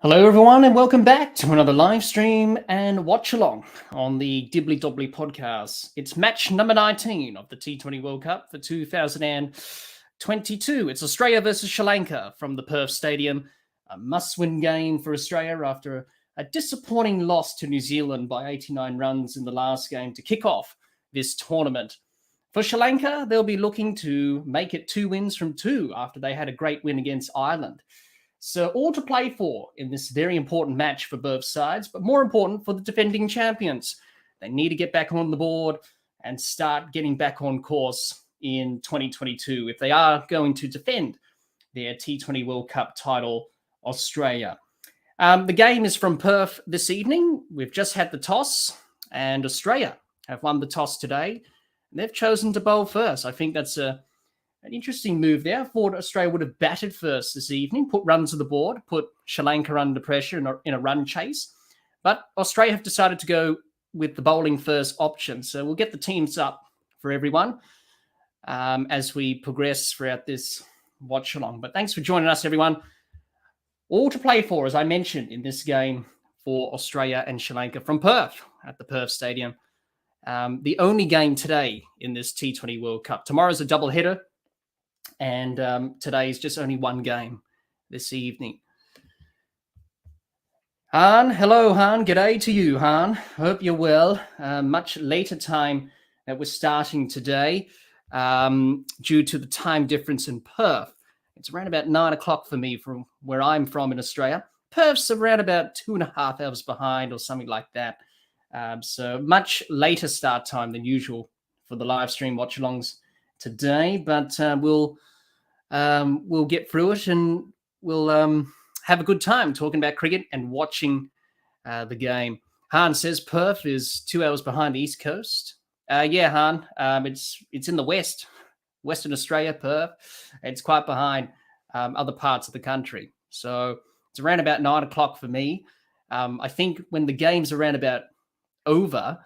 Hello, everyone, and welcome back to another live stream and watch along on the Dibbly-Dobbly podcast. It's match number 19 of the T20 World Cup for 2022. It's Australia versus Sri Lanka from the Perth Stadium. A must-win game for Australia after a disappointing loss to New Zealand by 89 runs in the last game to kick off this tournament. For Sri Lanka, they'll be looking to make it 2 wins from 2 after they had a great win against Ireland. So all to play for in this very important match for both sides, but more important for the defending champions. They need to get back on the board and start getting back on course in 2022 if they are going to defend their T20 World Cup title, Australia. The game is from Perth this evening. We've just had the toss, and Australia have won the toss today. They've chosen to bowl first. I think that's an interesting move there. I thought Australia would have batted first this evening, put runs on the board, put Sri Lanka under pressure in a run chase. But Australia have decided to go with the bowling first option. So we'll get the teams up for everyone as we progress throughout this watch along. But thanks for joining us, everyone. All to play for, as I mentioned, in this game for Australia and Sri Lanka from Perth at the Perth Stadium. The only game today in this T20 World Cup. Tomorrow's a double header. And today is just only one game this evening. Han, hello, Han. G'day to you, Han. Hope you're well. Much later time that we're starting today due to the time difference in Perth. It's around about 9 o'clock for me from where I'm from in Australia. Perth's around about 2.5 hours behind or something like that. So much later start time than usual for the live stream watch-alongs today, but we'll get through it and we'll have a good time talking about cricket and watching the game. Han says Perth is 2 hours behind the East Coast. Yeah, Han, it's in the Western Australia, Perth. It's quite behind other parts of the country. So it's around about 9 o'clock for me. I think when the game's around about over,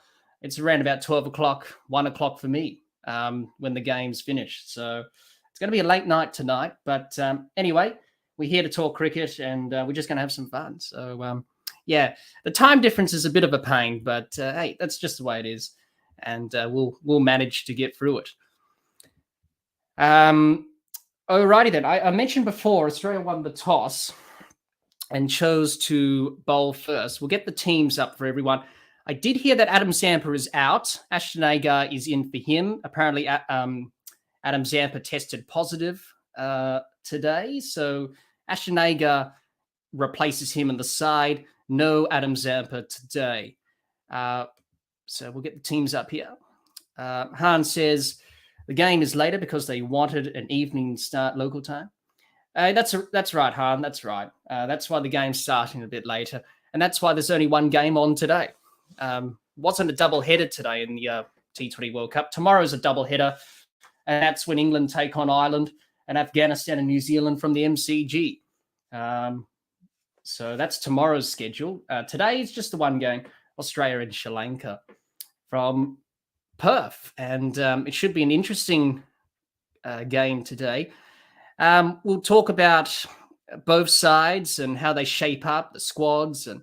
it's around about 12 o'clock, 1 o'clock for me. When the game's finished. So it's going to be a late night tonight. But anyway, we're here to talk cricket and we're just going to have some fun. So, yeah, the time difference is a bit of a pain, but hey, that's just the way it is. And we'll manage to get through it. Alrighty then. I mentioned before, Australia won the toss and chose to bowl first. We'll get the teams up for everyone. I did hear that Adam Zampa is out. Ashton Agar is in for him. Apparently, Adam Zampa tested positive today. So Ashton Agar replaces him on the side. No Adam Zampa today. So we'll get the teams up here. Han says the game is later because they wanted an evening start local time. That's right, Han. That's right. That's why the game's starting a bit later. And that's why there's only one game on today. Wasn't a double header today in the T20 World Cup. Tomorrow's a double header, and that's when England take on Ireland and Afghanistan and New Zealand from the MCG. So that's tomorrow's schedule. Today is just the one game, Australia and Sri Lanka from Perth, and it should be an interesting game today. We'll talk about both sides and how they shape up, the squads, and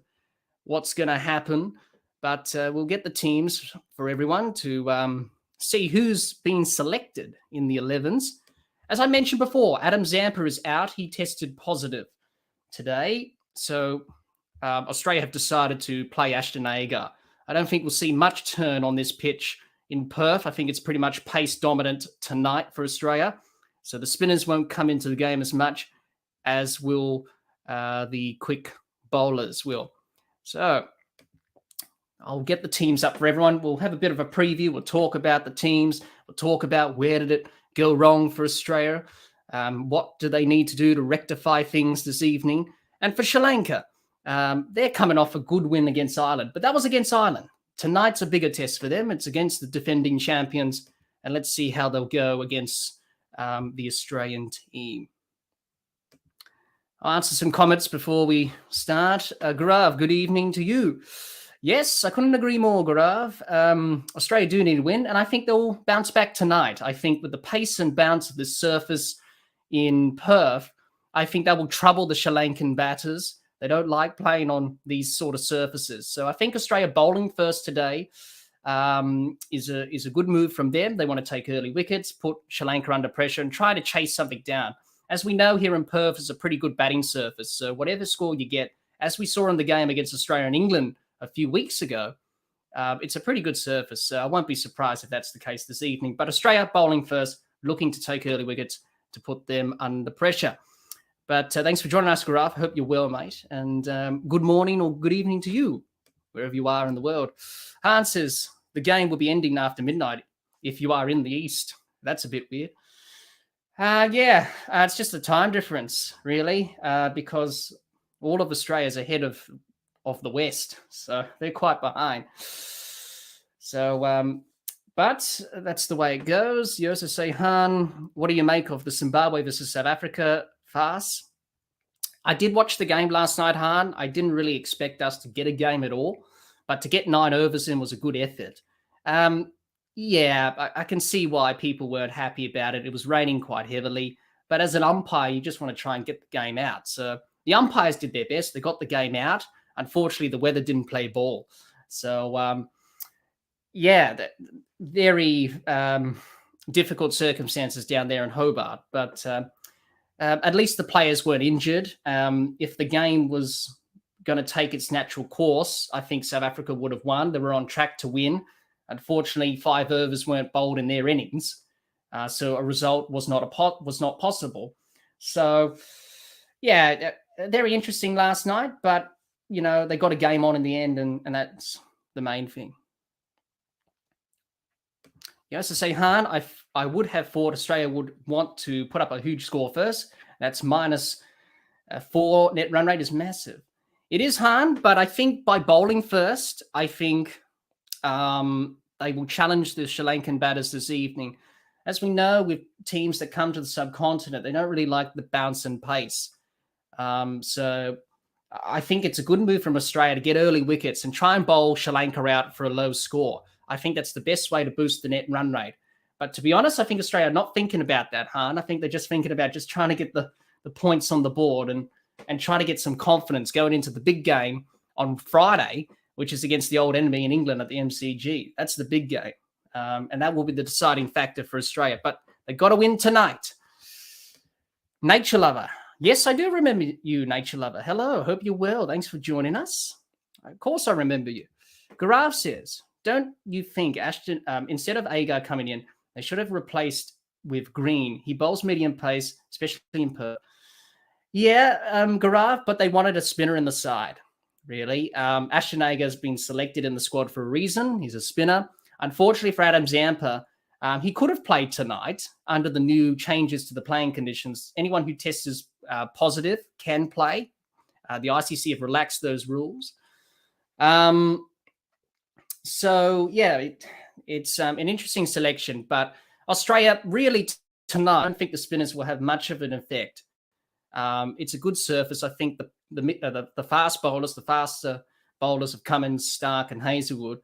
what's going to happen. But we'll get the teams for everyone to see who's been selected in the 11s. As I mentioned before, Adam Zampa is out. He tested positive today. So Australia have decided to play Ashton Agar. I don't think we'll see much turn on this pitch in Perth. I think it's pretty much pace dominant tonight for Australia. So the spinners won't come into the game as much as will the quick bowlers will. So I'll get the teams up for everyone. We'll have a bit of a preview. We'll talk about the teams. We'll talk about where did it go wrong for Australia. What do they need to do to rectify things this evening? And for Sri Lanka, they're coming off a good win against Ireland. But that was against Ireland. Tonight's a bigger test for them. It's against the defending champions. And let's see how they'll go against the Australian team. I'll answer some comments before we start. Gaurav, good evening to you. Yes, I couldn't agree more, Gaurav. Australia do need a win, and I think they'll bounce back tonight. I think with the pace and bounce of the surface in Perth, I think that will trouble the Sri Lankan batters They don't like playing on these sort of surfaces. So I think Australia bowling first today is a good move from them. They want to take early wickets, put Sri Lanka under pressure and try to chase something down. As we know, here in Perth is a pretty good batting surface. So whatever score you get, as we saw in the game against Australia and England a few weeks ago, it's a pretty good surface. So I won't be surprised if that's the case this evening. But Australia bowling first, looking to take early wickets to put them under pressure. But thanks for joining us, Garaf. I hope you're well, mate. And good morning or good evening to you, wherever you are in the world. Hans says the game will be ending after midnight if you are in the East. That's a bit weird. It's just a time difference, really, because all of Australia's ahead of the West. So they're quite behind. So, but that's the way it goes. You also say, Han, what do you make of the Zimbabwe versus South Africa farce? I did watch the game last night, Han. I didn't really expect us to get a game at all, but to get 9 overs in was a good effort. I can see why people weren't happy about it. It was raining quite heavily, but as an umpire, you just want to try and get the game out. So the umpires did their best. They got the game out. Unfortunately, the weather didn't play ball. So, very difficult circumstances down there in Hobart, but at least the players weren't injured. If the game was going to take its natural course, I think South Africa would have won. They were on track to win. Unfortunately, 5 overs weren't bowled in their innings, so a result was not possible. So, very interesting last night, but they got a game on in the end, and that's the main thing. You also say, Han, I would have thought Australia would want to put up a huge score first. That's -4 net run rate is massive. It is, Han, but I think by bowling first, I think they will challenge the Sri Lankan batters this evening. As we know, with teams that come to the subcontinent, they don't really like the bounce and pace. So I think it's a good move from Australia to get early wickets and try and bowl Sri Lanka out for a low score. I think that's the best way to boost the net run rate. But to be honest, I think Australia are not thinking about that, Han. I think they're just thinking about just trying to get the points on the board and trying to get some confidence going into the big game on Friday, which is against the old enemy in England at the MCG. That's the big game. And that will be the deciding factor for Australia. But they've got to win tonight. Nature Lover. Yes, I do remember you, Nature Lover. Hello, hope you're well. Thanks for joining us. Of course I remember you. Garaf says, don't you think Ashton, instead of Agar coming in, they should have replaced with Green? He bowls medium pace, especially in Perth. Yeah, Garaf, but they wanted a spinner in the side, really. Ashton Agar has been selected in the squad for a reason. He's a spinner. Unfortunately for Adam Zampa, he could have played tonight under the new changes to the playing conditions. Anyone who tests as positive can play. The ICC have relaxed those rules. It's an interesting selection, but Australia really tonight, I don't think the spinners will have much of an effect. It's a good surface. I think the fast bowlers, the faster bowlers of Cummins, Stark and Hazelwood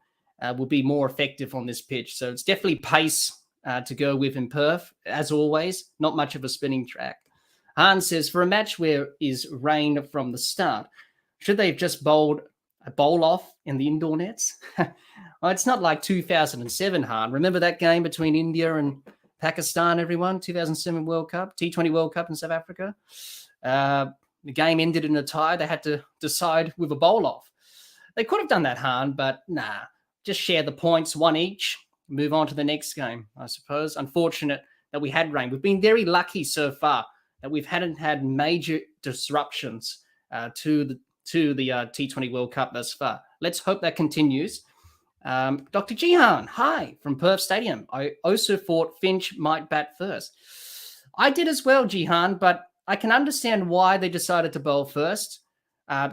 will be more effective on this pitch. So it's definitely pace to go with in Perth, as always. Not much of a spinning track. Hans says, for a match where is rain from the start, should they have just bowled a bowl off in the indoor nets? Well, it's not like 2007, Han. Remember that game between India and Pakistan, everyone? 2007 World Cup, T20 World Cup in South Africa. The game ended in a tie. They had to decide with a bowl off. They could have done that, Han, but nah. Just share the points, 1 each, move on to the next game, I suppose. Unfortunate that we had rain. We've been very lucky so far that we hadn't had major disruptions to the T20 World Cup thus far. Let's hope that continues. Dr. Jihan, hi, from Perth Stadium. I also thought Finch might bat first. I did as well, Jihan, but I can understand why they decided to bowl first,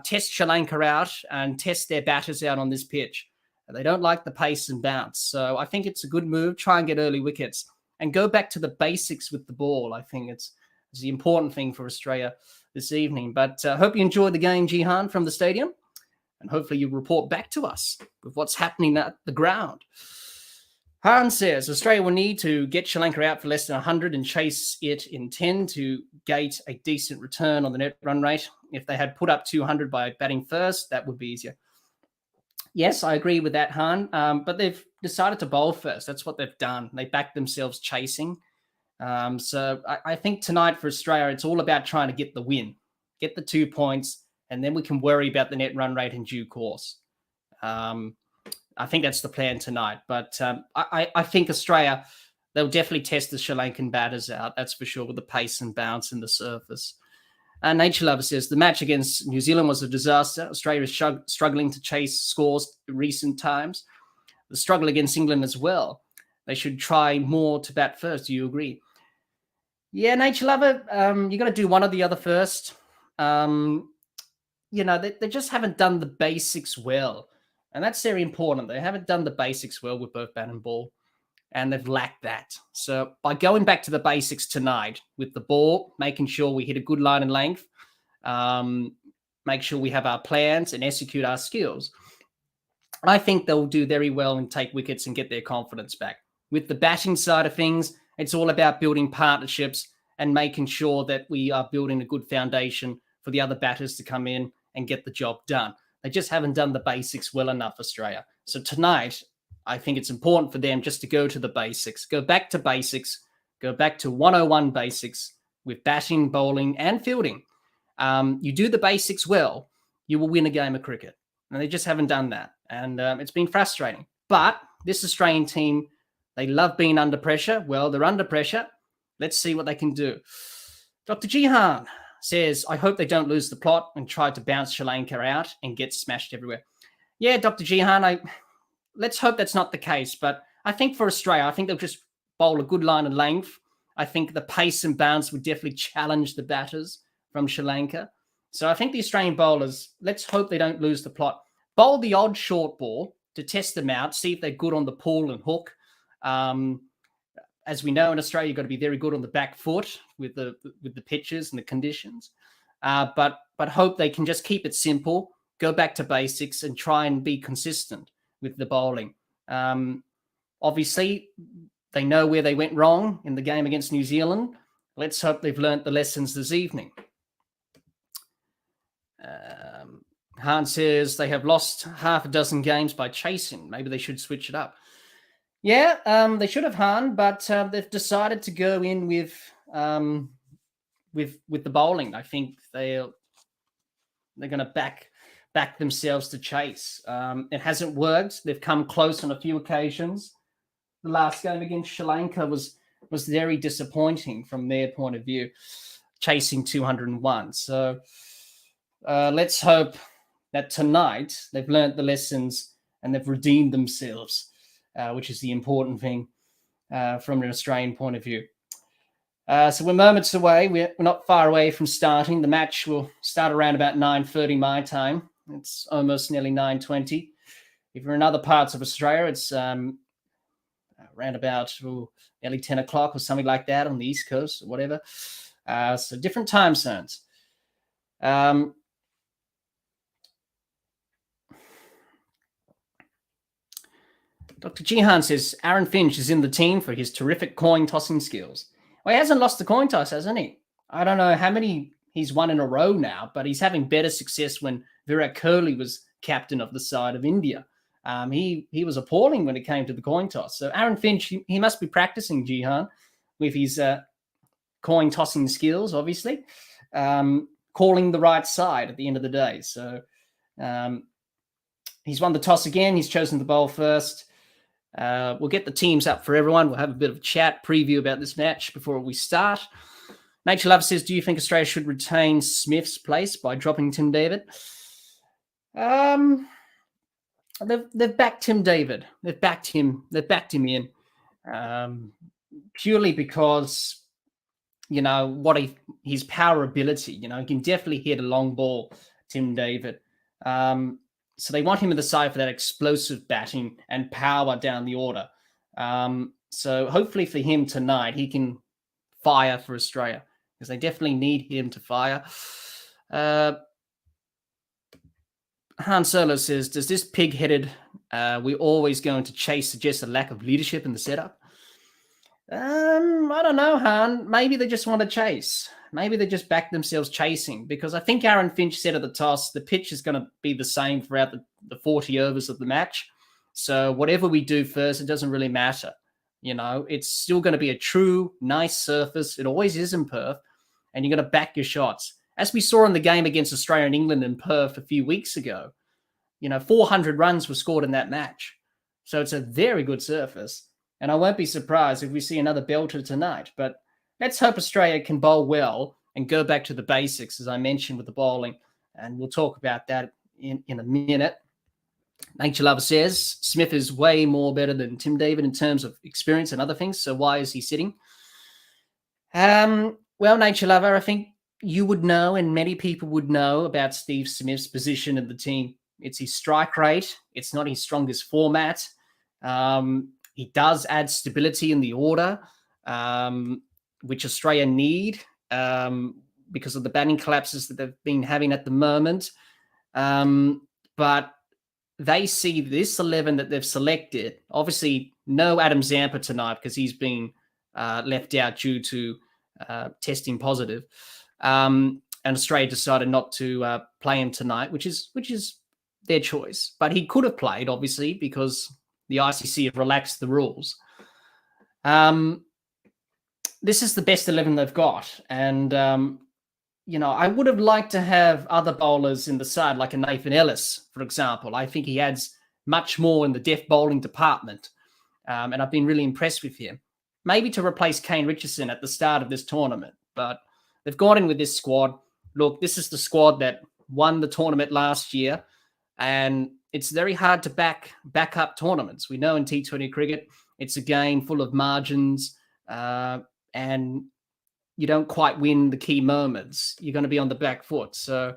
test Sri Lanka out and test their batters out on this pitch. They don't like the pace and bounce. So I think it's a good move. Try and get early wickets and go back to the basics with the ball. I think it's the important thing for Australia this evening. But I hope you enjoyed the game, Jihan, from the stadium. And hopefully you report back to us with what's happening at the ground. Hans says Australia will need to get Sri Lanka out for less than 100 and chase it in 10 to gate a decent return on the net run rate. If they had put up 200 by batting first, that would be easier. Yes, I agree with that, Han. But they've decided to bowl first. That's what they've done. They backed themselves chasing. So I think tonight for Australia, it's all about trying to get the win, get the 2 points, and then we can worry about the net run rate in due course. I think that's the plan tonight. But I think Australia, they'll definitely test the Sri Lankan batters out. That's for sure, with the pace and bounce in the surface. Nature Lover says the match against New Zealand was a disaster. Australia is struggling to chase scores in recent times. The struggle against England as well. They should try more to bat first. Do you agree? Yeah, Nature Lover, you got to do one or the other first. They just haven't done the basics well. And that's very important. They haven't done the basics well with both bat and ball, and they've lacked that. So by going back to the basics tonight with the ball, making sure we hit a good line and length, make sure we have our plans and execute our skills, I think they'll do very well and take wickets and get their confidence back. With the batting side of things, it's all about building partnerships and making sure that we are building a good foundation for the other batters to come in and get the job done. They just haven't done the basics well enough, Australia. So tonight, I think it's important for them just to go to the basics, go back to basics, go back to 101 basics with batting, bowling, and fielding. You do the basics well, you will win a game of cricket. And they just haven't done that. And it's been frustrating. But this Australian team, they love being under pressure. Well, they're under pressure. Let's see what they can do. Dr. Jihan says, I hope they don't lose the plot and try to bounce Sri Lanka out and get smashed everywhere. Yeah, Dr. Jihan, let's hope that's not the case. But I think for Australia, I think they'll just bowl a good line and length. I think the pace and bounce would definitely challenge the batters from Sri Lanka. So I think the Australian bowlers, let's hope they don't lose the plot. Bowl the odd short ball to test them out, see if they're good on the pull and hook. As we know in Australia, you've got to be very good on the back foot with the pitches and the conditions. But hope they can just keep it simple, go back to basics and try and be consistent with the bowling. Obviously, they know where they went wrong in the game against New Zealand. Let's hope they've learnt the lessons this evening. Hans says they have lost half a dozen games by chasing. Maybe they should switch it up. Yeah, they should have, Han, but they've decided to go in with the bowling. I think they're going to back themselves to chase. It hasn't worked. They've come close on a few occasions. The last game against Sri Lanka was very disappointing from their point of view, chasing 201. So let's hope that tonight they've learnt the lessons and they've redeemed themselves. Which is the important thing from an Australian point of view. So we're moments away. We're not far away from starting. The match will start around about 9:30 my time. It's almost nearly 9:20. If you're in other parts of Australia, it's around about nearly 10 o'clock or something like that on the East Coast or whatever. So different time zones. Dr. Jihan says Aaron Finch is in the team for his terrific coin tossing skills. Well, he hasn't lost the coin toss, hasn't he? I don't know how many he's won in a row now, but he's having better success when Virat Kohli was captain of the side of India. He was appalling when it came to the coin toss. So Aaron Finch, he must be practicing, Jihan, with his coin tossing skills, obviously, calling the right side at the end of the day. So he's won the toss again. He's chosen to bowl first. We'll get the teams up for everyone. We'll have a bit of a chat preview about this match before we start. Nature Love says, do you think Australia should retain Smith's place by dropping Tim David? They've backed Tim David. They've backed him in purely because, his power ability. He can definitely hit a long ball, Tim David. So they want him in the side for that explosive batting and power down the order. So hopefully for him tonight, he can fire for Australia because they definitely need him to fire. Han Solo says, does this pig-headed We're always going to suggest a lack of leadership in the setup. I don't know, Han. Maybe they just want to chase. Maybe they just back themselves chasing, because I think Aaron Finch said at the toss, the pitch is going to be the same throughout the 40 overs of the match. So whatever we do first, it doesn't really matter. It's still going to be a true, nice surface. It always is in Perth, and you're going to back your shots. As we saw in the game against Australia and England in Perth a few weeks ago, 400 runs were scored in that match. So it's a very good surface. And I won't be surprised if we see another belter tonight. But let's hope Australia can bowl well and go back to the basics, as I mentioned, with the bowling. And we'll talk about that in a minute. Nature Lover says Smith is way more better than Tim David in terms of experience and other things. So why is he sitting? Well, Nature Lover, I think you would know, and many people would know, about Steve Smith's position in the team. It's his strike rate. It's not his strongest format. He does add stability in the order, which Australia need because of the batting collapses that they've been having at the moment. But they see this 11 that they've selected. Obviously, no Adam Zampa tonight because he's been left out due to testing positive. And Australia decided not to play him tonight, which is their choice. But he could have played, obviously, because the ICC have relaxed the rules. This is the best 11 they've got. And, I would have liked to have other bowlers in the side, like a Nathan Ellis, for example. I think he adds much more in the death bowling department. And I've been really impressed with him. Maybe to replace Kane Richardson at the start of this tournament. But they've gone in with this squad. Look, this is the squad that won the tournament last year. And it's very hard to back up tournaments. We know in T20 cricket, it's a game full of margins, and you don't quite win the key moments. You're going to be on the back foot. So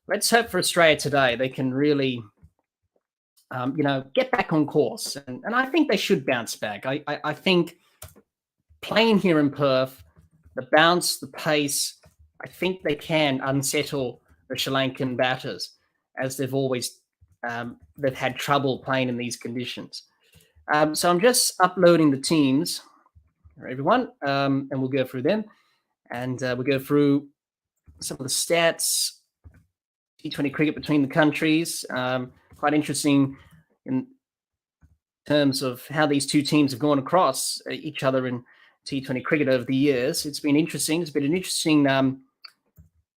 let's hope for Australia today they can really, get back on course. And I think they should bounce back. I think playing here in Perth, the bounce, the pace, I think they can unsettle the Sri Lankan batters, as they've always they've had trouble playing in these conditions. So I'm just uploading the teams for everyone, and we'll go through them. And we'll go through some of the stats, T20 cricket between the countries. Quite interesting in terms of how these two teams have gone across each other in T20 cricket over the years. It's been interesting. It's been an interesting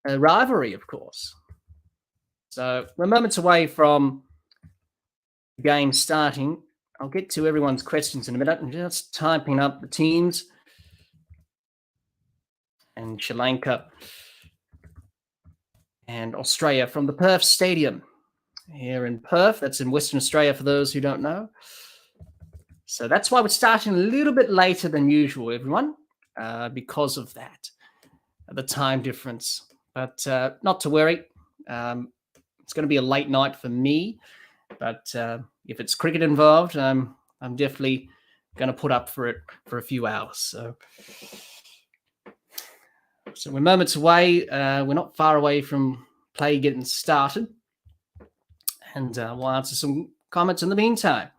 rivalry, of course. So we're moments away from the game starting. I'll get to everyone's questions in a minute. I'm just typing up the teams. And Sri Lanka and Australia from the Perth Stadium here in Perth. That's in Western Australia for those who don't know. So that's why we're starting a little bit later than usual, everyone, because of that, the time difference. But not to worry. It's going to be a late night for me, but if it's cricket involved, I'm definitely going to put up for it for a few hours. So we're moments away. We're not far away from play getting started, and we'll answer some comments in the meantime.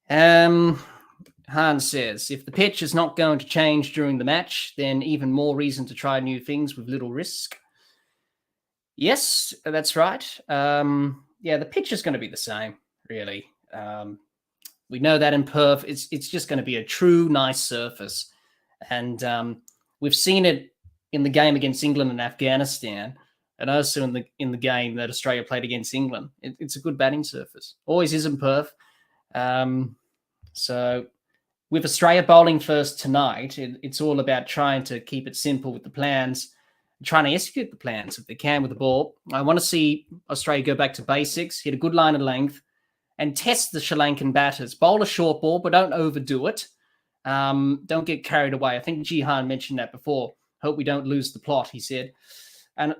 Hans says, if the pitch is not going to change during the match, then even more reason to try new things with little risk. Yes, that's right. The pitch is going to be the same, really. We know that in Perth, it's just going to be a true nice surface. And we've seen it in the game against England and Afghanistan, and also in the game that Australia played against England. It's a good batting surface. Always is in Perth. So with Australia bowling first tonight, it's all about trying to keep it simple with the plans, trying to execute the plans if they can with the ball. I want to see Australia go back to basics, hit a good line of length, and test the Sri Lankan batters. Bowl a short ball, but don't overdo it. Don't get carried away. I think Jihan mentioned that before. Hope we don't lose the plot, he said. And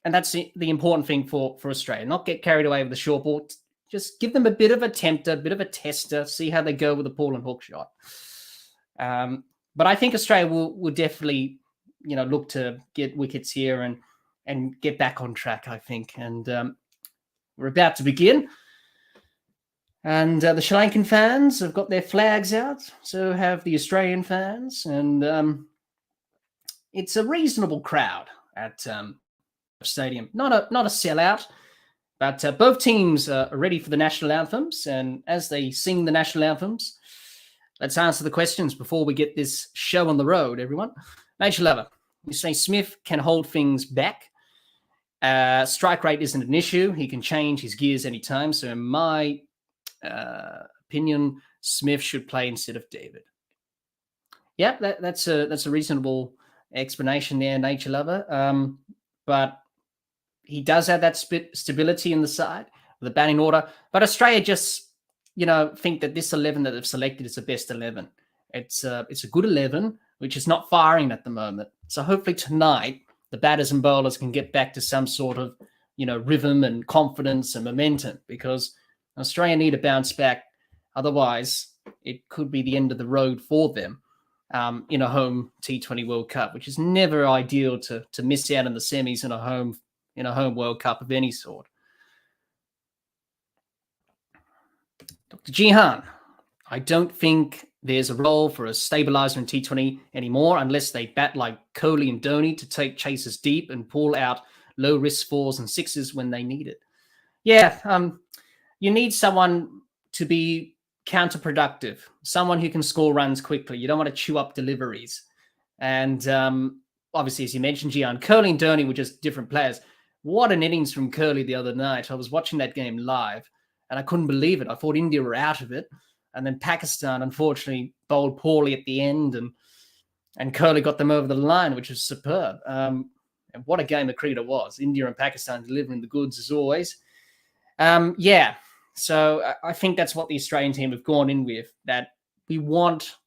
that's the important thing for Australia. Not get carried away with the short ball. Just give them a bit of a tempter, a bit of a tester, see how they go with the pull and hook shot. But I think Australia will definitely, look to get wickets here and get back on track, I think. And we're about to begin. And the Sri Lankan fans have got their flags out, so have the Australian fans. And it's a reasonable crowd at Stadium. Not a sellout, but both teams are ready for the national anthems. And as they sing the national anthems, let's answer the questions before we get this show on the road, everyone. Nature Lover, you say Smith can hold things back. Strike rate isn't an issue. He can change his gears anytime. So in my opinion, Smith should play instead of David. Yeah, that's a reasonable explanation there, Nature Lover. But he does have that stability in the side, the batting order. But Australia just, think that this 11 that they've selected is the best 11. It's a good 11, which is not firing at the moment. So hopefully tonight, the batters and bowlers can get back to some sort of, rhythm and confidence and momentum, because Australia need to bounce back. Otherwise, it could be the end of the road for them in a home T20 World Cup, which is never ideal to miss out in the semis in a home World Cup of any sort. Dr. Jihan, I don't think there's a role for a stabiliser in T20 anymore unless they bat like Kohli and Dhoni to take chasers deep and pull out low-risk 4s and 6s when they need it. Yeah, you need someone to be counterproductive, someone who can score runs quickly. You don't want to chew up deliveries. And obviously, as you mentioned, Jihan, Kohli and Dhoni were just different players. What an innings from Kohli the other night. I was watching that game live, and I couldn't believe it. I thought India were out of it. And then Pakistan, unfortunately, bowled poorly at the end, and Kohli got them over the line, which was superb. And what a game of cricket it was. India and Pakistan delivering the goods as always. So I think that's what the Australian team have gone in with, that we want,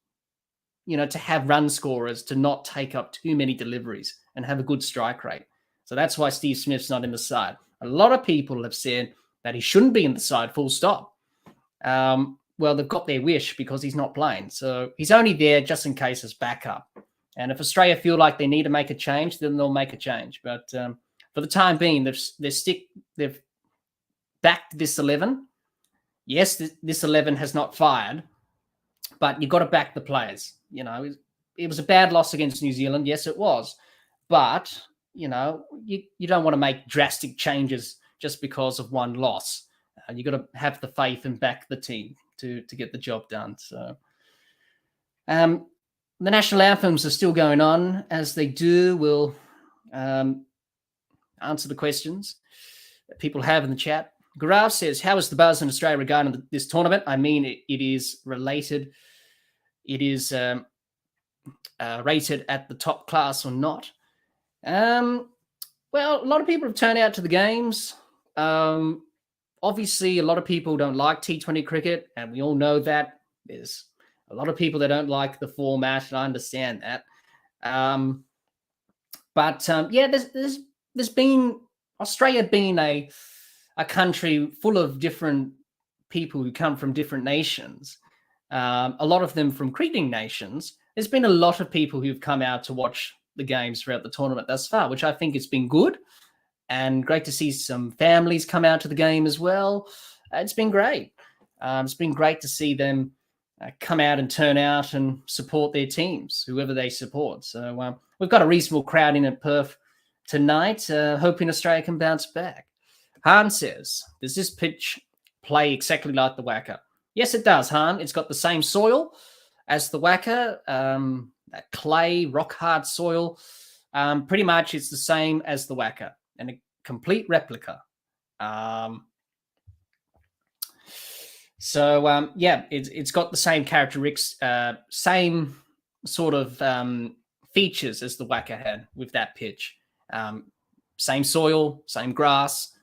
to have run scorers to not take up too many deliveries and have a good strike rate. So that's why Steve Smith's not in the side. A lot of people have said that he shouldn't be in the side, full stop. Well, they've got their wish because he's not playing. So he's only there just in case as backup. And if Australia feel like they need to make a change, then they'll make a change. But for the time being, they've backed this 11. Yes, this 11 has not fired, but you've got to back the players. It was a bad loss against New Zealand. Yes, it was. But, you don't want to make drastic changes just because of one loss. You've got to have the faith and back the team to get the job done. So the national anthems are still going on. As they do, we'll answer the questions that people have in the chat. Gaurav says, how is the buzz in Australia regarding this tournament? I mean, it is related. It is rated at the top class or not? Well, a lot of people have turned out to the games. Obviously, a lot of people don't like T20 cricket, and we all know that. There's a lot of people that don't like the format, and I understand that. There's been Australia being a country full of different people who come from different nations, a lot of them from cricketing nations. There's been a lot of people who've come out to watch the games throughout the tournament thus far, which I think has been good. And great to see some families come out to the game as well. It's been great. It's been great to see them come out and turn out and support their teams, whoever they support. So we've got a reasonable crowd in at Perth tonight, hoping Australia can bounce back. Han says, does this pitch play exactly like the Wacker? Yes, it does, Han. It's got the same soil as the Wacker, that clay, rock-hard soil. Pretty much it's the same as the Wacker. And a complete replica. It's got the same characteristics, same sort of features as the Wacker had with that pitch. Same soil, same grass,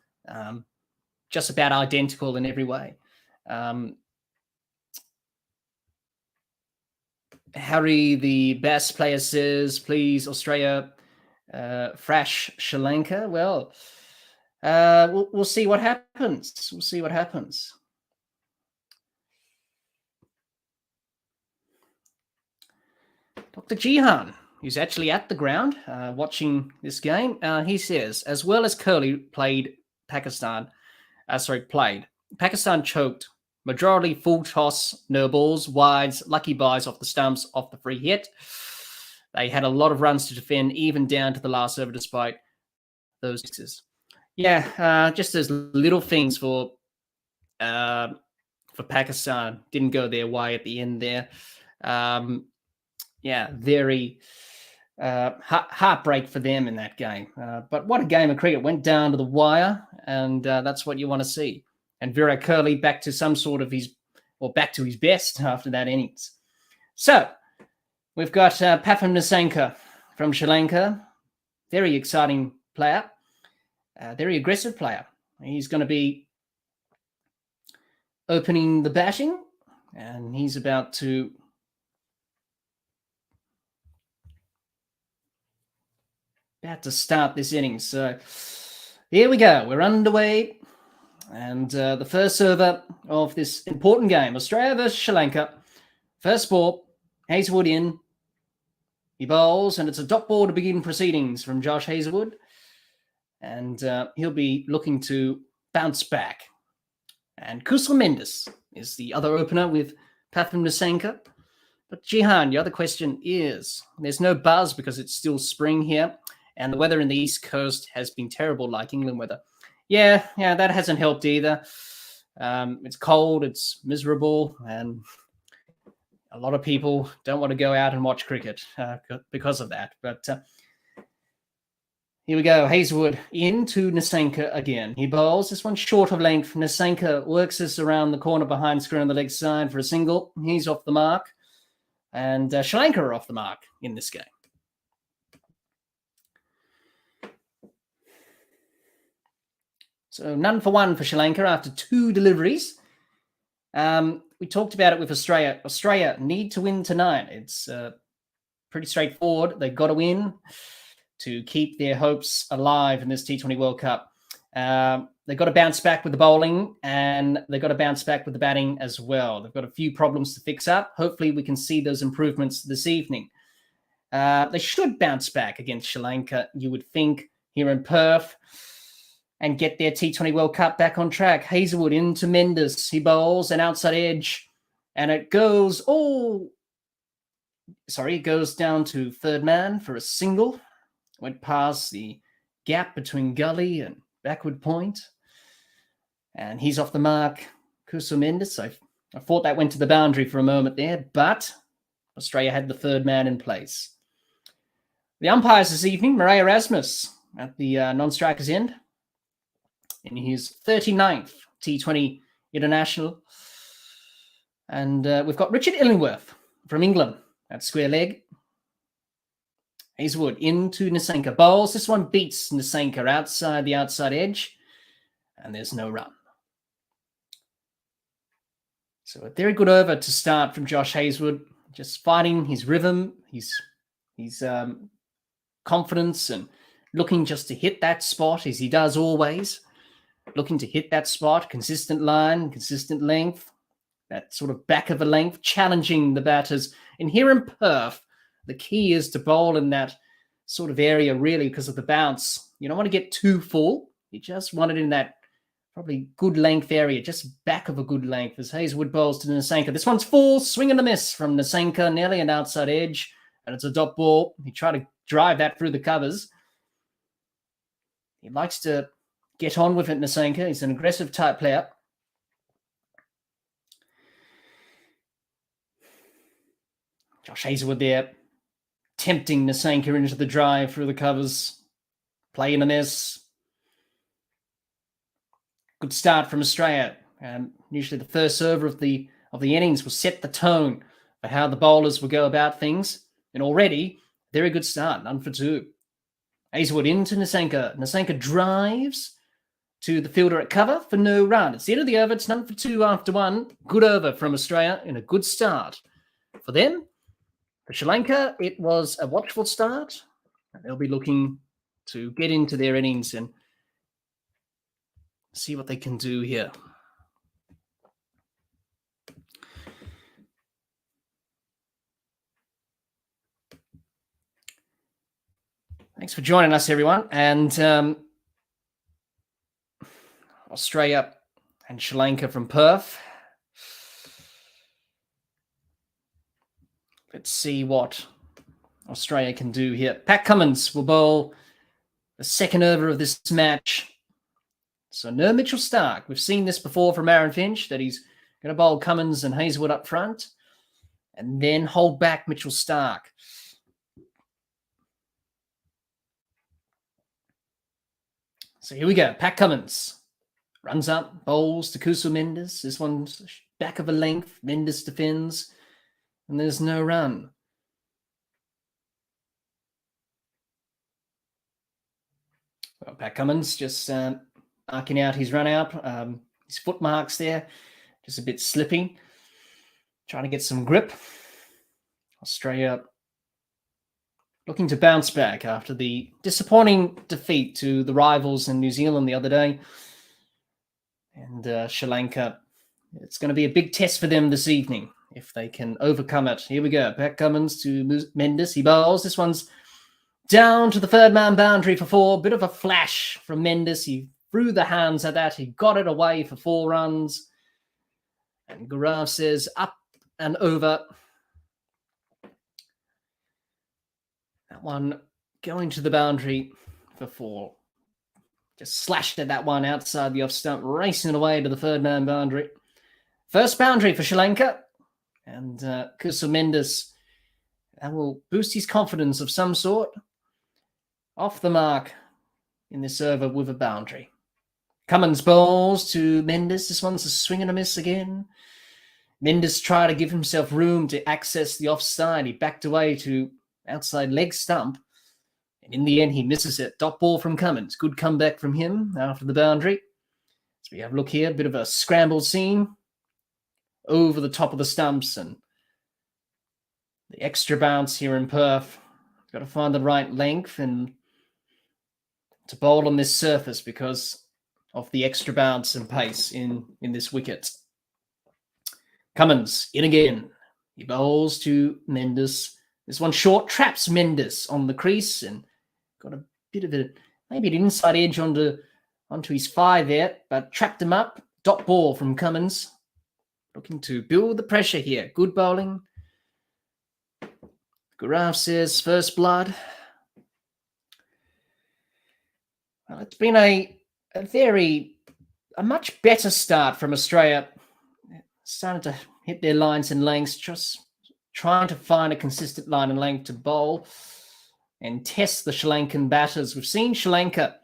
just about identical in every way. Harry, the best player, says, please, Australia, thrash Sri Lanka. Well, we'll see what happens. We'll see what happens. Dr. Jihan, who's actually at the ground watching this game, he says, as well as Kohli Pakistan choked Majority full toss, no balls, wides, lucky buys off the stumps, off the free hit. They had a lot of runs to defend, even down to the last over, despite those sixes. Yeah, just those little things for Pakistan didn't go their way at the end there. Very heartbreak for them in that game. But what a game of cricket. Went down to the wire, and that's what you want to see. And Virat Kohli back to back to his best after that innings. So we've got Pathum Nissanka from Sri Lanka. Very exciting player. Very aggressive player. He's going to be opening the batting, and he's about to start this innings. So here we go. We're underway. And the first over of this important game, Australia versus Sri Lanka. First ball, Hazlewood in. He bowls, and it's a dot ball to begin proceedings from Josh Hazlewood. And he'll be looking to bounce back. And Kusal Mendes is the other opener with Pathum Nissanka. But Jihan, the other question is, there's no buzz because it's still spring here, and the weather in the East Coast has been terrible, like England weather. Yeah, that hasn't helped either. It's cold, it's miserable, and a lot of people don't want to go out and watch cricket because of that. But here we go. Hazlewood into Nissanka again. He bowls. This one short of length. Nissanka works this around the corner behind screw on the leg side for a single. He's off the mark. And Sri Lanka are off the mark in this game. So none for one for Sri Lanka after two deliveries. We talked about it with Australia. Australia need to win tonight. It's pretty straightforward. They've got to win to keep their hopes alive in this T20 World Cup. They've got to bounce back with the bowling, and they've got to bounce back with the batting as well. They've got a few problems to fix up. Hopefully we can see those improvements this evening. They should bounce back against Sri Lanka, you would think, here in Perth, and get their T20 World Cup back on track. Hazlewood into Mendes. He bowls an outside edge, and it goes it goes down to third man for a single. Went past the gap between gully and backward point, and he's off the mark. Kusal Mendes. I thought that went to the boundary for a moment there, but Australia had the third man in place. The umpires this evening, Murray Erasmus at the non-strikers end in his 39th T20 International. And we've got Richard Illingworth from England at square leg. Hazlewood into Nissanka. Bowls. This one beats Nissanka outside the outside edge. And there's no run. So a very good over to start from Josh Hazlewood. Just finding his rhythm, his confidence, and looking just to hit that spot as he does always. Looking to hit that spot, consistent line, consistent length, that sort of back of a length, challenging the batters. And here in Perth, the key is to bowl in that sort of area, really, because of the bounce. You don't want to get too full. You just want it in that probably good length area, just back of a good length as Hazlewood bowls to Nissanka. This one's full, swing and a miss from Nissanka, nearly an outside edge, and it's a dot ball. He tried to drive that through the covers. He likes to get on with it, Nissanka. He's an aggressive type player. Josh Hazlewood there, tempting Nissanka into the drive through the covers. Play in a miss. Good start from Australia. Usually the first over of the innings will set the tone for how the bowlers will go about things. And already, very good start, none for two. Hazlewood into Nissanka. Nissanka drives to the fielder at cover for no run. It's the end of the over. It's none for two after one. Good over from Australia and a good start for them. For Sri Lanka, it was a watchful start. They'll be looking to get into their innings and see what they can do here. Thanks for joining us, everyone. And Australia and Sri Lanka from Perth. Let's see what Australia can do here. Pat Cummins will bowl the second over of this match. So no Mitchell Starc. We've seen this before from Aaron Finch, that he's going to bowl Cummins and Hazelwood up front and then hold back Mitchell Starc. So here we go. Pat Cummins runs up, bowls to Kusu Mendes. This one's back of a length. Mendes defends, and there's no run. Well, Pat Cummins just marking out his run out. His foot marks there, just a bit slippy. Trying to get some grip. Australia looking to bounce back after the disappointing defeat to the rivals in New Zealand the other day. And Sri Lanka, it's going to be a big test for them this evening if they can overcome it. Here we go. Pat Cummins to Mendes. He bowls. This one's down to the third man boundary for 4. Bit of a flash from Mendes. He threw the hands at that. He got it away for 4 runs. And Gaurav says up and over. That one going to the boundary for 4. Just slashed at that one outside the off stump, racing it away to the third man boundary. First boundary for Sri Lanka. And Kusu Mendes, that will boost his confidence of some sort. Off the mark in this over with a boundary. Cummins bowls to Mendes. This one's a swing and a miss again. Mendes tried to give himself room to access the offside. He backed away to outside leg stump. And in the end, he misses it. Dot ball from Cummins. Good comeback from him after the boundary. So we have a look here. A bit of a scrambled scene. Over the top of the stumps. And the extra bounce here in Perth. Got to find the right length and to bowl on this surface because of the extra bounce and pace in this wicket. Cummins in again. He bowls to Mendes. This one short, traps Mendes on the crease and got a bit of maybe an inside edge onto his thigh there, but trapped him up. Dot ball from Cummins. Looking to build the pressure here. Good bowling. Gaurav says first blood. Well, it's been a much better start from Australia. Starting to hit their lines and lengths, just trying to find a consistent line and length to bowl and test the Sri Lankan batters. We've seen Sri Lanka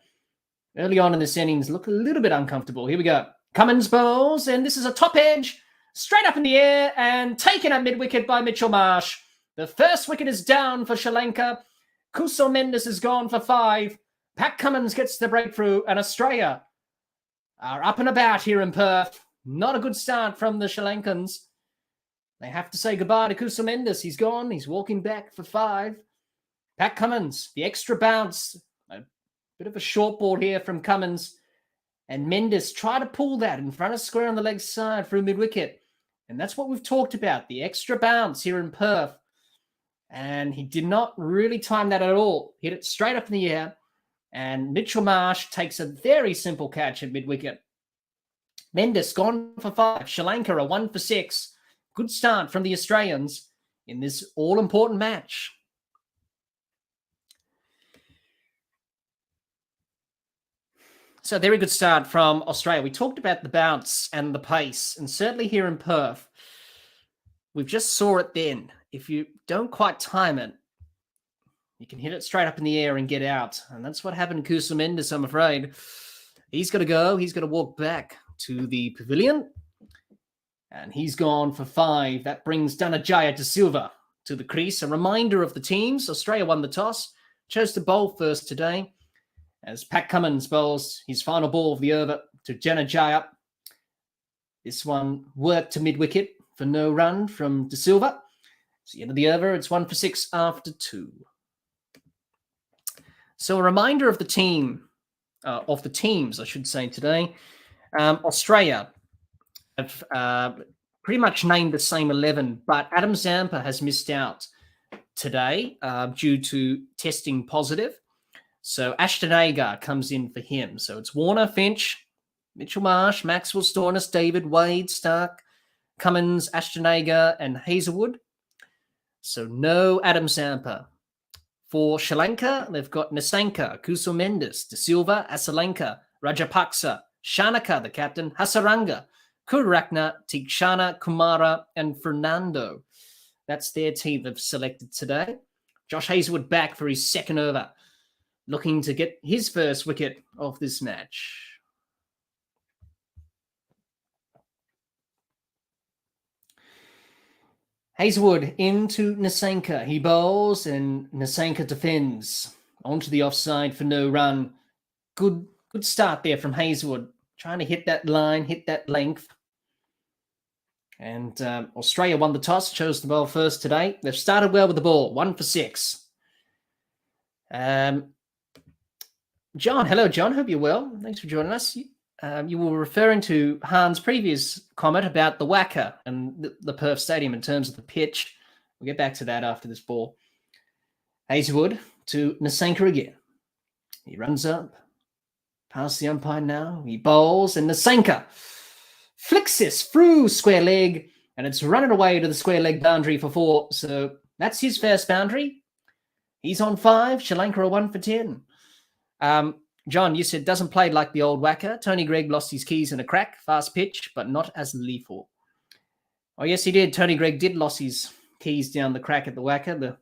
early on in this innings look a little bit uncomfortable. Here we go. Cummins bowls, and this is a top edge, straight up in the air and taken at mid-wicket by Mitchell Marsh. The first wicket is down for Sri Lanka. Kusu Mendes is gone for 5. Pat Cummins gets the breakthrough, and Australia are up and about here in Perth. Not a good start from the Sri Lankans. They have to say goodbye to Kusu Mendes. He's gone. He's walking back for 5. Pat Cummins, the extra bounce. A bit of a short ball here from Cummins. And Mendes tried to pull that in front of square on the leg side through mid-wicket. And that's what we've talked about, the extra bounce here in Perth. And he did not really time that at all. Hit it straight up in the air. And Mitchell Marsh takes a very simple catch at mid-wicket. Mendes gone for 5. Sri Lanka are 1 for 6. Good start from the Australians in this all-important match. So very good start from Australia. We talked about the bounce and the pace, and certainly here in Perth, we've just saw it then. If you don't quite time it, you can hit it straight up in the air and get out. And that's what happened to Kusu Mendes, I'm afraid. He's got to go. He's got to walk back to the pavilion. And he's gone for 5. That brings Dhananjaya De Silva to the crease. A reminder of the teams. Australia won the toss. Chose to bowl first today. As Pat Cummins bowls his final ball of the over to Dhananjaya. This one worked to mid-wicket for no run from De Silva. It's the end of the over. It's 1 for 6 after 2. So a reminder of the teams, I should say, today. Australia have pretty much named the same 11, but Adam Zampa has missed out today due to testing positive. So Ashton Agar comes in for him. So it's Warner, Finch, Mitchell Marsh, Maxwell, Stoinis, David, Wade, Starc, Cummins, Ashton Agar, and Hazelwood. So no Adam Zampa. For Sri Lanka, they've got Nisanka, Kusumendes, De Silva, Asalanka, Rajapaksa, Shanaka, the captain, Hasaranga, Kurakna, Tikshana, Kumara, and Fernando. That's their team they've selected today. Josh Hazlewood back for his second over, looking to get his first wicket of this match. Hazlewood into Nisanka. He bowls and Nisanka defends. Onto the offside for no run. Good start there from Hazlewood. Trying to hit that line, hit that length. And Australia won the toss, chose the bowl first today. They've started well with the ball, 1 for 6. John, hello, John. Hope you're well. Thanks for joining us. You were referring to Han's previous comment about the WACA and the Perth Stadium in terms of the pitch. We'll get back to that after this ball. Hazlewood to Nisanka again. He runs up, past the umpire now. He bowls, and Nisanka flicks this through square leg, and it's running away to the square leg boundary for 4. So that's his first boundary. He's on 5. Sri Lanka are 1 for 10. John, you said doesn't play like the old whacker. Tony Greig lost his keys in a crack, fast pitch, but not as lethal. Oh, yes, he did. Tony Greig did lost his keys down the crack at the whacker.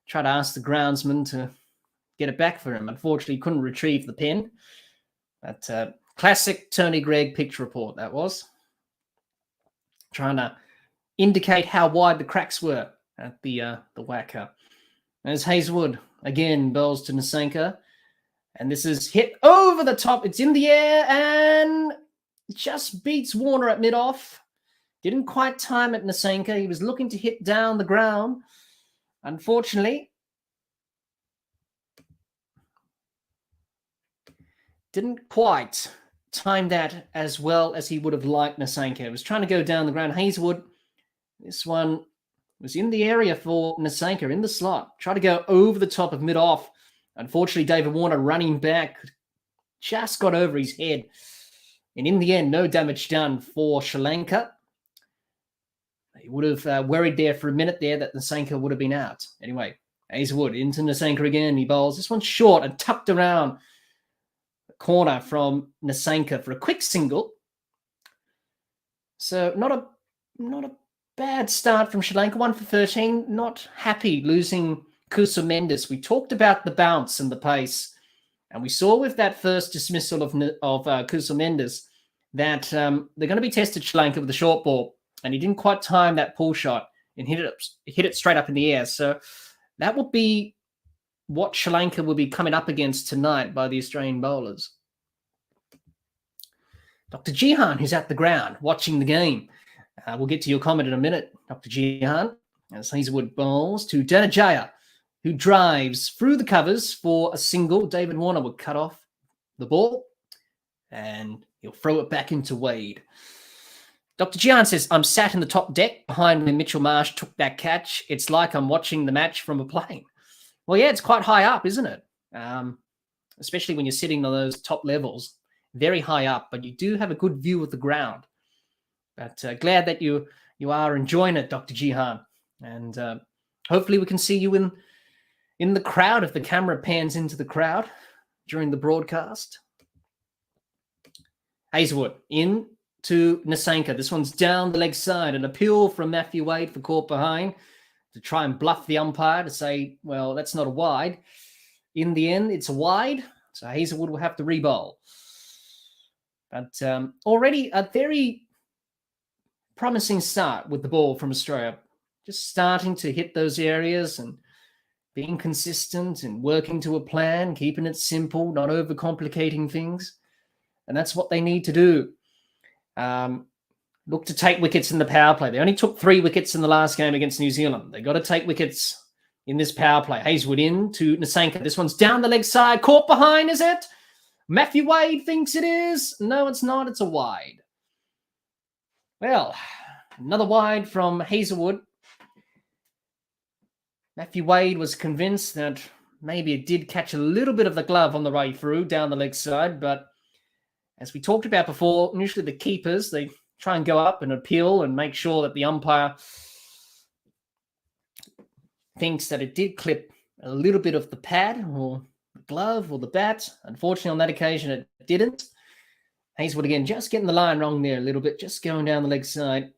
Tried to ask the groundsman to get it back for him. Unfortunately, he couldn't retrieve the pen. But classic Tony Greig pitch report, that was. Trying to indicate how wide the cracks were at the whacker. There's Hazlewood again, bowls to Nisanka. And this is hit over the top. It's in the air and just beats Warner at mid-off. Didn't quite time it, Nisanka. He was looking to hit down the ground. Unfortunately, didn't quite time that as well as he would have liked Nisanka. He was trying to go down the ground. Hazlewood, this one was in the area for Nisanka, in the slot. Tried to go over the top of mid-off. Unfortunately, David Warner running back just got over his head. And in the end, no damage done for Sri Lanka. He would have worried there for a minute there that Nisanka would have been out. Anyway, Hazlewood into Nisanka again. He bowls. This one's short and tucked around the corner from Nisanka for a quick single. So not a bad start from Sri Lanka. 1 for 13. Not happy losing Kusumendes. We talked about the bounce and the pace, and we saw with that first dismissal of Kusumendes that they're going to be tested Sri Lanka with a short ball, and he didn't quite time that pull shot and hit it straight up in the air. So that will be what Sri Lanka will be coming up against tonight by the Australian bowlers. Dr. Jihan, who's at the ground watching the game. We'll get to your comment in a minute, Dr. Jihan. As Hazlewood bowls to Dhanajaya, who drives through the covers for a single. David Warner would cut off the ball, and he'll throw it back into Wade. Dr. Gian says, I'm sat in the top deck behind when Mitchell Marsh took that catch. It's like I'm watching the match from a plane. Well, yeah, it's quite high up, isn't it? Especially when you're sitting on those top levels, very high up, but you do have a good view of the ground. But glad that you are enjoying it, Dr. Jihan. And hopefully we can see you in the crowd if the camera pans into the crowd during the broadcast. Hazlewood in to Nisanka. This one's down the leg side. An appeal from Matthew Wade for caught behind to try and bluff the umpire to say, well, that's not a wide. In the end, it's a wide. So Hazlewood will have to re-bowl. But already a very promising start with the ball from Australia. Just starting to hit those areas and being consistent and working to a plan, keeping it simple, not overcomplicating things. And that's what they need to do. Look to take wickets in the power play. They only took 3 wickets in the last game against New Zealand. They got to take wickets in this power play. Hazlewood in to Nisanka. This one's down the leg side. Caught behind, is it? Matthew Wade thinks it is. No, it's not. It's a wide. Well, another wide from Hazlewood. Matthew Wade was convinced that maybe it did catch a little bit of the glove on the way through down the leg side, but as we talked about before, usually the keepers, they try and go up and appeal and make sure that the umpire thinks that it did clip a little bit of the pad or the glove or the bat. Unfortunately, on that occasion, it didn't. Hazelwood again, just getting the line wrong there a little bit, just going down the leg side.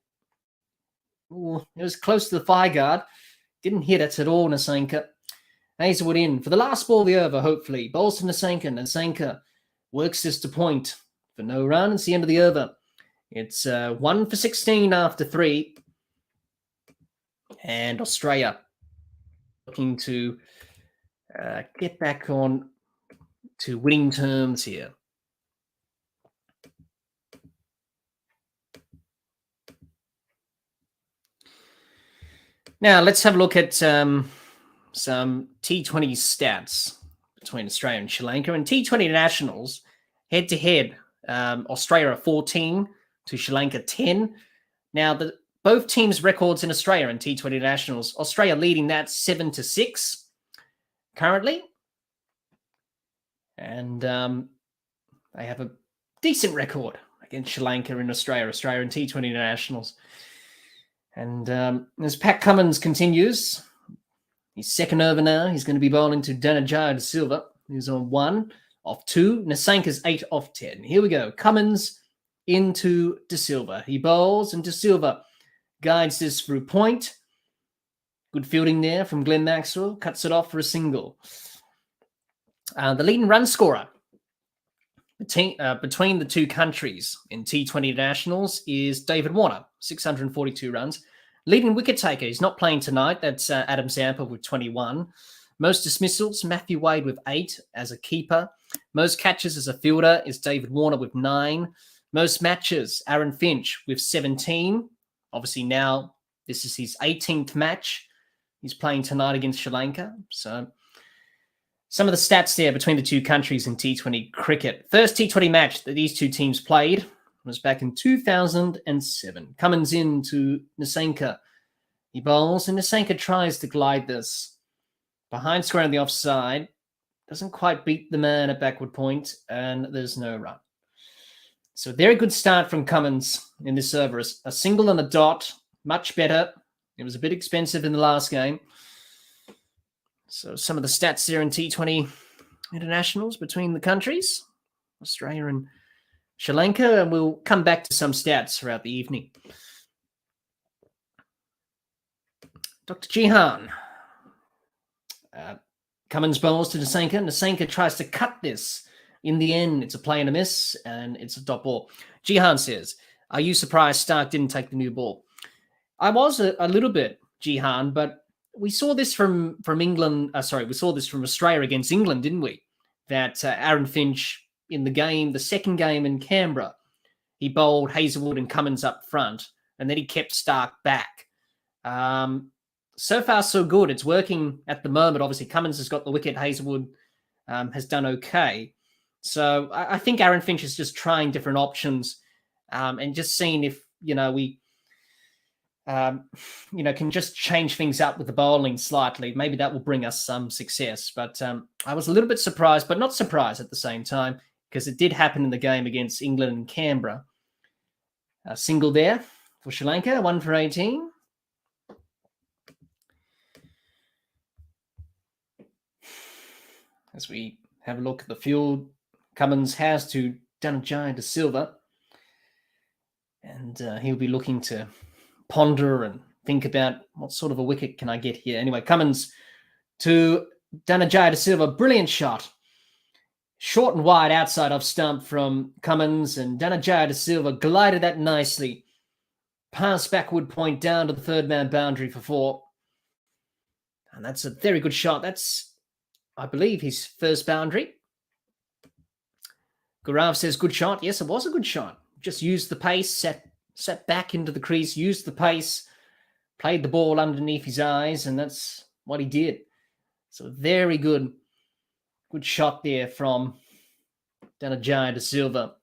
Ooh, it was close to the thigh guard. Didn't hit it at all, Nasenka. Hazelwood in for the last ball of the over, hopefully. Bowls to Nasenka. Nasenka works this to point for no run. It's the end of the over. It's 1 for 16 after 3. And Australia looking to get back on to winning terms here. Now, let's have a look at some T20 stats between Australia and Sri Lanka. In T20 nationals, head-to-head, Australia are 14 to Sri Lanka 10. Now, both teams' records in Australia in T20 nationals, Australia leading that 7-6 currently. And they have a decent record against Sri Lanka in Australia in T20 nationals. And as Pat Cummins continues, his second over now, he's going to be bowling to Dhananjaya de Silva, who's on 1 off 2. Nasenka's 8 off 10. Here we go. Cummins into de Silva. He bowls, and de Silva guides this through point. Good fielding there from Glenn Maxwell. Cuts it off for a single. The leading run scorer between the two countries in T20 nationals is David Warner, 642 runs. Leading wicket taker, he's not playing tonight. That's Adam Zampa with 21. Most dismissals, Matthew Wade with 8 as a keeper. Most catches as a fielder is David Warner with 9. Most matches, Aaron Finch with 17. Obviously now this is his 18th match. He's playing tonight against Sri Lanka. So some of the stats there between the two countries in T20 cricket. First T20 match that these two teams played was back in 2007. Cummins in to Nasenka. He bowls, and Nasenka tries to glide this. Behind square on the offside. Doesn't quite beat the man at backward point, and there's no run. So a very good start from Cummins in this over. A single and a dot, much better. It was a bit expensive in the last game. So some of the stats there in T20 internationals between the countries, Australia and Sri Lanka, and we'll come back to some stats throughout the evening. Dr. Jihan. Cummins bowls to Nasenka. Nasenka tries to cut this. In the end, it's a play and a miss, and it's a dot ball. Jihan says, are you surprised Stark didn't take the new ball? I was a little bit, Jihan, but we saw this from England. We saw this from Australia against England, didn't we? That Aaron Finch in the game, the second game in Canberra, he bowled Hazelwood and Cummins up front, and then he kept Stark back. So far, so good. It's working at the moment. Obviously, Cummins has got the wicket. Hazelwood has done okay. So I think Aaron Finch is just trying different options and just seeing if, we can just change things up with the bowling slightly. Maybe that will bring us some success. But I was a little bit surprised, but not surprised at the same time, because it did happen in the game against England and Canberra. A single there for Sri Lanka, 1 for 18. As we have a look at the field, Cummins has to Dhananjaya de Silva. And he'll be looking to ponder and think about what sort of a wicket can I get here. Anyway, Cummins to Dhananjaya de Silva. Brilliant shot. Short and wide outside off stump from Cummins, and Dhananjaya de Silva glided that nicely. Past backward point down to the third man boundary for 4. And that's a very good shot. That's, I believe, his first boundary. Gaurav says, good shot. Yes, it was a good shot. Just used the pace, set back into the crease, used the pace, played the ball underneath his eyes, and that's what he did. So very good shot there from Dhananjaya de Silva.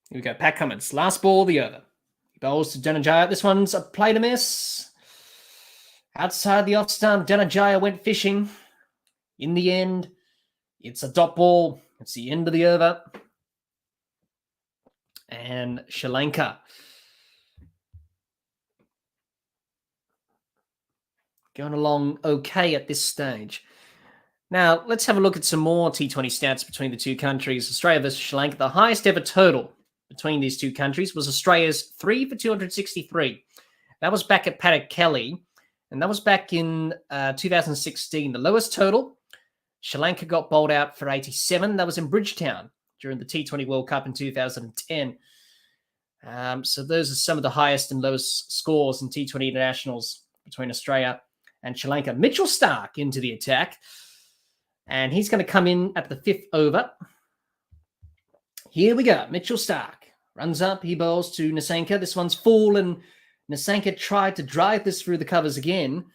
Here we go, Pat Cummins. Last ball of the over. He bowls to Dhananjaya. This one's a play to miss. Outside the off stump, Dhananjaya went fishing. In the end, it's a dot ball. It's the end of the over. and Sri Lanka. Going along okay at this stage. Now, let's have a look at some more T20 stats between the two countries. Australia versus Sri Lanka. The highest ever total between these two countries was Australia's 3 for 263. That was back at Paddock Kelly, and that was back in 2016. The lowest total, Sri Lanka got bowled out for 87. That was in Bridgetown during the T20 World Cup in 2010. So those are some of the highest and lowest scores in T20 internationals between Australia and Sri Lanka. Mitchell Starc into the attack, and he's going to come in at the 5th over. Here we go. Mitchell Starc runs up. He bowls to Nasanka. This one's full, and Nasanka tried to drive this through the covers again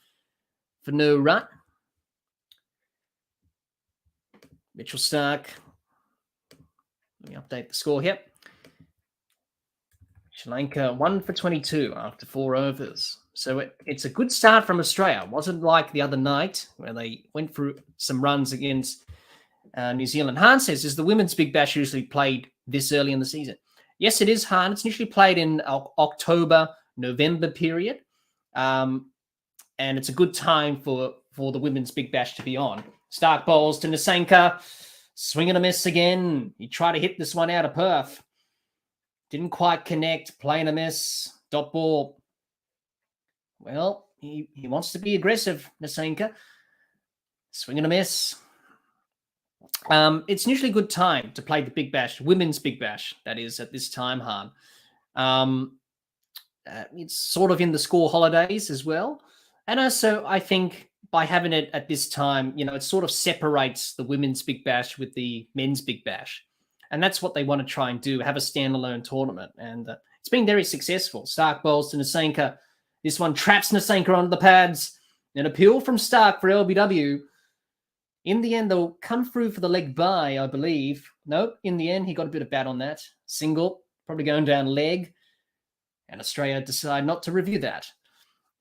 for no run. Mitchell Starc. Let me update the score here. Sri Lanka 1 for 22 after 4 overs. So it's a good start from Australia. It wasn't like the other night where they went through some runs against New Zealand. Han says, is the women's Big Bash usually played this early in the season? Yes, it is, Han. It's usually played in October, November period. And it's a good time for the women's Big Bash to be on. Starc bowls to Nasanka. Swing and a miss again. He tried to hit this one out of Perth. Didn't quite connect. Play and a miss. Dot ball. Well, he wants to be aggressive, Nasanka. Swing and a miss. It's usually a good time to play the Big Bash, women's Big Bash, that is, at this time, Han. It's sort of in the school holidays as well. And also, I think by having it at this time, it sort of separates the women's Big Bash with the men's Big Bash. And that's what they want to try and do, have a standalone tournament. And it's been very successful. Starc bowls to Nasanka. This one traps Nasanka onto the pads. An appeal from Starc for LBW. In the end, they'll come through for the leg bye, I believe. Nope, in the end, he got a bit of bat on that. Single, probably going down leg. And Australia decide not to review that.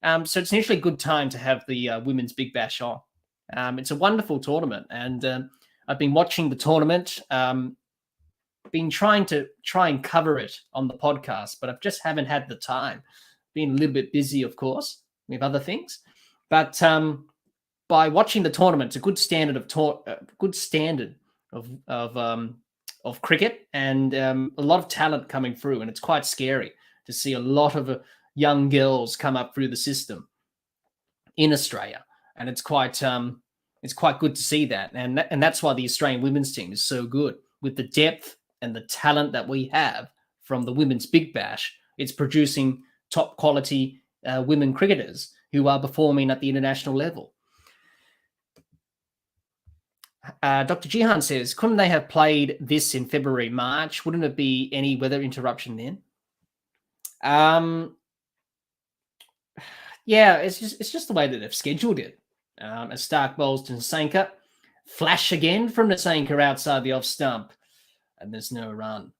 So it's usually a good time to have the Women's Big Bash on. It's a wonderful tournament. And I've been watching the tournament. Been trying and cover it on the podcast, but I just haven't had the time. Been a little bit busy, of course, with other things. But by watching the tournament, it's a good standard of cricket, and a lot of talent coming through, and it's quite scary to see a lot of young girls come up through the system in Australia, and it's quite good to see that, and that's why the Australian women's team is so good with the depth and the talent that we have from the Women's Big Bash. It's producing top quality women cricketers who are performing at the international level. Dr. Jihan says, couldn't they have played this in February, March? Wouldn't it be any weather interruption then? Yeah, it's just the way that they've scheduled it. As Starc bowls to Nasanka. Flash again from Nasanka outside the off stump. And there's no run.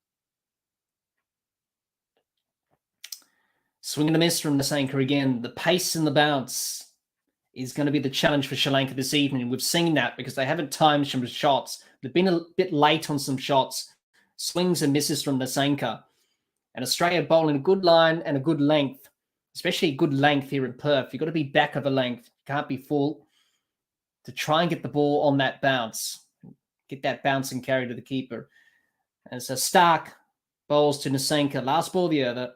Swing and a miss from Nasanka again. The pace and the bounce is going to be the challenge for Sri Lanka this evening. We've seen that because they haven't timed some shots. They've been a bit late on some shots. Swings and misses from Nasanka. And Australia bowling a good line and a good length, especially good length here in Perth. You've got to be back of a length. Can't be full to try and get the ball on that bounce. Get that bounce and carry to the keeper. And so Starc bowls to Nasanka. Last ball of the over.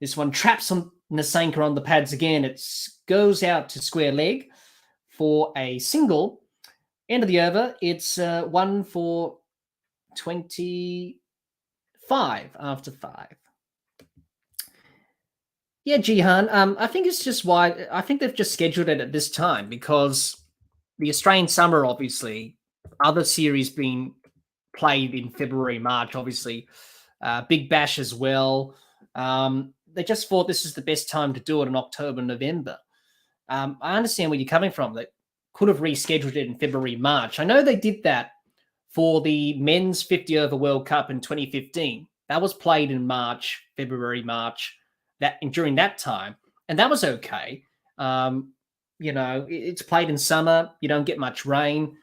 This one traps on Nasanka on the pads again. It goes out to square leg for a single. End of the over. It's 1 for 25 after 5. Yeah, Jihan. I think it's just why I think they've just scheduled it at this time because the Australian summer, obviously, other series being played in February, March, obviously, Big Bash as well. They just thought this is the best time to do it in October, November. I understand where you're coming from. They could have rescheduled it in February, March. I know they did that for the men's 50-over World Cup in 2015. That was played in March, February, March, during that time, and that was okay. It's played in summer. You don't get much rain.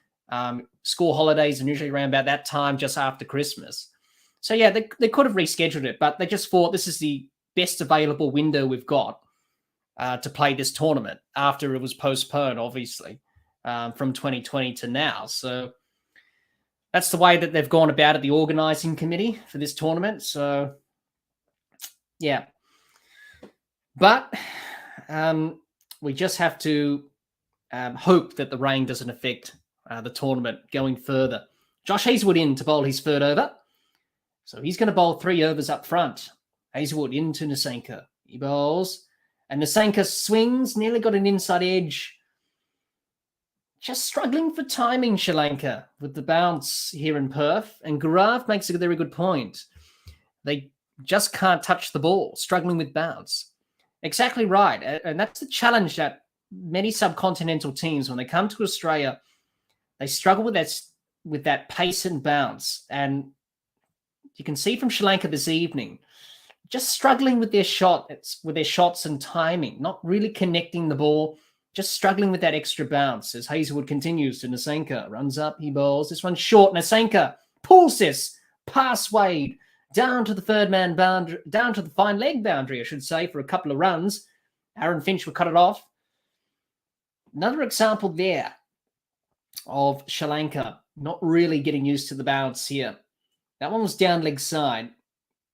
School holidays are usually around about that time, just after Christmas. So, yeah, they could have rescheduled it, but they just thought this is the best available window we've got to play this tournament after it was postponed, obviously, from 2020 to now. So that's the way that they've gone about it, the organising committee for this tournament. So, yeah. But we just have to hope that the rain doesn't affect the tournament going further. Josh Hazlewood in to bowl his third over. So he's going to bowl 3 overs up front. Hazlewood into Nasenka. He bowls. And Nasenka swings, nearly got an inside edge. Just struggling for timing, Sri Lanka, with the bounce here in Perth. And Gaurav makes a very good point. They just can't touch the ball, struggling with bounce. Exactly right. And that's the challenge that many subcontinental teams, when they come to Australia, they struggle with that pace and bounce. And you can see from Sri Lanka this evening, just struggling with their shots and timing, not really connecting the ball, just struggling with that extra bounce as Hazlewood continues to Nasenka. Runs up, he bowls. This one's short. Nasenka pulls this past Wade down to the third man boundary, down to the fine leg boundary, I should say, for a couple of runs. Aaron Finch will cut it off. Another example there of Sri Lanka not really getting used to the bounce here. That one was down leg side.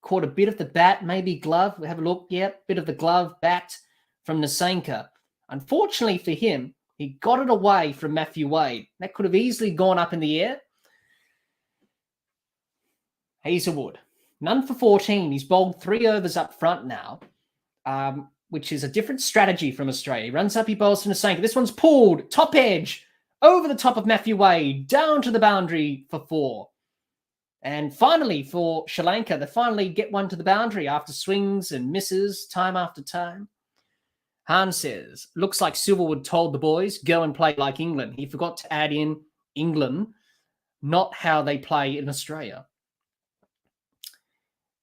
Caught a bit of the bat, maybe glove. We'll have a look. Yeah, bit of the glove bat from Nasenka. Unfortunately for him, he got it away from Matthew Wade. That could have easily gone up in the air. Hazlewood, none for 14. He's bowled 3 overs up front now, which is a different strategy from Australia. He runs up, he bowls to Nasenka. This one's pulled, top edge, over the top of Matthew Wade, down to the boundary for 4. And finally, for Sri Lanka, they finally get one to the boundary after swings and misses time after time. Hahn says, looks like Silverwood told the boys, go and play like England. He forgot to add in England, not how they play in Australia.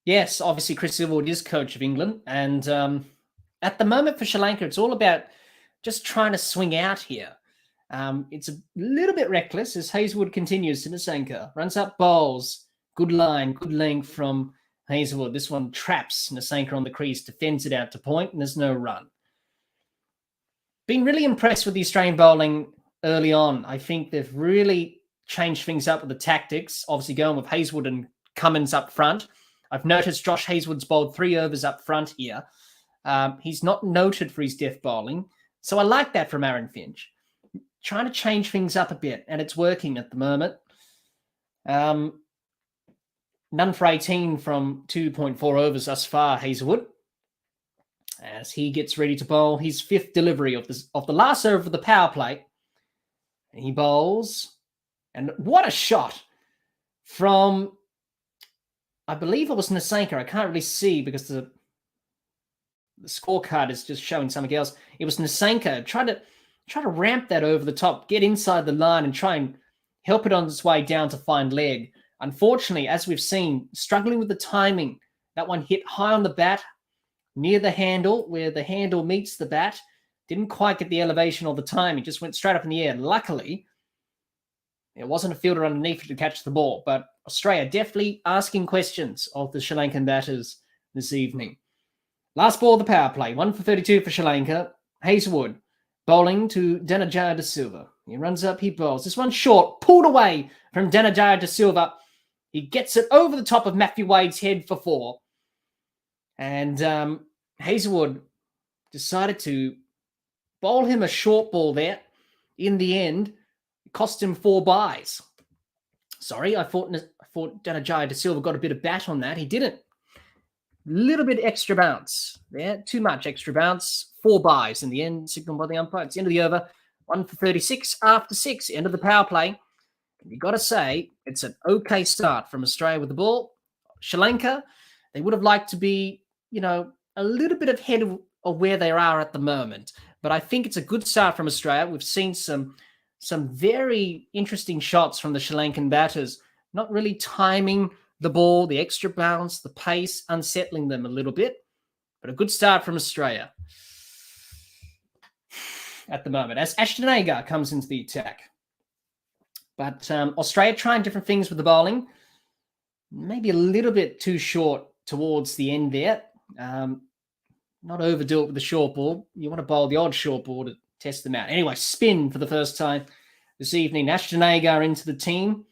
Yes, obviously Chris Silverwood is coach of England. And at the moment for Sri Lanka, it's all about just trying to swing out here. It's a little bit reckless as Hazlewood continues to Nasenka. Runs up, bowls. Good line, good length from Hazlewood. This one traps Nasenka on the crease, defends it out to point, and there's no run. Been really impressed with the Australian bowling early on. I think they've really changed things up with the tactics, obviously going with Hazlewood and Cummins up front. I've noticed Josh Hazlewood's bowled 3 overs up front here. He's not noted for his death bowling, so I like that from Aaron Finch. Trying to change things up a bit, and it's working at the moment. None for 18 from 2.4 overs thus far, Hazlewood, as he gets ready to bowl his 5th delivery of the last over of the power play. And he bowls, and what a shot from, I believe it was Nasenka. I can't really see because the scorecard is just showing something else. It was Nasenka. Try to ramp that over the top, get inside the line and try and help it on its way down to fine leg. Unfortunately, as we've seen, struggling with the timing. That one hit high on the bat, near the handle, where the handle meets the bat. Didn't quite get the elevation or the time. It just went straight up in the air. Luckily, there wasn't a fielder underneath it to catch the ball. But Australia definitely asking questions of the Sri Lankan batters this evening. Last ball of the power play. 1 for 32 for Sri Lanka. Hazlewood bowling to Dhananjaya de Silva. He runs up, he bowls. This one's short, pulled away from Dhananjaya de Silva. He gets it over the top of Matthew Wade's head for 4. And Hazlewood decided to bowl him a short ball there. In the end, it cost him 4 byes. Sorry, I thought Dhananjaya de Silva got a bit of bat on that. He didn't. Little bit extra bounce there. Too much extra bounce. 4 byes in the end, signaled by the umpire. It's the end of the over. 1 for 36 after 6. End of the power play. You've got to say, it's an okay start from Australia with the ball. Sri Lanka, they would have liked to be, a little bit ahead of where they are at the moment. But I think it's a good start from Australia. We've seen some very interesting shots from the Sri Lankan batters, not really timing the ball, the extra bounce, the pace, unsettling them a little bit. But a good start from Australia at the moment, as Ashton Agar comes into the attack. But Australia trying different things with the bowling. maybe a little bit too short towards the end there. Not overdo it with the short ball. You want to bowl the odd short ball to test them out. Anyway, spin for the first time this evening. Ashton Agar into the team,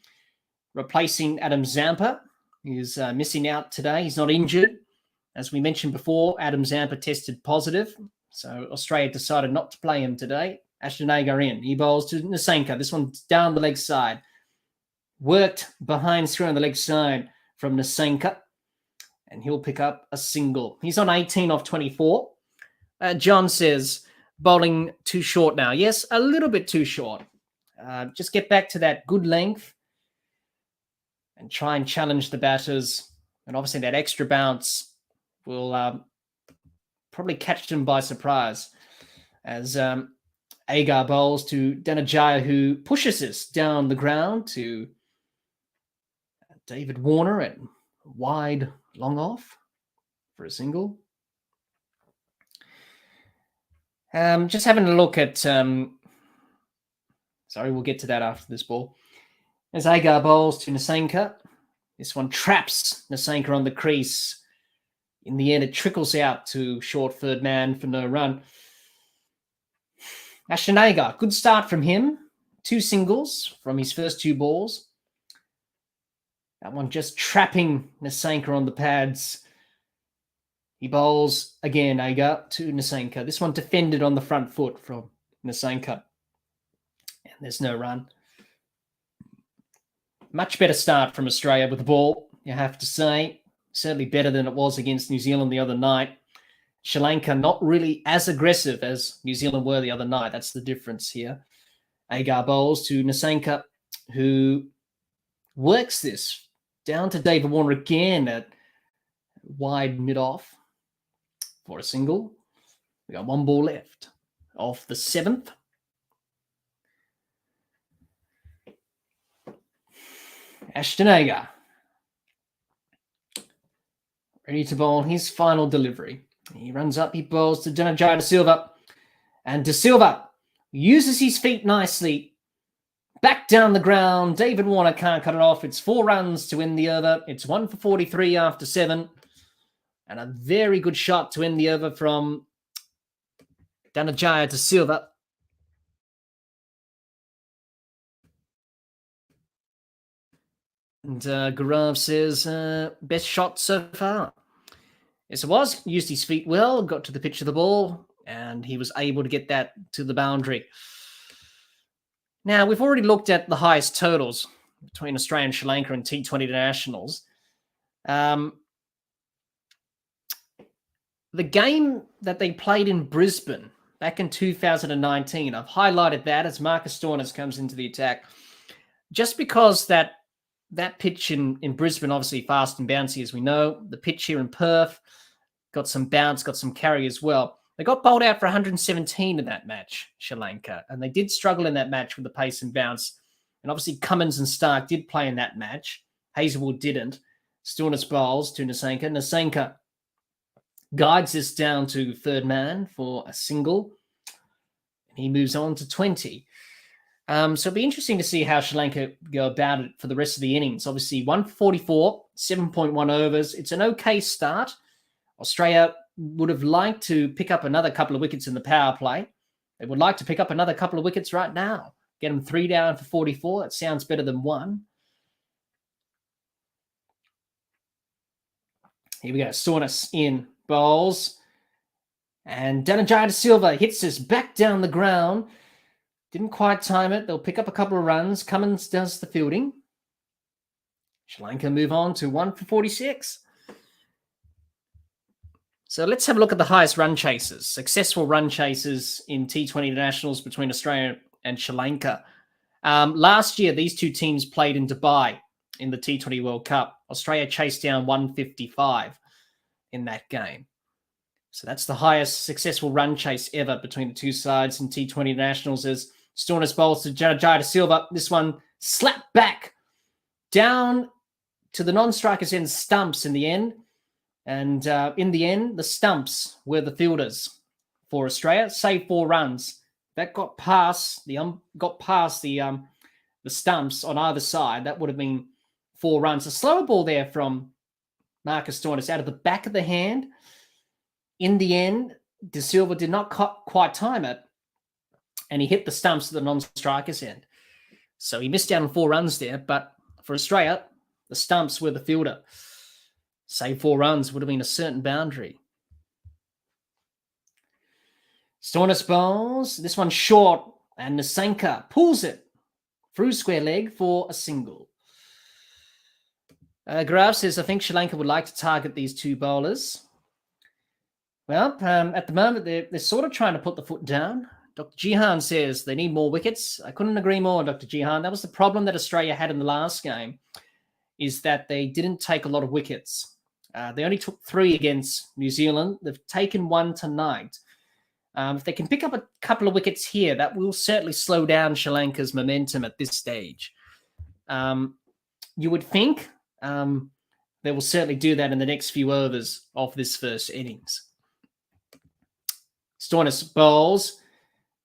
replacing Adam Zampa, who's missing out today. He's not injured. As we mentioned before, Adam Zampa tested positive, so Australia decided not to play him today. Ashton Agar in. He bowls to Nasenka. This one down the leg side. Worked behind through on the leg side from Nasenka, and he'll pick up a single. He's on 18 off 24. John says, bowling too short now. Yes, a little bit too short. Just get back to that good length and try and challenge the batters. And obviously that extra bounce will probably catch them by surprise as Agar bowls to Dhananjaya, who pushes this down the ground to David Warner at wide long off for a single. Just having a look at... sorry, we'll get to that after this ball. As Agar bowls to Nasenka. This one traps Nasenka on the crease. In the end, it trickles out to short third man for no run. Ashton Agar, good start from him. 2 singles from his first 2 balls. That one just trapping Nasenka on the pads. He bowls again, Agar, to Nasenka. This one defended on the front foot from Nasenka. And there's no run. Much better start from Australia with the ball, you have to say. Certainly better than it was against New Zealand the other night. Sri Lanka not really as aggressive as New Zealand were the other night. That's the difference here. Agar bowls to Nasenka, who works this down to David Warner again at wide mid-off for a single. We got 1 ball left off the 7th. Ashton Agar ready to bowl his final delivery. He runs up, he bowls to Dhananjaya De Silva. And De Silva uses his feet nicely. Back down the ground. David Warner can't cut it off. It's 4 runs to end the over. It's 1 for 43 after 7. And a very good shot to end the over from Dhananjaya De Silva. And Gaurav says, best shot so far. Yes, it was. Used his feet well, got to the pitch of the ball, and he was able to get that to the boundary. Now, we've already looked at the highest totals between Australia and Sri Lanka and T20 Internationals. The game that they played in Brisbane back in 2019, I've highlighted that as Marcus Stoinis comes into the attack. Just because that pitch in Brisbane, obviously fast and bouncy, as we know. The pitch here in Perth got some bounce, got some carry as well. They got bowled out for 117 in that match, Sri Lanka, and they did struggle in that match with the pace and bounce. And obviously Cummins and Stark did play in that match. Hazelwood didn't. Stoinis bowls to Nasenka. Nasenka guides this down to third man for a single. And he moves on to 20. So it'll be interesting to see how Sri Lanka go about it for the rest of the innings. Obviously, 144, 7.1 overs. It's an okay start. Australia would have liked to pick up another couple of wickets in the power play. They would like to pick up another couple of wickets right now. Get them 3 down for 44. That sounds better than 1. Here we go. Stoinis in bowls. And Dhananjaya De Silva hits this back down the ground. Didn't quite time it. They'll pick up a couple of runs. Cummins does the fielding. Sri Lanka move on to 1 for 46. So let's have a look at the highest run chasers, successful run chasers in T20 Internationals between Australia and Sri Lanka. Last year, these two teams played in Dubai in the T20 World Cup. Australia chased down 155 in that game. So that's the highest successful run chase ever between the two sides in T20 Internationals as Stoinis bowls to Dhananjaya De Silva. This one slapped back down to the non-strikers end stumps in the end. And in the end, the stumps were the fielders for Australia, save 4 runs. That got past the stumps on either side. That would have been 4 runs. A slower ball there from Marcus Stoinis out of the back of the hand. In the end, De Silva did not quite time it, and he hit the stumps at the non-striker's end. So he missed out on 4 runs there, but for Australia, the stumps were the fielder. Save 4 runs would have been a certain boundary. Stoinis bowls. This one short, and Nasenka pulls it through square leg for a single. Graf says, I think Sri Lanka would like to target these 2 bowlers. Well, at the moment, they're sort of trying to put the foot down. Dr. Jihan says they need more wickets. I couldn't agree more, Dr. Jihan. That was the problem that Australia had in the last game, is that they didn't take a lot of wickets. They only took 3 against New Zealand. They've taken 1 tonight. If they can pick up a couple of wickets here, that will certainly slow down Sri Lanka's momentum at this stage. You would think they will certainly do that in the next few overs of this first innings. Stoinis bowls,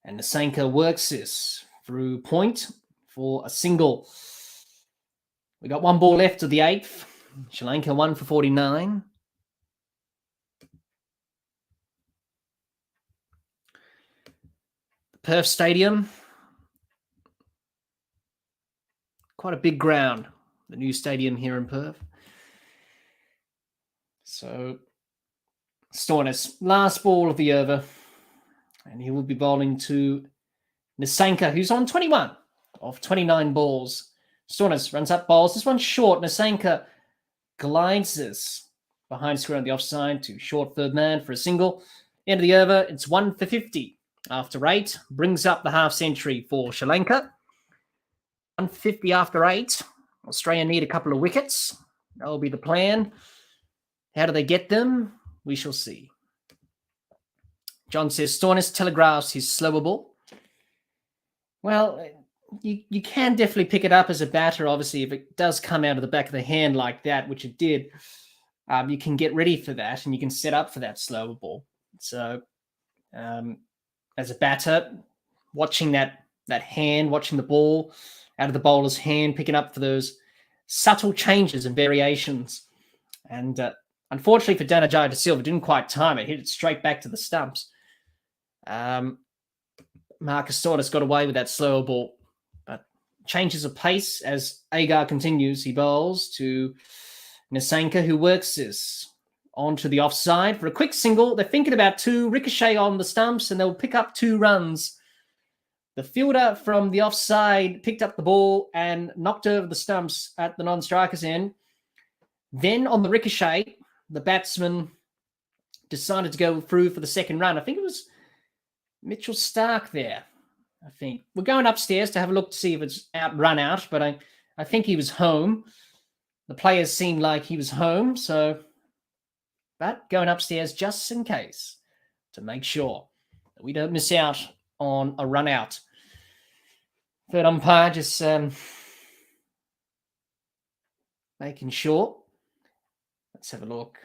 and Nasenka works this through point for a single. We got 1 ball left to the 8th. Sri Lanka 1 for 49. The Perth Stadium. Quite a big ground, the new stadium here in Perth. So, Stoinis, last ball of the over. And he will be bowling to Nasenka, who's on 21 of 29 balls. Stoinis runs up, bowls. This one's short. Nasenka glides this behind square on the offside to short third man for a single. End of the over, it's 1 for 50 after 8. Brings up the half century for Sri Lanka. 150 after 8. Australia need a couple of wickets. That will be the plan. How do they get them? We shall see. John says, Stoinis telegraphs his slower ball. Well, you can definitely pick it up as a batter, obviously, if it does come out of the back of the hand like that, which it did. You can get ready for that, and you can set up for that slower ball. So, as a batter, watching that hand, watching the ball out of the bowler's hand, picking up for those subtle changes and variations. And unfortunately for Danajaya De Silva, didn't quite time it. Hit it straight back to the stumps. Marcus Stoinis got away with that slower ball, but changes of pace as Agar continues. He bowls to Nasenka, who works this onto the offside for a quick single. They're thinking about 2, ricochet on the stumps, and they'll pick up 2 runs. The fielder from the offside picked up the ball and knocked over the stumps at the non-striker's end. Then on the ricochet, the batsman decided to go through for the second run. I think it was Mitchell Starc there, I think. We're going upstairs to have a look to see if it's run out, but I think he was home. The players seemed like he was home, but going upstairs just in case to make sure that we don't miss out on a run out. Third umpire just making sure. Let's have a look.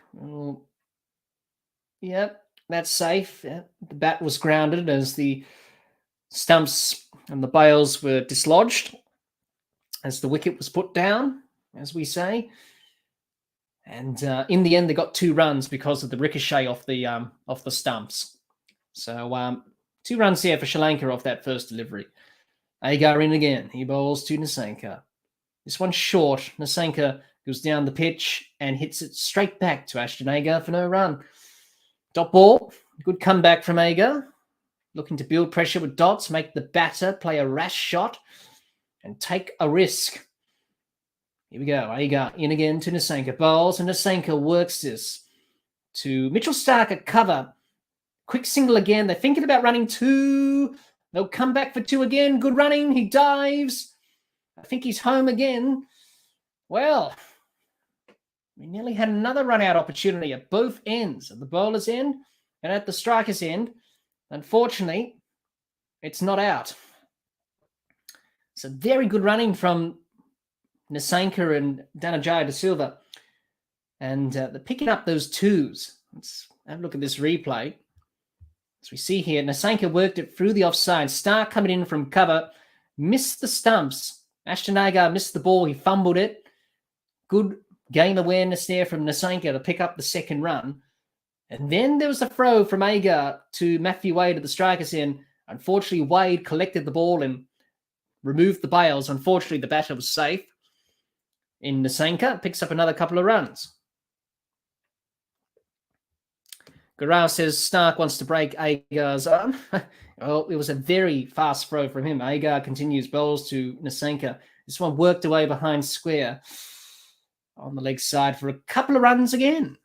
Yep, that's safe. Yep. The bat was grounded as the stumps and the bails were dislodged as the wicket was put down, as we say. And in the end, they got 2 runs because of the ricochet off the stumps. So 2 runs here for Sri Lanka off that first delivery. Agar in again. He bowls to Nasenka. This one's short. Nasenka goes down the pitch and hits it straight back to Ashton Agar for no run. Dot ball. Good comeback from Agar. Looking to build pressure with dots, make the batter play a rash shot and take a risk. Here we go. Agar in again to Nasenka. Bowls, and Nasenka works this to Mitchell Starc at cover. Quick single again. They're thinking about running 2. They'll come back for 2 again. Good running. He dives. I think he's home again. Well, we nearly had another run-out opportunity at both ends, at the bowler's end and at the striker's end. Unfortunately, it's not out. So very good running from Nasenka and Danajaya De Silva. And they're picking up those 2s. Let's have a look at this replay. As we see here, Nasenka worked it through the offside. Starc coming in from cover, missed the stumps. Ashton Agar missed the ball. He fumbled it. Good game awareness there from Nasanka to pick up the second run. And then there was a throw from Agar to Matthew Wade at the striker's end. Unfortunately, Wade collected the ball and removed the bails. Unfortunately, the batter was safe. In Nasanka, picks up another couple of runs. Garau says Stark wants to break Agar's arm. Well, it was a very fast throw from him. Agar continues, bowls to Nasanka. This one worked away behind square on the leg side for a couple of runs again.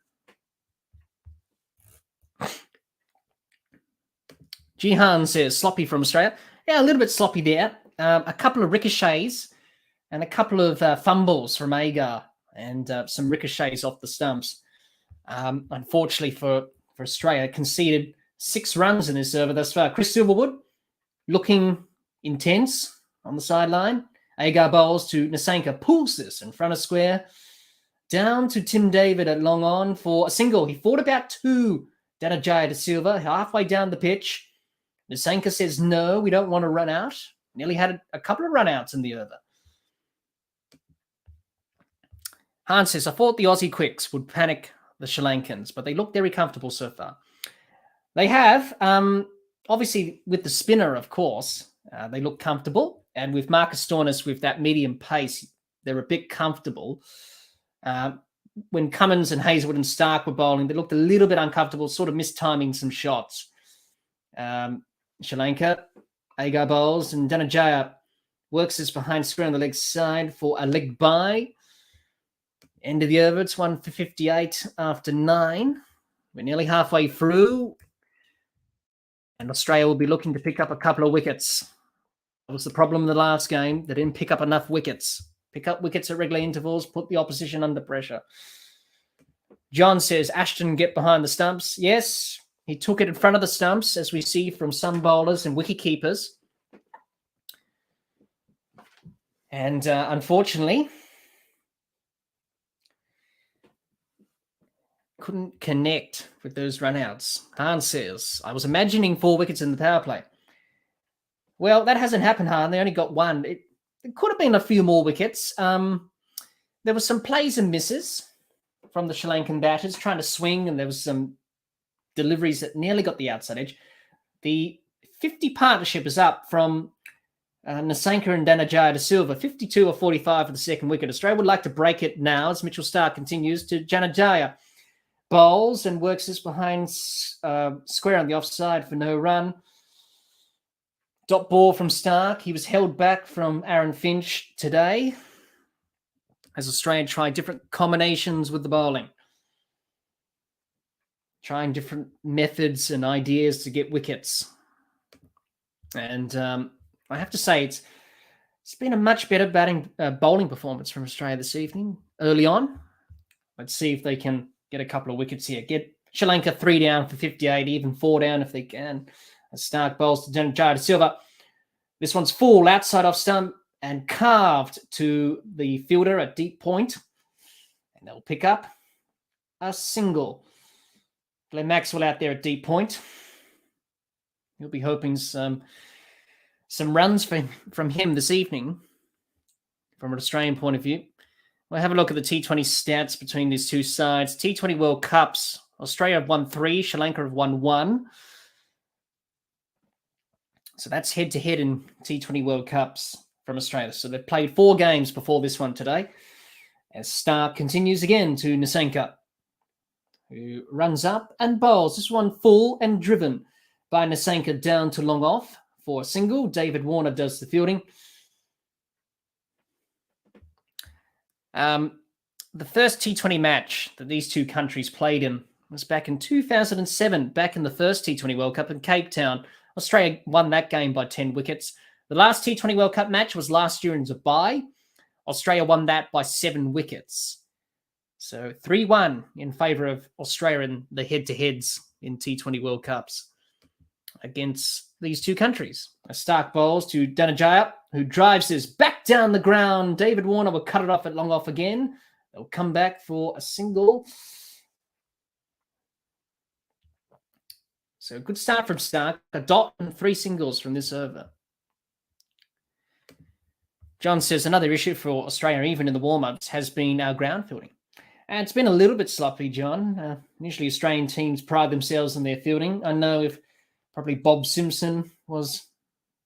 Jihan says sloppy from Australia. Yeah, a little bit sloppy there. A couple of ricochets and a couple of fumbles from Agar and some ricochets off the stumps. Unfortunately for Australia, conceded 6 runs in this over thus far. Chris Silverwood looking intense on the sideline. Agar bowls to Nasanka, pulls this in front of square. Down to Tim David at long on for a single. He fought about 2. Danajaya de Silva halfway down the pitch. Nasanka says, no, we don't want to run out. Nearly had a couple of run outs in the over. Hans says, I thought the Aussie quicks would panic the Sri Lankans, but they look very comfortable so far. They have, obviously with the spinner, of course, they look comfortable. And with Marcus Stoinis with that medium pace, they're a bit comfortable. When Cummins and Hazelwood and Stark were bowling, they looked a little bit uncomfortable, sort of mistiming some shots. Sri Lanka, Agar bowls, and Danajaya works this behind square on the leg side for a leg bye. End of the over, it's 1 for 58 after 9. We're nearly halfway through. And Australia will be looking to pick up a couple of wickets. That was the problem in the last game. They didn't pick up enough wickets. Pick up wickets at regular intervals, put the opposition under pressure. John says, Ashton get behind the stumps. Yes, he took it in front of the stumps, as we see from some bowlers and wicket keepers. And unfortunately, couldn't connect with those runouts. Hahn says, I was imagining 4 wickets in the power play. Well, that hasn't happened, Hahn. They only got 1. It could have been a few more wickets. There were some plays and misses from the Sri Lankan batters trying to swing, and there was some deliveries that nearly got the outside edge. The 50 partnership is up from Nasanka and Danajaya de Silva, 52 or 45 for the second wicket. Australia would like to break it now as Mitchell Starc continues to Janajaya. Bowls and works this behind square on the offside for no run. Dot ball from Starc. He was held back from Aaron Finch today as Australia tried different combinations with the bowling. Trying different methods and ideas to get wickets. And I have to say, it's been a much better bowling performance from Australia this evening. Early on, let's see if they can get a couple of wickets here. Get Sri Lanka 3 down for 58, even 4 down if they can. As Starc bowls to Danajaya de Silva. This one's full, outside off stump, and carved to the fielder at deep point. And they'll pick up a single. Glenn Maxwell out there at deep point. He'll be hoping some runs from him this evening from an Australian point of view. We'll have a look at the T20 stats between these two sides. T20 World Cups. Australia have won 3. Sri Lanka have won 1. So that's head-to-head in T20 World Cups from Australia. So they've played 4 games before this one today. As Starc continues again to Nasanka, who runs up and bowls. This one full and driven by Nasanka down to long off for a single. David Warner does the fielding. The first T20 match that these two countries played in was back in 2007, back in the first T20 World Cup in Cape Town. Australia won that game by 10 wickets. The last T20 World Cup match was last year in Dubai. Australia won that by 7 wickets. So 3-1 in favour of Australia in the head-to-heads in T20 World Cups against these two countries. A Starc bowls to Danajaya, who drives this back down the ground. David Warner will cut it off at long off again. They'll come back for a single. So good start from Starc. A dot and 3 singles from this over. John says another issue for Australia, even in the warm-ups, has been our ground fielding. And it's been a little bit sloppy, John. Usually Australian teams pride themselves on their fielding. I know if probably Bob Simpson was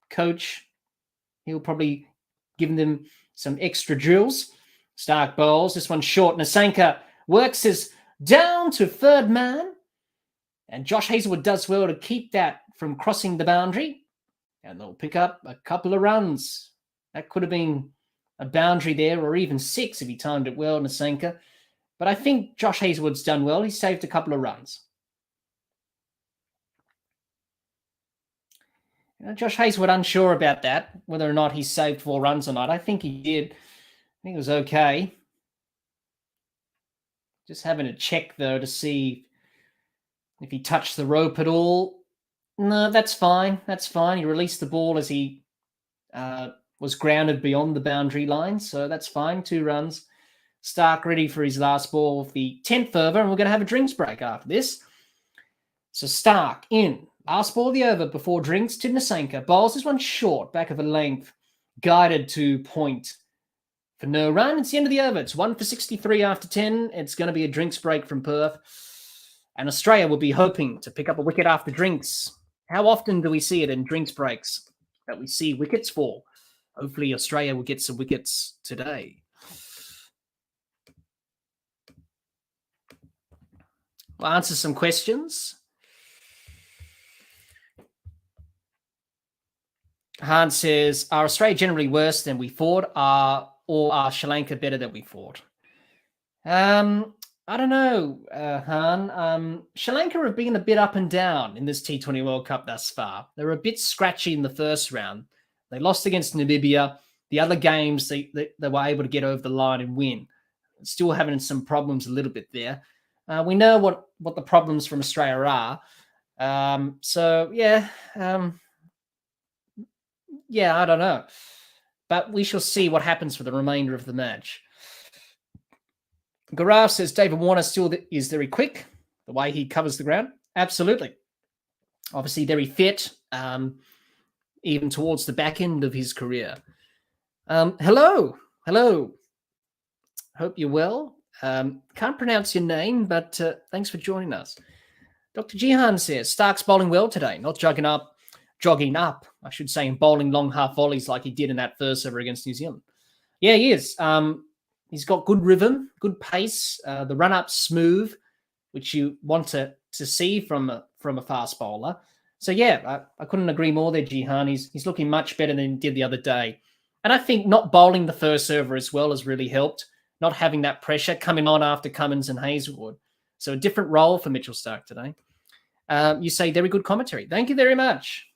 coach, he'll probably give them some extra drills. Stark bowls. This one's short. Nasanka works his down to third man. And Josh Hazlewood does well to keep that from crossing the boundary. And they'll pick up a couple of runs. That could have been a boundary there, or even 6 if he timed it well, Nasanka. But I think Josh Hazlewood's done well. He saved a couple of runs. Josh Hazlewood unsure about that, whether or not he saved 4 runs or not. I think he did. I think it was okay. Just having a check, though, to see if he touched the rope at all. No, that's fine. That's fine. He released the ball as he was grounded beyond the boundary line, so that's fine. 2 runs. Stark ready for his last ball of the 10th over, and we're going to have a drinks break after this. So Stark in. Last ball of the over before drinks to Nasanka. Bowls this one short, back of a length, guided to point for no run. It's the end of the over. It's 1 for 63 after 10. It's going to be a drinks break from Perth. And Australia will be hoping to pick up a wicket after drinks. How often do we see it in drinks breaks that we see wickets for? Hopefully Australia will get some wickets today. We'll answer some questions. Hans says, are Australia generally worse than we thought, or are Sri Lanka better than we thought? I don't know, Han. Sri Lanka have been a bit up and down in this T20 World Cup thus far. They were a bit scratchy in the first round. They lost against Namibia. The other games, they were able to get over the line and win. Still having some problems a little bit there. We know what the problems from Australia are. I don't know. But we shall see what happens for the remainder of the match. Garaf says David Warner still is very quick, the way he covers the ground. Absolutely. Obviously very fit, even towards the back end of his career. Hello. Hope you're well. Can't pronounce your name, but thanks for joining us. Dr. Jihan says, Stark's bowling well today, not jogging up, I should say, and bowling long half volleys like he did in that first over against New Zealand. Yeah, he is. He's got good rhythm, good pace, the run-up smooth, which you want to see from a fast bowler. So, yeah, I couldn't agree more there, Jihan. He's looking much better than he did the other day. And I think not bowling the first over as well has really helped, not having that pressure coming on after Cummins and Hazlewood. So a different role for Mitchell Stark today. You say very good commentary. Thank you very much.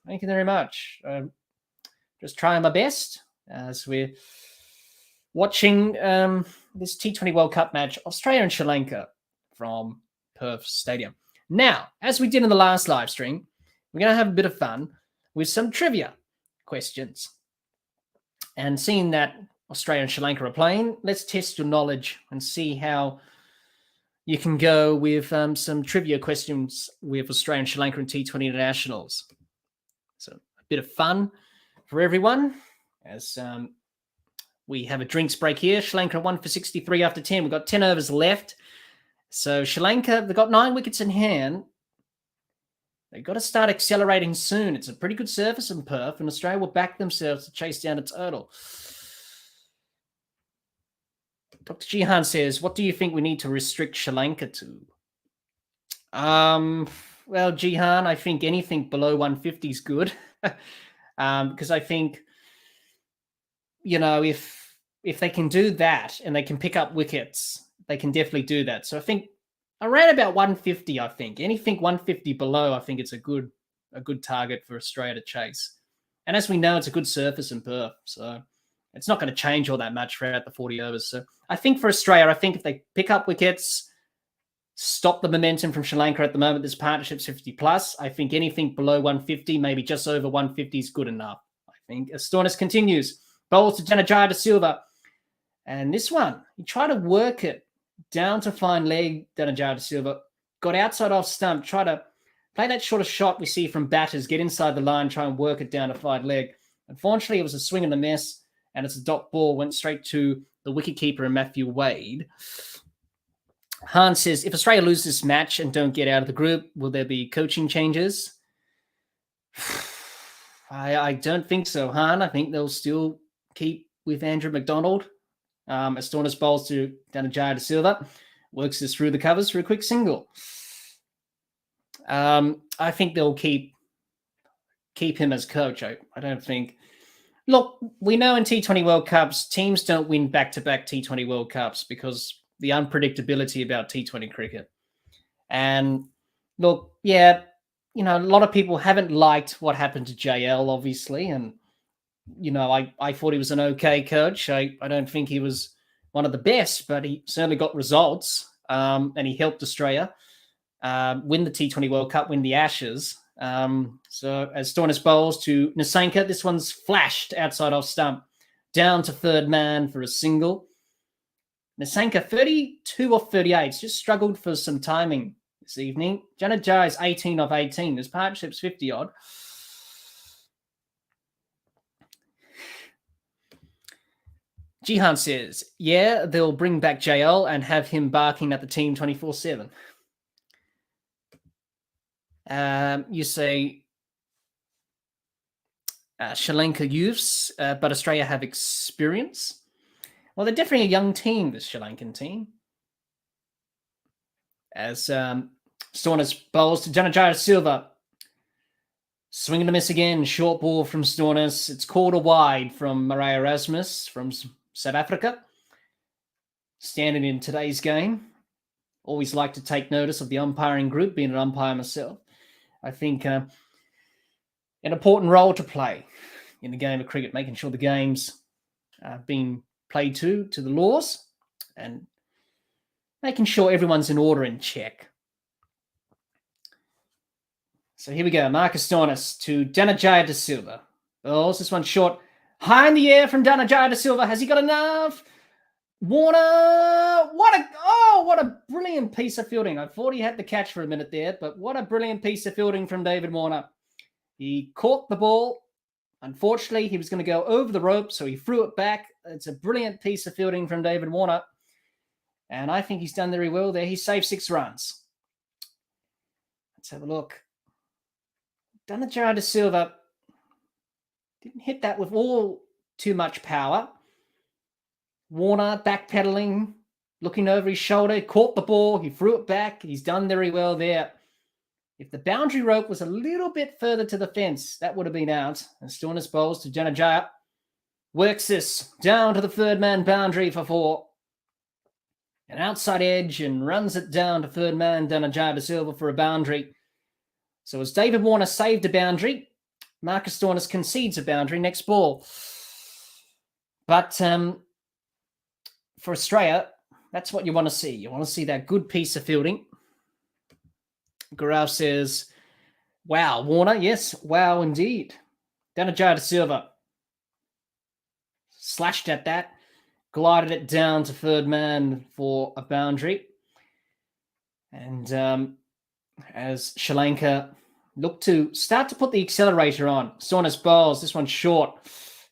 Just trying my best as we're watching this T20 World Cup match, Australia and Sri Lanka from Perth Stadium. Now, as we did in the last live stream, we're going to have a bit of fun with some trivia questions. And seeing that Australia and Sri Lanka are playing, let's test your knowledge and see how you can go with some trivia questions with Australia and Sri Lanka and T20 Internationals. So a bit of fun for everyone as we have a drinks break here. Sri Lanka 1 for 63 after 10. We've got 10 overs left. So Sri Lanka, they've got 9 wickets in hand. They've got to start accelerating soon. It's a pretty good surface in Perth, and Australia will back themselves to chase down a total. Dr. Jihan says, what do you think we need to restrict Sri Lanka to? Well, Jihan, I think anything below 150 is good. Because I think, if they can do that and they can pick up wickets, they can definitely do that. So I think around about 150, I think. Anything 150 below, I think it's a good target for Australia to chase. And as we know, it's a good surface in Perth. So it's not going to change all that much throughout the 40 overs. So I think for Australia, if they pick up wickets, stop the momentum from Sri Lanka at the moment, this partnership's 50 plus. I think anything below 150, maybe just over 150 is good enough. I think as Stornis continues, bowls to Janajaya de Silva. And this one, he tried to work it down to fine leg, Janajaya de Silva. Got outside off stump, try to play that sort of shot we see from batters, get inside the line, try and work it down to fine leg. Unfortunately, it was a swing and a miss. and it's a dot ball, went straight to the wicketkeeper and Matthew Wade. Han says, if Australia lose this match and don't get out of the group, will there be coaching changes? I don't think so, Han. I think they'll still keep with Andrew McDonald. As Stornus bowls to Danajaya de Silva, works this through the covers for a quick single. I think they'll keep him as coach. I don't think. Look, we know in T20 World Cups, teams don't win back-to-back T20 World Cups because the unpredictability about T20 cricket. And look, yeah, a lot of people haven't liked what happened to JL, obviously. And, I thought he was an okay coach. I don't think he was one of the best, but he certainly got results. And he helped Australia win the T20 World Cup, win the Ashes. So as Stornus bowls to Nissanka, this one's flashed outside off stump, down to third man for a single. Nissanka, 32 off 38, just struggled for some timing this evening. Janajaya is 18 off 18. His partnership's 50-odd. Jihan says, yeah, they'll bring back JL and have him barking at the team 24/7. You say Sri Lanka youths, but Australia have experience. Well, they're definitely a young team, this Sri Lankan team. As Stornus bowls to Janajaya Silva. Swing and a miss again. Short ball from Stornus. It's called a wide from Marais Erasmus from South Africa. Standing in today's game. Always like to take notice of the umpiring group, being an umpire myself. I think an important role to play in the game of cricket, making sure the game's being played to the laws and making sure everyone's in order and check. So here we go. Marcus Stornus to Danajaya de Silva. Oh, this one short. High in the air from Danajaya de Silva. Has he got enough? Warner, what a brilliant piece of fielding. I thought he had the catch for a minute there, but what a brilliant piece of fielding from David Warner. He caught the ball. Unfortunately, he was going to go over the rope, so he threw it back. It's a brilliant piece of fielding from David Warner, and I think he's done very well there. He saved 6 runs. Let's have a look. Danajaya de Silva didn't hit that with all too much power. Warner backpedaling, looking over his shoulder, caught the ball, he threw it back. He's done very well there. If the boundary rope was a little bit further to the fence, that would have been out. And Stornus bowls to Janajaya. Works this down to the third man boundary for 4. An outside edge and runs it down to third man Danajaya de Silva for a boundary. So as David Warner saved a boundary, Marcus Stornus concedes a boundary next ball. But for Australia, that's what you want to see. You want to see that good piece of fielding. Gaurav says, wow, Warner. Yes, wow, indeed. Danajaya de Silva slashed at that, glided it down to third man for a boundary. And as Sri Lanka look to start to put the accelerator on, Stornus bowls, this one short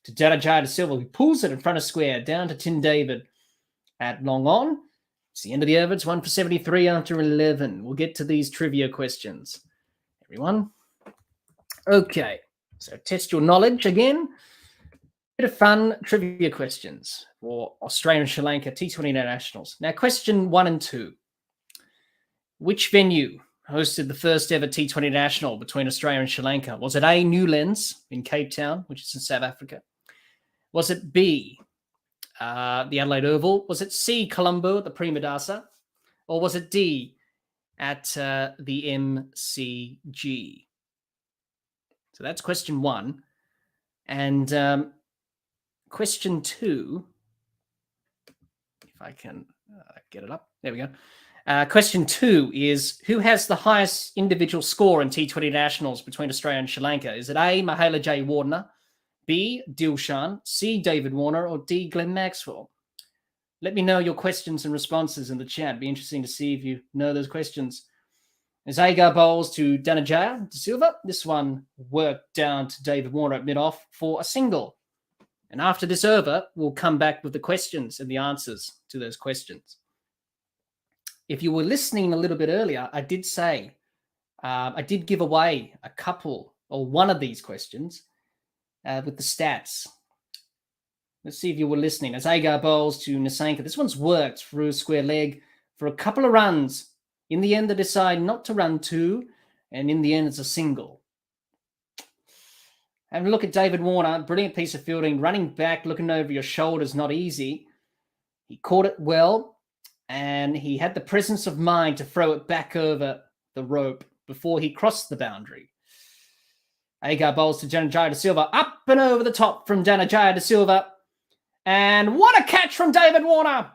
to Danajaya de Silva, who pulls it in front of square, down to Tim David at long on. It's the end of the over. It's 1 for 73 after 11. We'll get to these trivia questions, everyone. Okay, so test your knowledge again. Bit of fun trivia questions for Australia and Sri Lanka T20 Internationals. Now, question 1 and 2. Which venue hosted the first ever T20 International between Australia and Sri Lanka? Was it A, Newlands in Cape Town, which is in South Africa? Was it B, the Adelaide Oval? Was it C, Colombo at the Primadasa? Or was it D, at the MCG? So that's question 1. And question 2, if I can get it up. There we go. Question 2 is, who has the highest individual score in T20 Nationals between Australia and Sri Lanka? Is it A, Mahela J. Wardner, B, Dilshan, C, David Warner, or D, Glenn Maxwell? Let me know your questions and responses in the chat. It'd be interesting to see if you know those questions. As Agar bowls to Danajaya de Silva, this one worked down to David Warner at mid-off for a single. And after this over, we'll come back with the questions and the answers to those questions. If you were listening a little bit earlier, I did say, I did give away a couple or one of these questions with the stats. Let's see if you were listening. As Agar bowls to Nissanka. This one's worked through square leg for a couple of runs. In the end, they decide not to run two, and in the end, it's a single. Have a look at David Warner. Brilliant piece of fielding. Running back, looking over your shoulders, not easy. He caught it well, and he had the presence of mind to throw it back over the rope before he crossed the boundary. Agar bowls to Janajaya de Silva. Up and over the top from Janajaya de Silva. And what a catch from David Warner.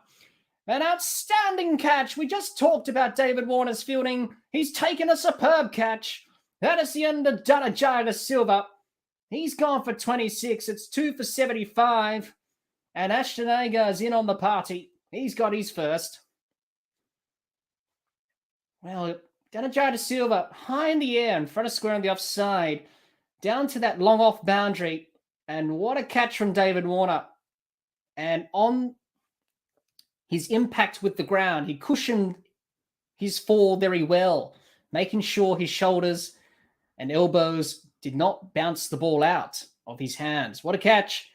An outstanding catch. We just talked about David Warner's fielding. He's taken a superb catch. That is the end of Janajaya de Silva. He's gone for 26. It's 2 for 75. And Ashton Agar's in on the party. He's got his first. Well, Janajaya de Silva high in the air in front of square on the offside. Down to that long off boundary. And what a catch from David Warner. And on his impact with the ground, he cushioned his fall very well, making sure his shoulders and elbows did not bounce the ball out of his hands. What a catch.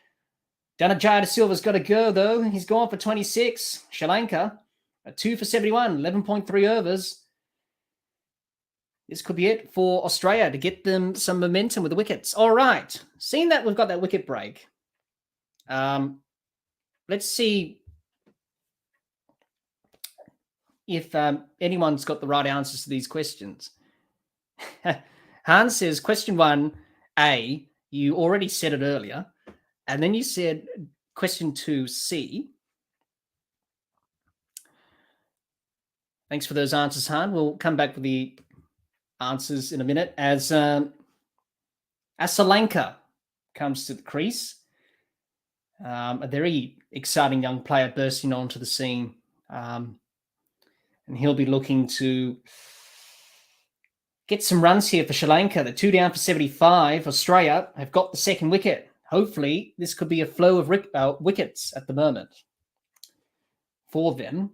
Janajaya de Silva's got to go, though. He's gone for 26. Sri Lanka, a 2 for 71, 11.3 overs. This could be it for Australia to get them some momentum with the wickets. All right. Seeing that we've got that wicket break, let's see if anyone's got the right answers to these questions. Hans says, question 1A, you already said it earlier. And then you said question 2C. Thanks for those answers, Han. We'll come back with the answers in a minute. As Sri Lanka comes to the crease, a very exciting young player bursting onto the scene. And he'll be looking to get some runs here for Sri Lanka. The 2 down for 75. Australia have got the second wicket. Hopefully, this could be a flow of wickets at the moment for them.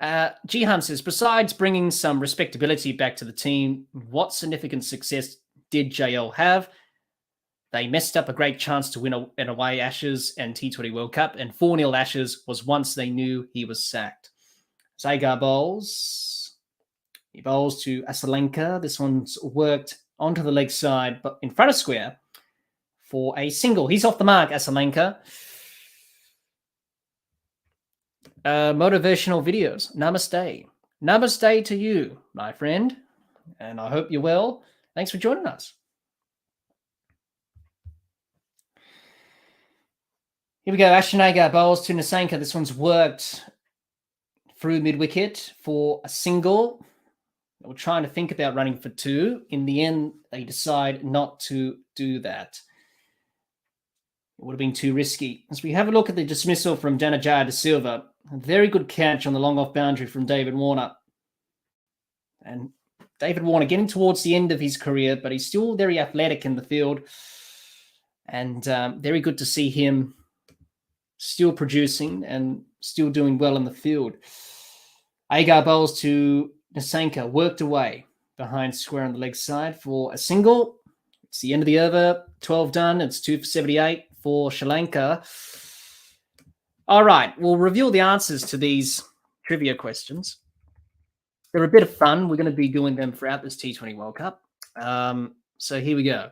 Jihan says, besides bringing some respectability back to the team, what significant success did JL have? They messed up a great chance to win an away Ashes and T20 World Cup, and 4-0 Ashes was once they knew he was sacked. Zagar bowls. He bowls to Sri Lanka. This one's worked onto the leg side, but in front of square for a single. He's off the mark, Sri Lanka. Motivational videos. Namaste. Namaste to you, my friend. And I hope you're well. Thanks for joining us. Here we go. Ashton Agar bowls to Nissanka. This one's worked through mid-wicket for a single. They were trying to think about running for 2. In the end, they decide not to do that. It would have been too risky. As we have a look at the dismissal from Janajaya de Silva, a very good catch on the long off boundary from David Warner. And David Warner getting towards the end of his career, but he's still very athletic in the field. And very good to see him still producing and still doing well in the field. Agar bowls to Nissanka, worked away behind square on the leg side for a single. It's the end of the over, 12 done. It's 2 for 78 for Sri Lanka. All right, we'll reveal the answers to these trivia questions. They're a bit of fun. We're going to be doing them throughout this T20 World Cup. So here we go.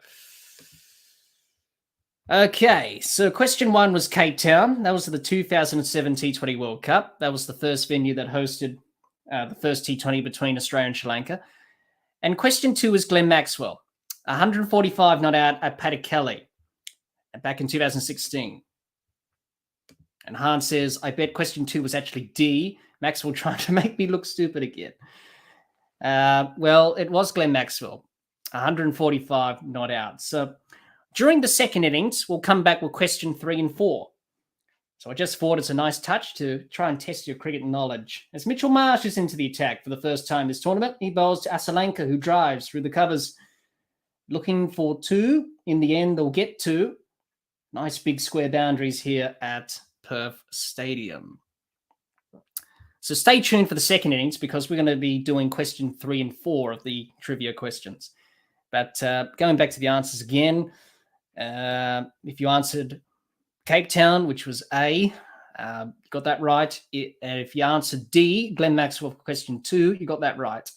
Okay, so question 1 was Cape Town. That was the 2007 T20 World Cup. That was the first venue that hosted the first T20 between Australia and Sri Lanka. And question 2 is Glenn Maxwell. 145 not out at Padikelly back in 2016. And Hans says, I bet question 2 was actually D. Maxwell trying to make me look stupid again. Well, it was Glenn Maxwell. 145 not out. So during the second innings, we'll come back with question 3 and 4. So I just thought it's a nice touch to try and test your cricket knowledge. As Mitchell Marsh is into the attack for the first time this tournament, he bowls to Sri Lanka, who drives through the covers, looking for 2. In the end, they'll get 2. Nice big square boundaries here at Perth Stadium. So stay tuned for the second innings because we're going to be doing question 3 and 4 of the trivia questions. But going back to the answers again, if you answered Cape Town, which was A, got that right. And if you answered D, Glenn Maxwell for question 2, you got that right.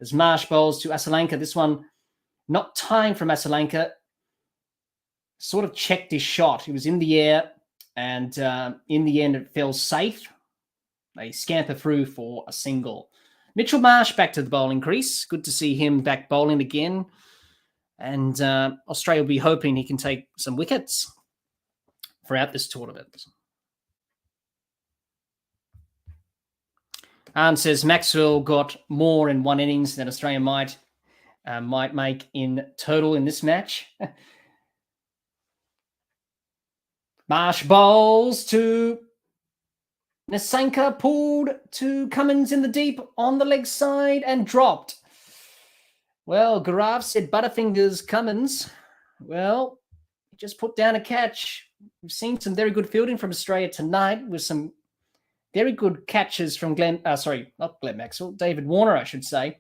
As Marsh bowls to Asalanka, this one not time from Asalanka, sort of checked his shot. He was in the air, and in the end, it fell safe. They scamper through for a single. Mitchell Marsh back to the bowling crease. Good to see him back bowling again. And Australia will be hoping he can take some wickets throughout this tournament. Arne says Maxwell got more in one innings than Australia might make in total in this match. Marsh bowls to Nasanka, pulled to Cummins in the deep on the leg side and dropped. Well, Garaf said Butterfingers Cummins. Well, he just put down a catch. We've seen some very good fielding from Australia tonight with some very good catches from David Warner, I should say.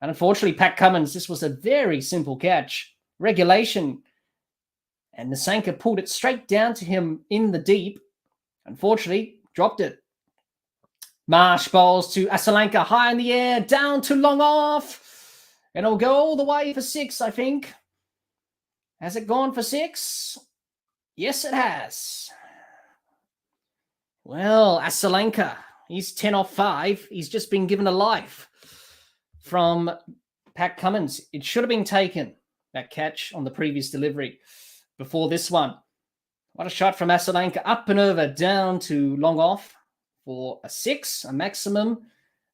And unfortunately, Pat Cummins, this was a very simple catch. Regulation. And Nasanka pulled it straight down to him in the deep. Unfortunately, dropped it. Marsh bowls to Asalanka, high in the air, down to long off. And it'll go all the way for 6, I think. Has it gone for 6? Yes, it has. Well, Asalanka, he's 10 off 5. He's just been given a life from Pat Cummins. It should have been taken, that catch on the previous delivery before this one. What a shot from Asalanka, up and over, down to long off for a 6, a maximum.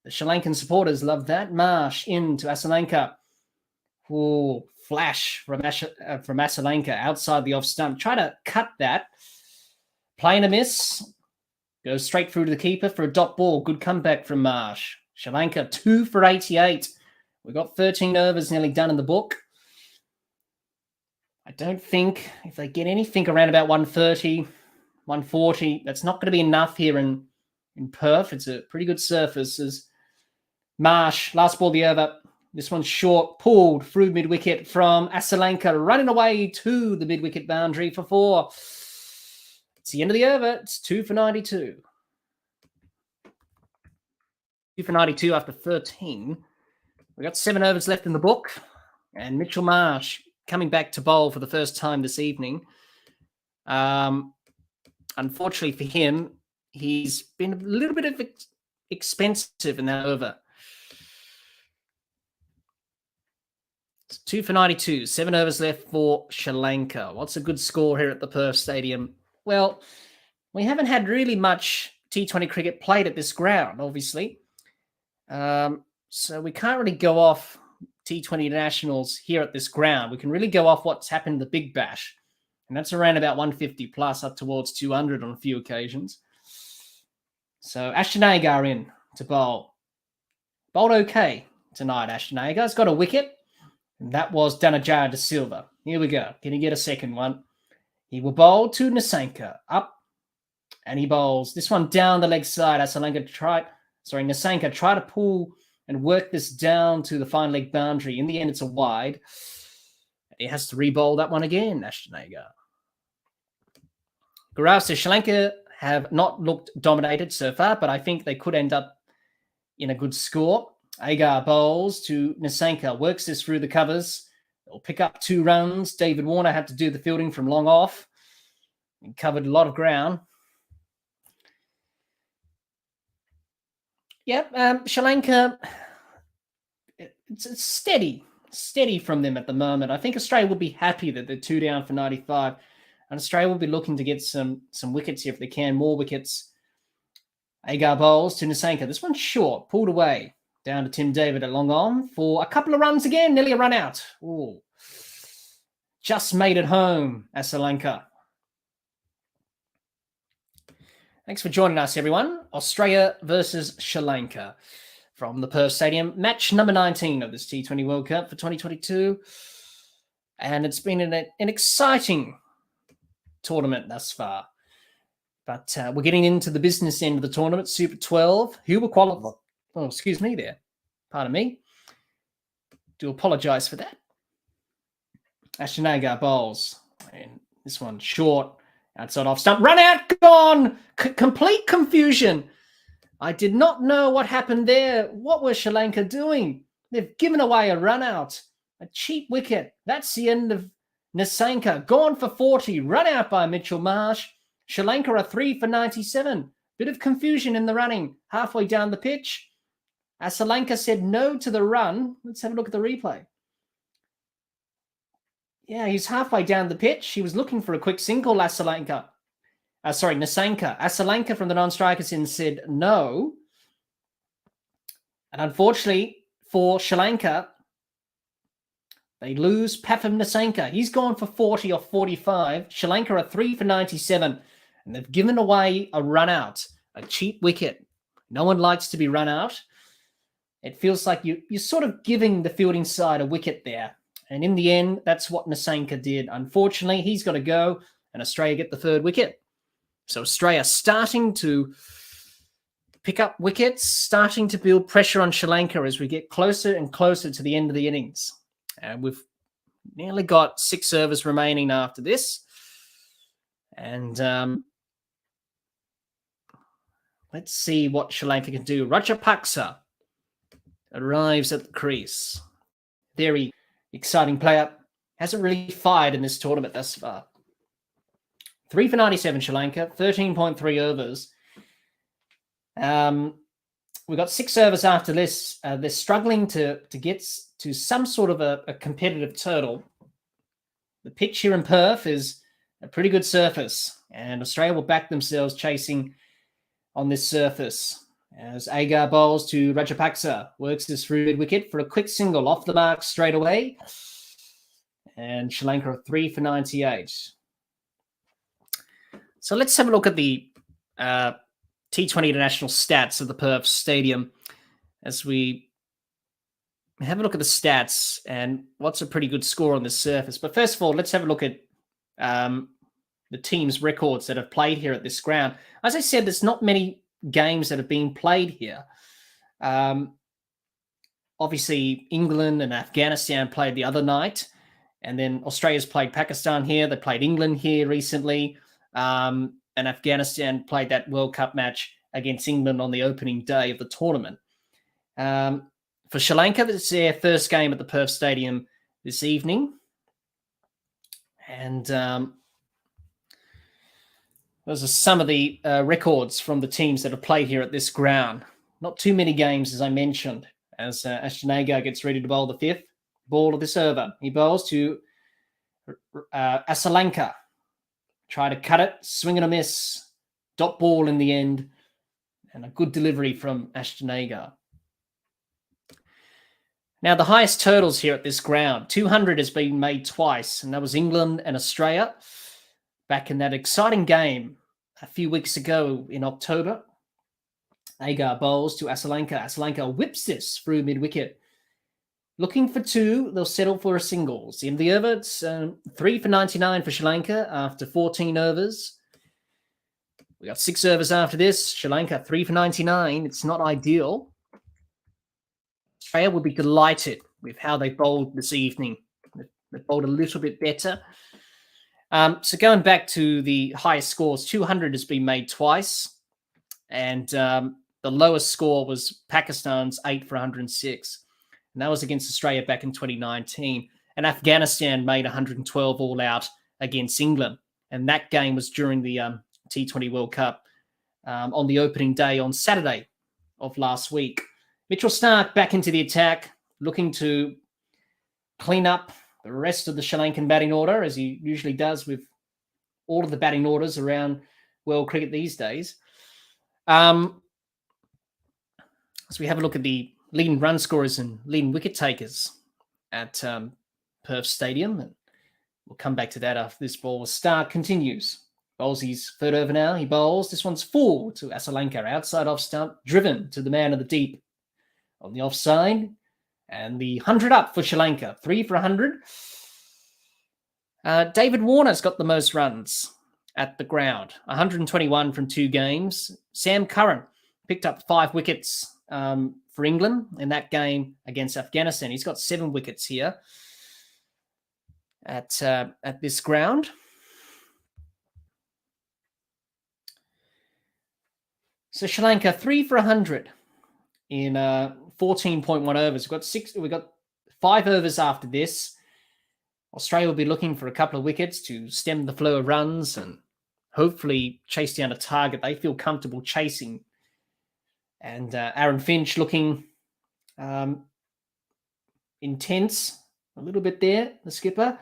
The Sri Lankan supporters love that. Marsh into Asalanka. Oh, flash from Asalanka outside the off stump. Try to cut that. Playing a miss. Goes straight through to the keeper for a dot ball. Good comeback from Marsh. Sri Lanka 2 for 88. We've got 13 overs nearly done in the book. I don't think if they get anything around about 130, 140, that's not going to be enough here in Perth. It's a pretty good surface. As Marsh, last ball of the over. This one's short, pulled through mid-wicket from Asalanka, running away to the mid-wicket boundary for 4. It's the end of the over. It's 2 for 92. 2 for 92 after 13. We've got 7 overs left in the book. And Mitchell Marsh coming back to bowl for the first time this evening. Unfortunately for him, he's been a little bit of expensive in that over. It's 2 for 92. 7 overs left for Sri Lanka. What's a good score here at the Perth Stadium? Well, we haven't had really much T20 cricket played at this ground, obviously. So we can't really go off T20 internationals here at this ground. We can really go off what's happened in the Big Bash. And that's around about 150 plus, up towards 200 on a few occasions. So Ashton Agar in to bowl. Bowled okay tonight, Ashton Agar's got a wicket. And that was Dhanajaya De Silva. Here we go. Can he get a second one? He will bowl to Nasanka. Up. And he bowls. This one down the leg side. Nasanka tried to pull and work this down to the fine leg boundary. In the end, it's a wide. He has to re-bowl that one again, Ashton Agar. Gaurav says Sri Lanka have not looked dominated so far, but I think they could end up in a good score. Agar bowls to Nasanka, works this through the covers. They'll pick up 2 runs. David Warner had to do the fielding from long off and covered a lot of ground. Yep, Sri Lanka, it's steady from them at the moment. I think Australia will be happy that they're 2 down for 95. And Australia will be looking to get some wickets here if they can, more wickets. Agar bowls to Nasanka. This one's short, pulled away. Down to Tim David at long on for a couple of runs again, nearly a run out. Ooh. Just made it home, Asalanka. Thanks for joining us, everyone. Australia versus Sri Lanka from the Perth Stadium. Match number 19 of this T20 World Cup for 2022. And it's been an exciting tournament thus far. But we're getting into the business end of the tournament, Super 12. Who will qualify? Oh, excuse me there. Pardon me. Do apologise for that. Ashton Agar bowls. And this one short. Outside off stump. Run out, gone! Complete confusion. I did not know what happened there. What was Sri Lanka doing? They've given away a run out. A cheap wicket. That's the end of Nasanka. Gone for 40. Run out by Mitchell Marsh. Sri Lanka are 3 for 97. Bit of confusion in the running. Halfway down the pitch. Asalanka said no to the run. Let's have a look at the replay. Yeah, he's halfway down the pitch. He was looking for a quick single, Nasanka. Asalanka from the non-strikers in said no. And unfortunately for Sri Lanka, they lose Pathum Nasanka. He's gone for 40 or 45. Sri Lanka are 3 for 97. And they've given away a run out, a cheap wicket. No one likes to be run out. It feels like you're sort of giving the fielding side a wicket there. And in the end, that's what Nasanka did. Unfortunately, he's got to go, and Australia get the third wicket. So Australia starting to pick up wickets, starting to build pressure on Sri Lanka as we get closer and closer to the end of the innings. And we've nearly got 6 overs remaining after this. And let's see what Sri Lanka can do. Rajapaksa arrives at the crease. Very exciting player. Hasn't really fired in this tournament thus far. 3 for 97 Sri Lanka, 13.3 overs. We've got 6 overs after this. They're struggling to get to some sort of a competitive total. The pitch here in Perth is a pretty good surface, and Australia will back themselves chasing on this surface. As Agar bowls to Rajapaksa, works this through mid-wicket for a quick single off the mark straight away. And Sri Lanka are 3 for 98. So let's have a look at the T20 international stats of the Perth Stadium as we have a look at the stats and what's a pretty good score on this surface. But first of all, let's have a look at the team's records that have played here at this ground. As I said, there's not many games that have been played here. Obviously, England and Afghanistan played the other night, and then Australia's played Pakistan here. They played England here recently, and Afghanistan played that World Cup match against England on the opening day of the tournament. For Sri Lanka, this is their first game at the Perth Stadium this evening. And those are some of the records from the teams that have played here at this ground. Not too many games, as I mentioned, as Ashton Agar gets ready to bowl the 5th ball of this over. He bowls to Asalanka. Try to cut it, swing and a miss. Dot ball in the end. And a good delivery from Ashton Agar. Now, the highest totals here at this ground, 200 has been made twice, and that was England and Australia back in that exciting game a few weeks ago in October. Agar bowls to Asalanka. Asalanka whips this through mid-wicket. Looking for 2, they'll settle for a single. In the over, it's 3 for 99 for Sri Lanka after 14 overs. We got 6 overs after this. Sri Lanka, 3 for 99. It's not ideal. Australia will be delighted with how they bowled this evening. They bowled a little bit better. So going back to the highest scores, 200 has been made twice. And the lowest score was Pakistan's 8 for 106. And that was against Australia back in 2019. And Afghanistan made 112 all out against England. And that game was during the T20 World Cup on the opening day on Saturday of last week. Mitchell Starc back into the attack, looking to clean up the rest of the Sri Lankan batting order, as he usually does with all of the batting orders around world cricket these days. As we have a look at the leading run scorers and leading wicket takers at Perth Stadium, and we'll come back to that after this ball. Starc continues. Bowls his 3rd over now. He bowls. This one's 4 to Asalanka. Outside off stump, driven to the man of the deep on the offside. And the 100 up for Sri Lanka. 3 for 100. David Warner's got the most runs at the ground. 121 from 2 games. Sam Curran picked up 5 wickets for England in that game against Afghanistan. He's got 7 wickets here at this ground. So Sri Lanka 3 for 100 in 14.1 overs. We've got 5 overs after this. Australia will be looking for a couple of wickets to stem the flow of runs and hopefully chase down a target they feel comfortable chasing. And Aaron Finch looking intense a little bit there, the skipper.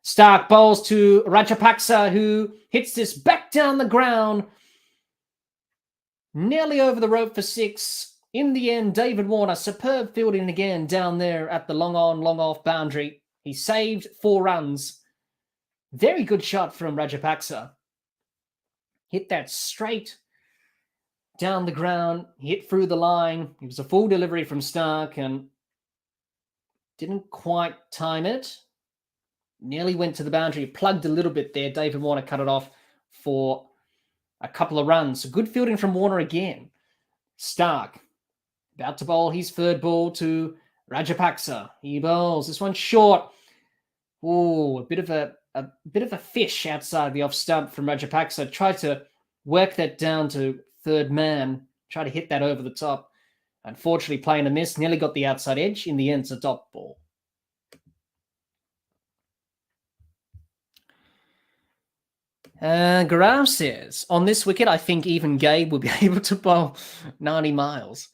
Stark bowls to Rajapaksa, who hits this back down the ground, nearly over the rope for 6. In the end, David Warner, superb fielding again down there at the long on, long off boundary. He saved 4 runs. Very good shot from Rajapaksa. Hit that straight down the ground, hit through the line. It was a full delivery from Stark and didn't quite time it. Nearly went to the boundary, plugged a little bit there. David Warner cut it off for a couple of runs. So good fielding from Warner again. Stark about to bowl his 3rd ball to Rajapaksa. He bowls this one short. Oh, a bit of a fish outside the off stump from Rajapaksa. Tried to work that down to 3rd man. Try to hit that over the top. Unfortunately, playing a miss. Nearly got the outside edge. In the end, it's a dot ball. Gaurav says, on this wicket, I think even Gabe will be able to bowl 90 miles.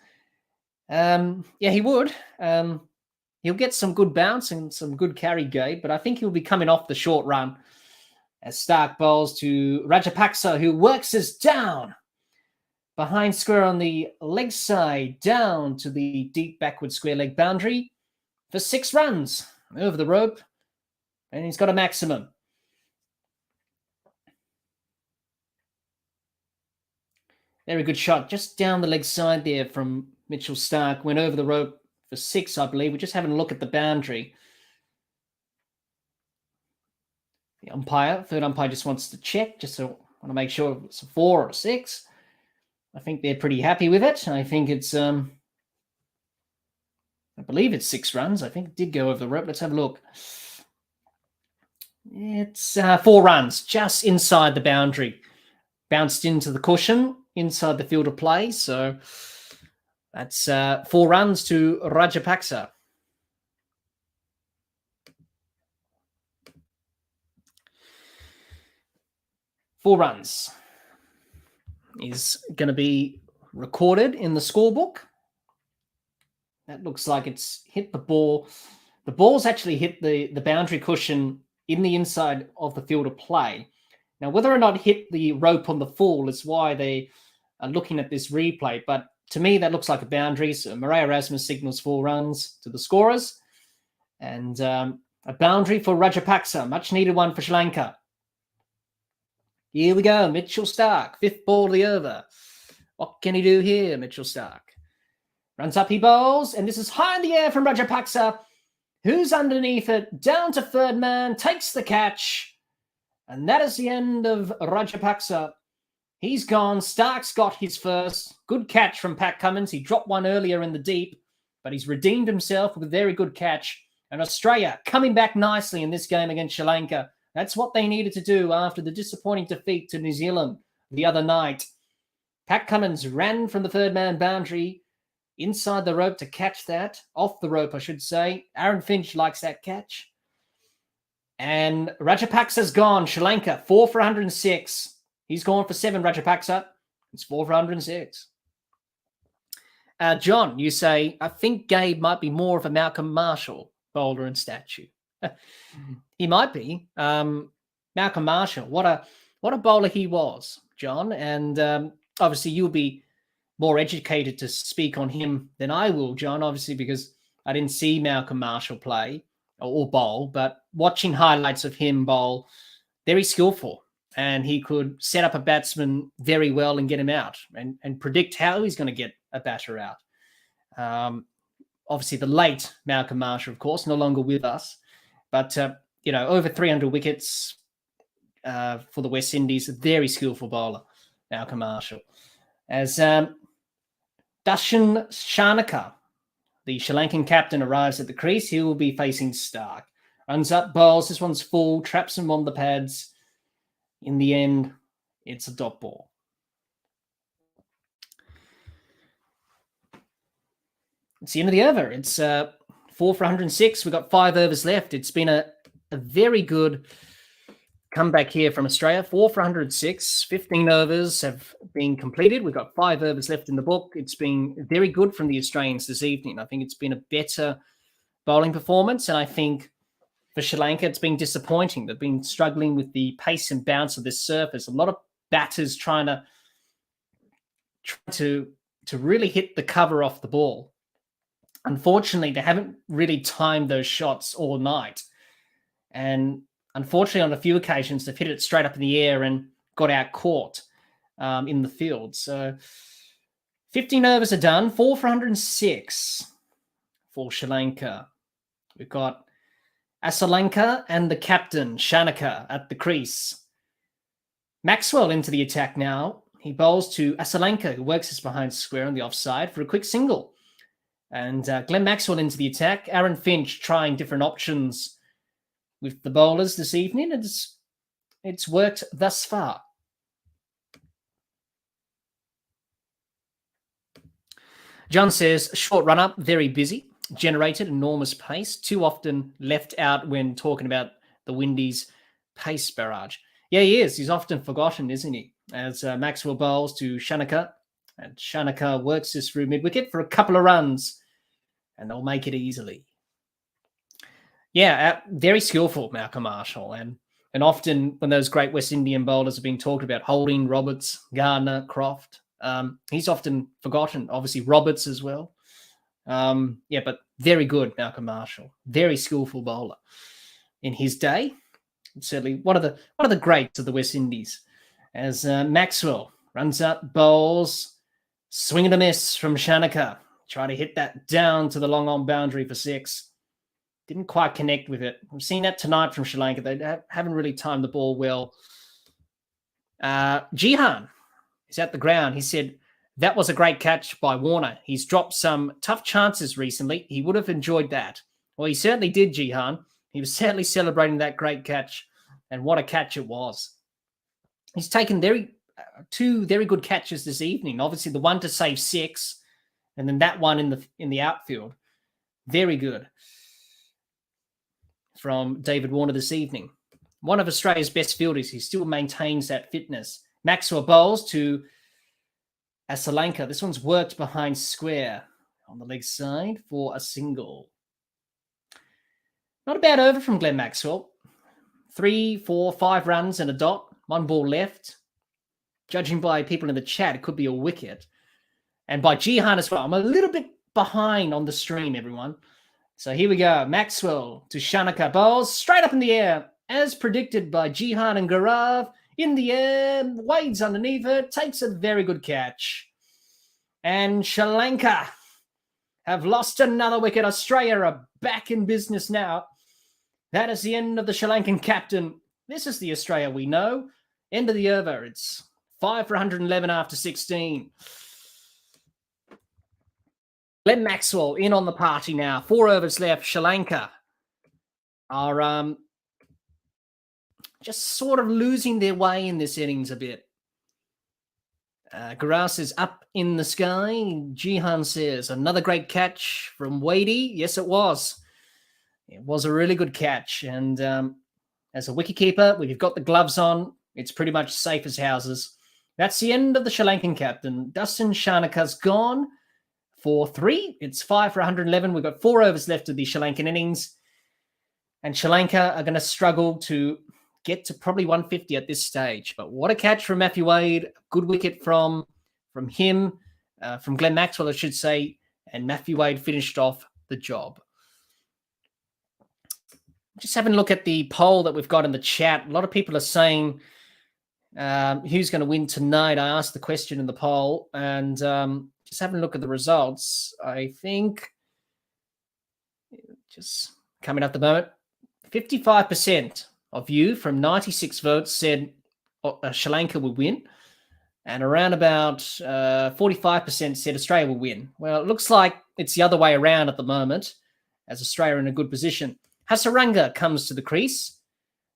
Yeah, he would. He'll get some good bounce and some good carry, Gabe, but I think he'll be coming off the short run as Stark bowls to Rajapaksa, who works us down behind square on the leg side, down to the deep backward square leg boundary for 6 runs over the rope, and he's got a maximum. Very good shot, just down the leg side there from Mitchell Stark. Went over the rope for 6, I believe. We're just having a look at the boundary. The umpire, 3rd umpire, just wants to check, just so want to make sure if it's a 4 or a 6. I think they're pretty happy with it. I think it's, I believe it's 6 runs. I think it did go over the rope. Let's have a look. It's 4 runs, just inside the boundary. Bounced into the cushion, inside the field of play. So that's 4 runs to Rajapaksa. Four runs is going to be recorded in the scorebook. That looks like it's hit the ball. The ball's actually hit the boundary cushion in the inside of the field of play. Now, whether or not it hit the rope on the full is why they are looking at this replay. But to me, that looks like a boundary. So Marais Erasmus signals 4 runs to the scorers. And a boundary for Rajapaksa, much needed one for Sri Lanka. Here we go, Mitchell Stark, 5th ball of the over. What can he do here, Mitchell Stark? Runs up, he bowls, and this is high in the air from Rajapaksa, who's underneath it, down to 3rd man, takes the catch. And that is the end of Rajapaksa. He's gone. Stark's got his first. Good catch from Pat Cummins. He dropped one earlier in the deep, but he's redeemed himself with a very good catch. And Australia coming back nicely in this game against Sri Lanka. That's what they needed to do after the disappointing defeat to New Zealand the other night. Pat Cummins ran from the 3rd man boundary inside the rope to catch that. Off the rope, I should say. Aaron Finch likes that catch. And Rajapaksa's gone. Sri Lanka, 4 for 106. He's gone for 7, Rajapaksa. It's 4 for 106. John, you say, I think Gabe might be more of a Malcolm Marshall bowler and statue. He might be. Malcolm Marshall, what a bowler he was, John. And obviously you'll be more educated to speak on him than I will, John, obviously because I didn't see Malcolm Marshall play or bowl, but watching highlights of him bowl, very skillful. And he could set up a batsman very well and get him out and predict how he's going to get a batter out. Obviously, the late Malcolm Marshall, of course, no longer with us. But, over 300 wickets, for the West Indies. A very skillful bowler, Malcolm Marshall. As Darshan Shanaka, the Sri Lankan captain, arrives at the crease, he will be facing Stark. Runs up, bowls. This one's full, traps him on the pads. In the end, it's a dot ball. It's the end of the over. It's 4 for 106. We've got 5 overs left. It's been a very good comeback here from Australia. 4 for 106. 15 overs have been completed. We've got 5 overs left in the book. It's been very good from the Australians this evening. I think it's been a better bowling performance, and I think for Sri Lanka, it's been disappointing. They've been struggling with the pace and bounce of this surface. A lot of batters trying to really hit the cover off the ball. Unfortunately, they haven't really timed those shots all night. And unfortunately, on a few occasions, they've hit it straight up in the air and got out caught in the field. So 15 overs are done. 4 for 106 for Sri Lanka. We've got Asalanka and the captain, Shanaka, at the crease. Maxwell into the attack now. He bowls to Asalanka, who works his behind square on the offside for a quick single. And Glenn Maxwell into the attack. Aaron Finch trying different options with the bowlers this evening. It's worked thus far. John says, short run-up, very busy. Generated enormous pace, too often left out when talking about the Windies' pace barrage. Yeah, he is. He's often forgotten, isn't he? As Maxwell bowls to Shanaka, and Shanaka works this through mid-wicket for a couple of runs, and they'll make it easily. Yeah, very skillful, Malcolm Marshall, and often when those great West Indian bowlers are being talked about, Holding, Roberts, Gardner, Croft, he's often forgotten. Obviously, Roberts as well. But very good, Malcolm Marshall. Very skillful bowler in his day. Certainly one of the greats of the West Indies. As Maxwell runs up, bowls, swing and a miss from Shanaka. Try to hit that down to the long on boundary for 6. Didn't quite connect with it. We've seen that tonight from Sri Lanka. They haven't really timed the ball well. Jihan is at the ground. He said, that was a great catch by Warner. He's dropped some tough chances recently. He would have enjoyed that. Well, he certainly did, Jihan. He was certainly celebrating that great catch, and what a catch it was. He's taken 2 very good catches this evening. Obviously, the one to save 6, and then that one in the outfield. Very good from David Warner this evening. One of Australia's best fielders. He still maintains that fitness. Maxwell bowls to Asalanka. This one's worked behind square on the leg side for a single. Not a bad over from Glenn Maxwell. 3, 4, 5 runs and a dot. 1 ball left. Judging by people in the chat, it could be a wicket. And by Jihan as well. I'm a little bit behind on the stream, everyone. So here we go. Maxwell to Shanaka. Bowls straight up in the air. As predicted by Jihan and Gaurav. In the air, wades underneath it, takes a very good catch. And Sri Lanka have lost another wicket. Australia are back in business now. That is the end of the Sri Lankan captain. This is the Australia we know. End of the over. It's 5 for 111 after 16. Glenn Maxwell in on the party now. 4 overs left. Sri Lanka are just sort of losing their way in this innings a bit. Garas is up in the sky. Jihan says, another great catch from Wadey. Yes, it was. It was a really good catch. And as a wicketkeeper, when you've got the gloves on, it's pretty much safe as houses. That's the end of the Sri Lankan captain. Dustin Shanaka's gone for 3. It's 5 for 111. We've got 4 overs left of the Sri Lankan innings. And Sri Lanka are going to struggle to get to probably 150 at this stage. But what a catch from Matthew Wade. Good wicket from him, from Glenn Maxwell, I should say. And Matthew Wade finished off the job. Just having a look at the poll that we've got in the chat. A lot of people are saying who's going to win tonight. I asked the question in the poll, and just having a look at the results. I think, just coming up the moment, 55% of you from 96 votes said Sri Lanka would win. And around about 45% said Australia will win. Well, it looks like it's the other way around at the moment, as Australia in a good position. Hasaranga comes to the crease.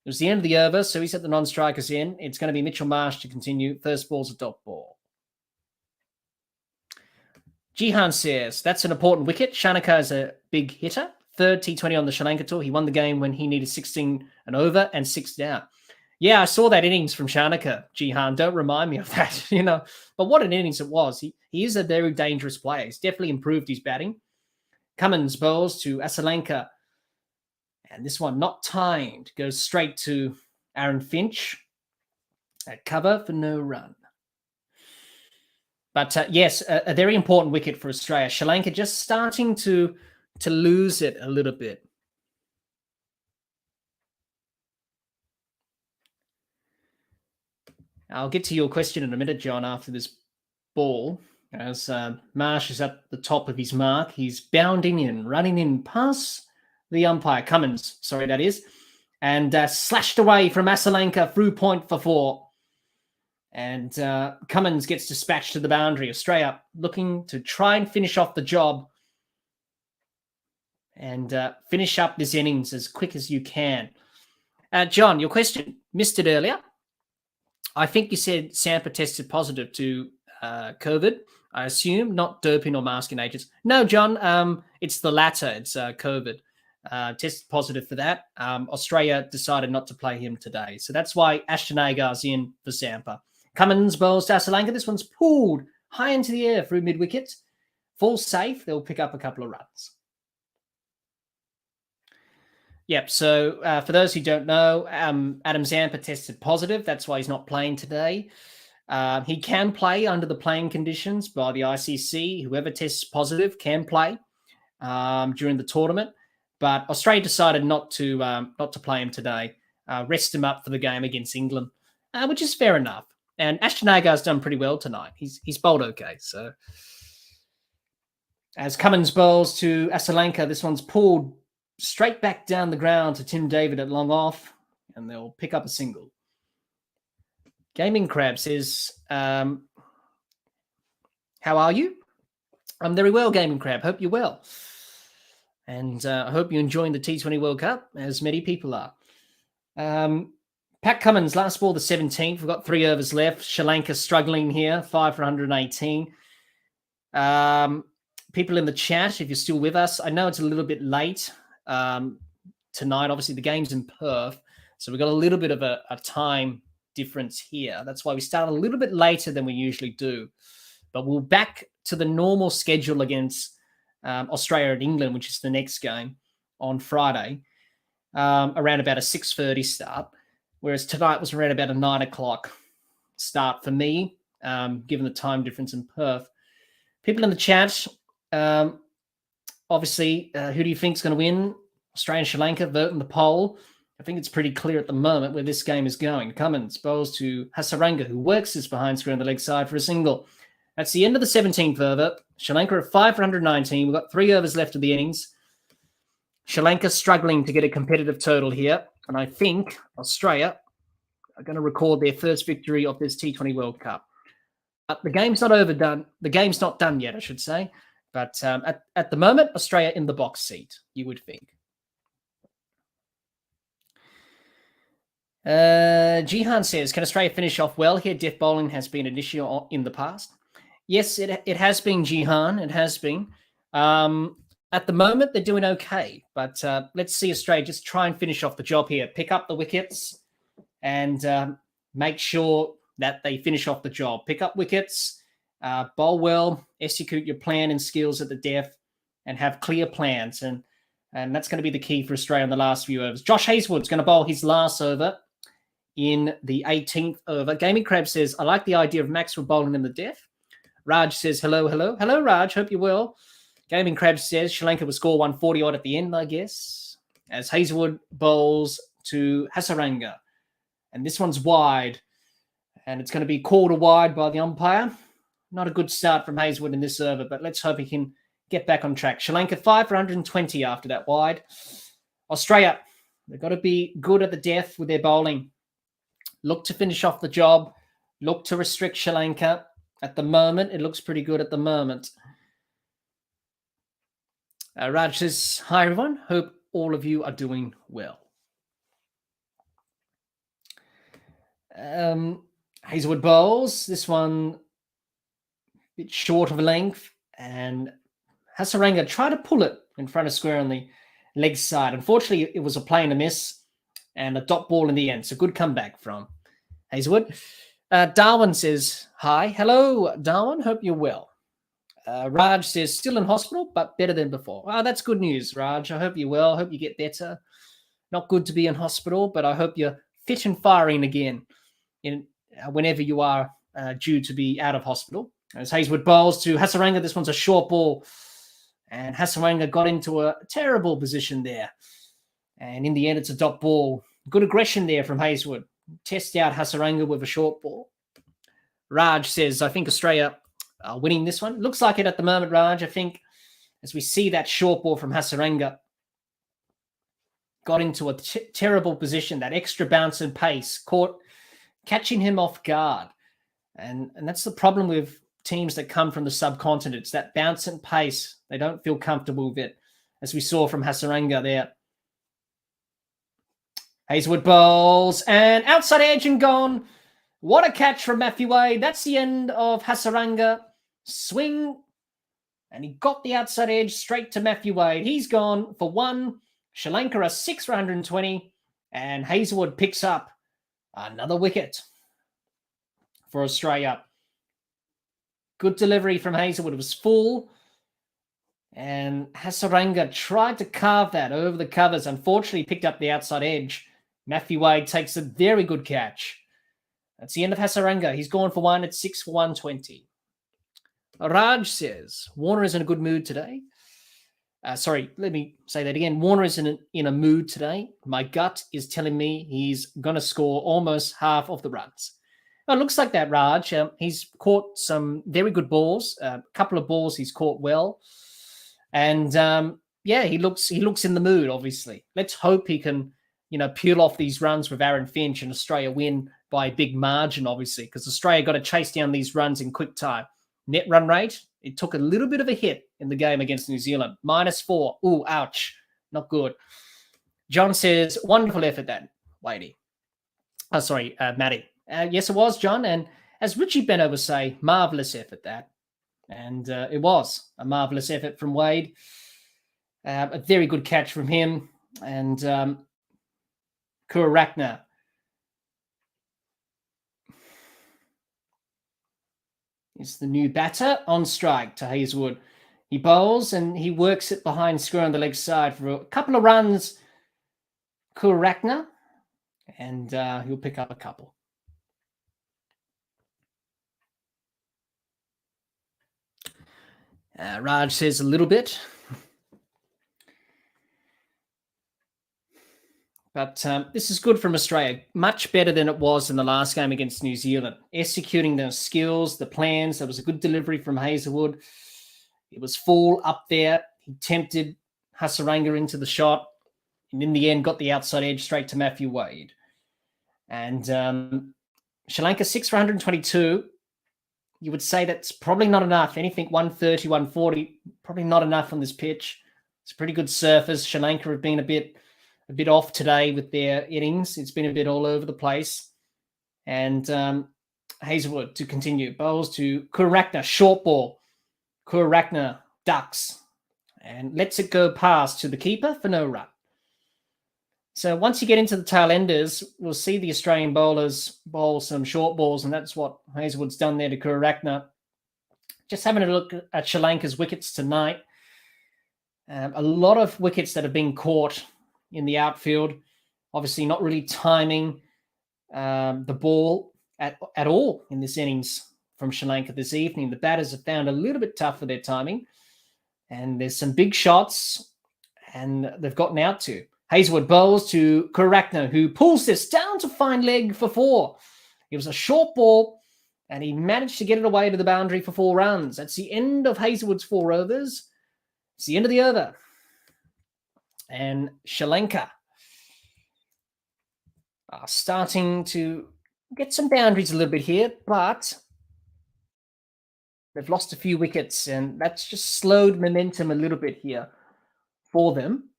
It was the end of the over, so he set the non-strikers in. It's going to be Mitchell Marsh to continue. First ball's a dot ball. Jihan says, that's an important wicket. Shanaka is a big hitter. Third T20 on the Sri Lanka tour. He won the game when he needed 16 and over and 6 down. Yeah, I saw that innings from Shanaka, Jihan. Don't remind me of that, But what an innings it was. He is a very dangerous player. He's definitely improved his batting. Cummins bowls to Asalanka. And this one not timed. Goes straight to Aaron Finch. At cover for no run. But yes, a very important wicket for Australia. Sri Lanka just starting to lose it a little bit. I'll get to your question in a minute, John, after this ball. As Marsh is at the top of his mark. He's bounding in, running in past the umpire. Cummins, sorry, that is. And slashed away from Asalanka through point for 4. And Cummins gets dispatched to the boundary. Australia looking to try and finish off the job and finish up this innings as quick as you can. John, your question, missed it earlier. I think you said Sampa tested positive to COVID, I assume, not doping or masking agents. No, John, it's the latter. It's COVID. Tested positive for that. Australia decided not to play him today. So that's why Ashton Agar's in for Sampa. Cummins bowls to Asalanka. This one's pulled high into the air through mid-wicket. Falls safe. They'll pick up a couple of runs. Yep, so for those who don't know, Adam Zampa tested positive. That's why he's not playing today. He can play under the playing conditions by the ICC. Whoever tests positive can play during the tournament. But Australia decided not to play him today. Rest him up for the game against England, which is fair enough. And Ashton Agar's done pretty well tonight. He's bowled okay. So as Cummins bowls to Asalanka, this one's pulled straight back down the ground to Tim David at long off, and they'll pick up a single. Gaming Crab says, how are you? I'm very well, Gaming Crab. Hope you're well. And I hope you're enjoying the T20 World Cup, as many people are. Pat Cummins, last ball, the 17th. We've got 3 overs left. Sri Lanka struggling here, 5 for 118. People in the chat, if you're still with us, I know it's a little bit late tonight. Obviously, the game's in Perth, so we've got a little bit of a time difference here. That's why we start a little bit later than we usually do. But we're back to the normal schedule against Australia and England, which is the next game on Friday, around about a 6:30 start, whereas tonight was around about a 9 o'clock start for me, given the time difference in Perth. People in the chat, obviously, who do you think is going to win? Australia and Sri Lanka, vote in the poll. I think it's pretty clear at the moment where this game is going. Cummins bowls to Hasaranga, who works his behind screen on the leg side for a single. That's the end of the 17th over. Sri Lanka at 5 for 119. We've got 3 overs left of the innings. Sri Lanka struggling to get a competitive total here. And I think Australia are going to record their first victory of this T20 World Cup. The game's not overdone. The game's not done yet, I should say. But at the moment, Australia in the box seat, you would think. Jihan says, can Australia finish off well here? Death bowling has been an issue in the past. Yes, it has been, Jihan. It has been. At the moment, they're doing okay. But let's see Australia just try and finish off the job here. Pick up the wickets and make sure that they finish off the job. Pick up wickets, bowl well, execute your plan and skills at the death, and have clear plans. And that's going to be the key for Australia in the last few overs. Josh Hazlewood's going to bowl his last over in the 18th over. Gaming Crab says, I like the idea of Maxwell bowling in the death. Raj says, hello, hello. Hello, Raj. Hope you're well. Gaming Crab says Sri Lanka will score 140 odd at the end, I guess, as Hazlewood bowls to Hasaranga. And this one's wide, and it's going to be called a wide by the umpire. Not a good start from Hazlewood in this over, but let's hope he can get back on track. Sri Lanka 5 for 120 after that wide. Australia They've got to be good at the death with their bowling. Look to finish off the job. Look to restrict Sri Lanka. At the moment, it looks pretty good at the moment. Raj says, hi everyone. Hope all of you are doing well. Hazlewood bowls. This one a bit short of length. And Hasaranga tried to pull it in front of square on the leg side. Unfortunately, it was a play and a miss and a dot ball in the end. So good comeback from Hazlewood. Darwin says, hi. Hello, Darwin. Hope you're well. Raj says, still in hospital, but better than before. Oh, that's good news, Raj. I hope you're well. I hope you get better. Not good to be in hospital, but I hope you're fit and firing again whenever you are due to be out of hospital. As Hazlewood bowls to Hasaranga, this one's a short ball. And Hasaranga got into a terrible position there. And in the end, it's a dot ball. Good aggression there from Hazlewood. Test out Hasaranga with a short ball. Raj says, I think Australia are winning this one. Looks like it at the moment, Raj. I think as we see that short ball from Hasaranga, got into a terrible position, that extra bounce and pace, catching him off guard. And that's the problem with teams that come from the subcontinent. It's that bounce and pace. They don't feel comfortable with it, as we saw from Hasaranga there. Hazlewood bowls and outside edge and gone. What a catch from Matthew Wade. That's the end of Hasaranga. Swing. And he got the outside edge straight to Matthew Wade. He's gone for one. Sri Lanka are 6 for 120. And Hazlewood picks up another wicket for Australia. Good delivery from Hazlewood. It was full. And Hasaranga tried to carve that over the covers. Unfortunately, picked up the outside edge. Matthew Wade takes a very good catch. That's the end of Hasaranga. He's gone for one. It's 6 for 120. Raj says, Warner is in a good mood today. Sorry, let me say that again. Warner is in a mood today. My gut is telling me he's going to score almost half of the runs. Well, it looks like that, Raj. He's caught some very good balls. A couple of balls he's caught well. And, he looks in the mood, obviously. Let's hope he can, peel off these runs with Aaron Finch and Australia win by a big margin, obviously, because Australia got to chase down these runs in quick time. Net run rate, it took a little bit of a hit in the game against New Zealand. -4. Ooh, ouch. Not good. John says, wonderful effort then, Wadey. Matty. Yes, it was, John. And as Richie Beno would say, marvellous effort that. And it was a marvellous effort from Wade. A very good catch from him. And Kurakna. Is the new batter on strike to Hazlewood. He bowls and he works it behind square on the leg side for a couple of runs. Kurakna. And he'll pick up a couple. Raj says a little bit. But this is good from Australia. Much better than it was in the last game against New Zealand. Executing the skills, the plans. There was a good delivery from Hazlewood. It was full up there. He tempted Hasaranga into the shot. And in the end, got the outside edge straight to Matthew Wade. And Sri Lanka 6 for 122. You would say that's probably not enough. Anything 130, 140, probably not enough on this pitch. It's a pretty good surface. Sri Lanka have been a bit off today with their innings. It's been a bit all over the place. And Hazlewood to continue. Bowls to Kurakna, short ball. Kurakna ducks and lets it go past to the keeper for no run. So once you get into the tail enders, we'll see the Australian bowlers bowl some short balls, and that's what Hazlewood's done there to Kurakna. Just having a look at Sri Lanka's wickets tonight. A lot of wickets that have been caught in the outfield. Obviously not really timing the ball at all in this innings from Sri Lanka this evening. The batters have found a little bit tough for their timing. And there's some big shots, and they've gotten out to. Hazlewood bowls to Kurakna, who pulls this down to fine leg for 4. It was a short ball, and he managed to get it away to the boundary for 4 runs. That's the end of Hazlewood's 4 overs. It's the end of the over. And Sri Lanka are starting to get some boundaries a little bit here, but they've lost a few wickets, and that's just slowed momentum a little bit here for them.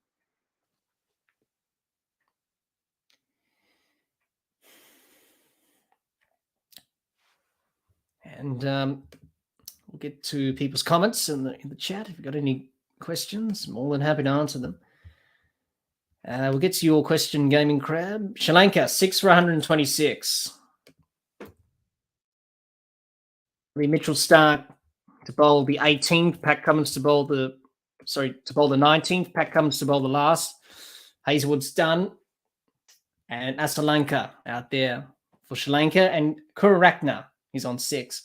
And we'll get to people's comments in the chat. If you've got any questions, I'm more than happy to answer them. We'll get to your question, Gaming Crab. Sri Lanka, 6 for 126. Mitchell Stark to bowl the 18th. Pat Cummins to bowl the 19th. Pat Cummins to bowl the last. Hazelwood's done. And Asalanka out there for Sri Lanka. And Kururatne is on 6.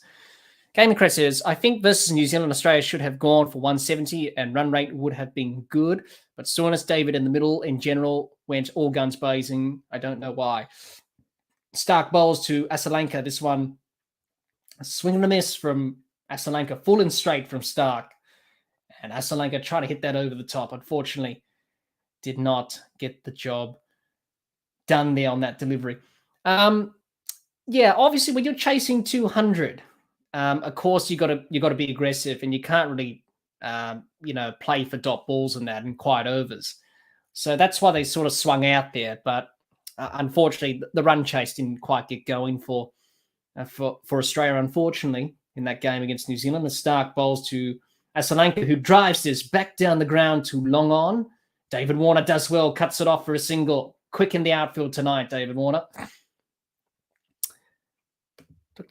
Gaming Crab says, I think versus New Zealand, Australia should have gone for 170 and run rate would have been good. But Soreness David in the middle in general went all guns blazing. I don't know why. Stark bowls to Asalanka. This one, a swing and a miss from Asalanka, full and straight from Stark. And Asalanka tried to hit that over the top. Unfortunately, did not get the job done there on that delivery. Yeah, obviously when you're chasing 200, of course you got to be aggressive, and you can't really play for dot balls and that and quiet overs. So that's why they sort of swung out there. But unfortunately, the run chase didn't quite get going for Australia, unfortunately, in that game against New Zealand. The Stark bowls to Asalanka, who drives this back down the ground to long on. David Warner does well, cuts it off for a single. Quick in the outfield tonight, David Warner.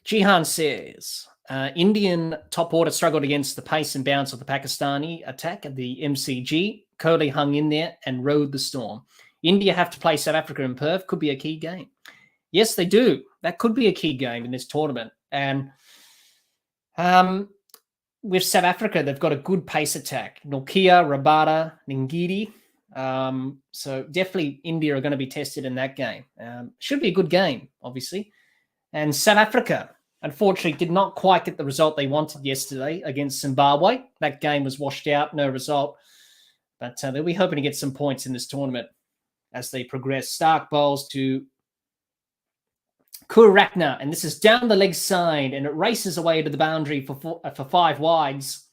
Jihan says, Indian top order struggled against the pace and bounce of the Pakistani attack at the MCG. Kohli hung in there and rode the storm. India have to play South Africa in Perth. Could be a key game. Yes, they do. That could be a key game in this tournament. And with South Africa, they've got a good pace attack. Nokia, Rabada, Ngidi. So definitely India are going to be tested in that game. Should be a good game, obviously. And South Africa, unfortunately, did not quite get the result they wanted yesterday against Zimbabwe. That game was washed out, no result. But they'll be hoping to get some points in this tournament as they progress. Stark bowls to Kururatne, and this is down the leg side, and it races away to the boundary for 5 wides.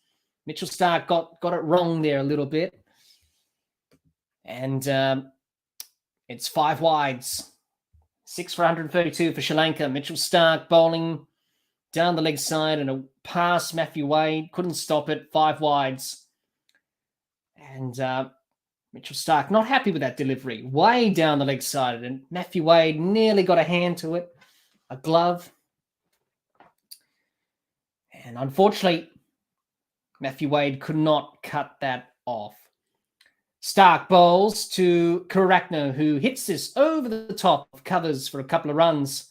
Mitchell Stark got it wrong there a little bit. And it's 5 wides. 6 for 132 for Sri Lanka. Mitchell Stark bowling down the leg side and a pass. Matthew Wade couldn't stop it. 5 wides. And Mitchell Stark not happy with that delivery. Way down the leg side. And Matthew Wade nearly got a hand to it. A glove. And unfortunately, Matthew Wade could not cut that off. Stark bowls to Kururatne, who hits this over the top of covers for a couple of runs.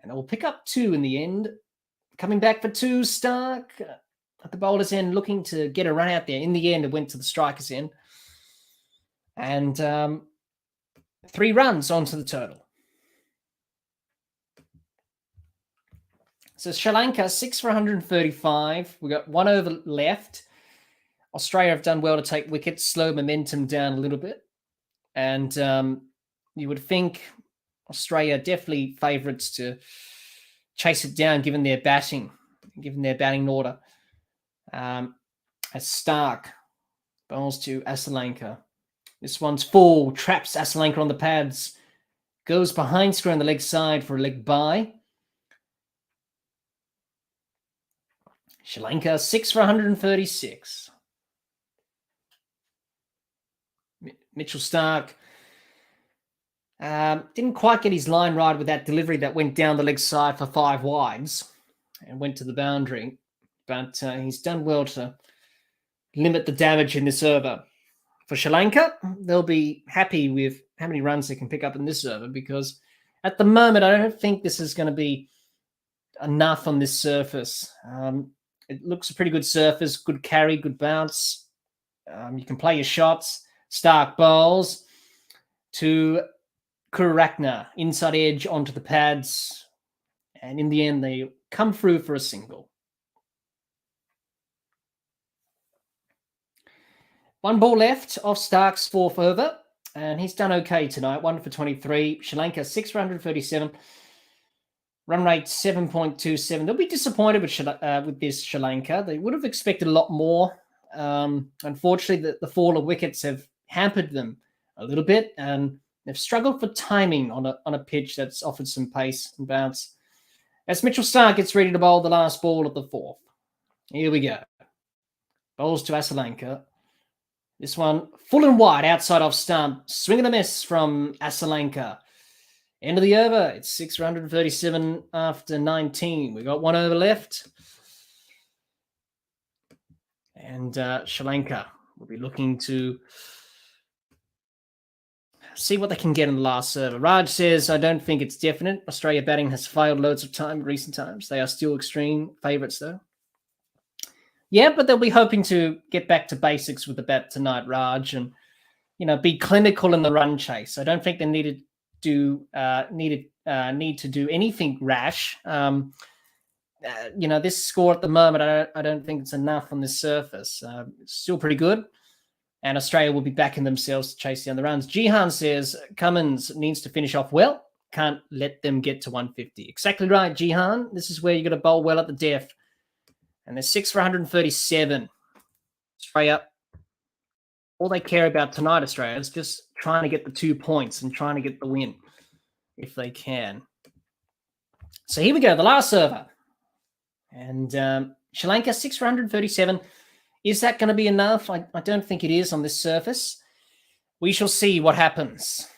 And they will pick up 2 in the end. Coming back for 2, Stark at the bowler's end, looking to get a run out there. In the end, it went to the striker's end. And 3 runs onto the total. So Sri Lanka, 6 for 135. We've got 1 over left. Australia have done well to take wickets, slow momentum down a little bit. And you would think Australia definitely favourites to chase it down given their batting order. As Stark bowls to Asalanka. This one's full, traps Asalanka on the pads. Goes behind square on the leg side for a leg bye. Sri Lanka, 6 for 136. Mitchell Stark didn't quite get his line right with that delivery that went down the leg side for 5 wides and went to the boundary. But he's done well to limit the damage in this over. For Sri Lanka, they'll be happy with how many runs they can pick up in this over, because at the moment, I don't think this is going to be enough on this surface. It looks a pretty good surface, good carry, good bounce. You can play your shots. Stark bowls to Kururatne, inside edge onto the pads. And in the end, they come through for a single. 1 ball left off Stark's 4th over. And he's done okay tonight, 1 for 23. Sri Lanka, 6 for 137. Run rate 7.27. They'll be disappointed with this Sri Lanka. They would have expected a lot more. Unfortunately, the fall of wickets have hampered them a little bit, and they've struggled for timing on a pitch that's offered some pace and bounce. As Mitchell Starc gets ready to bowl the last ball of the 4th. Here we go. Bowls to Sri Lanka. This one, full and wide, outside off stump. Swing and a miss from Sri Lanka. End of the over. It's 6 for 137 after 19. We've got 1 over left. And Sri Lanka will be looking to see what they can get in the last over. Raj says, I don't think it's definite. Australia batting has failed loads of time in recent times. They are still extreme favourites, though. Yeah, but they'll be hoping to get back to basics with the bat tonight, Raj, and be clinical in the run chase. I don't think they need to do anything rash. This score at the moment, I don't think it's enough on this surface. It's still pretty good, and Australia will be backing themselves to chase down the runs. Jihan says Cummins needs to finish off well. Can't let them get to 150. Exactly right, Jihan. This is where you're going to bowl well at the death. And they're 6 for 137. Australia, all they care about tonight, Australia, is just trying to get the 2 points and trying to get the win if they can. So here we go, the last server. And Sri Lanka, 6 for 137. Is that going to be enough? I don't think it is on this surface. We shall see what happens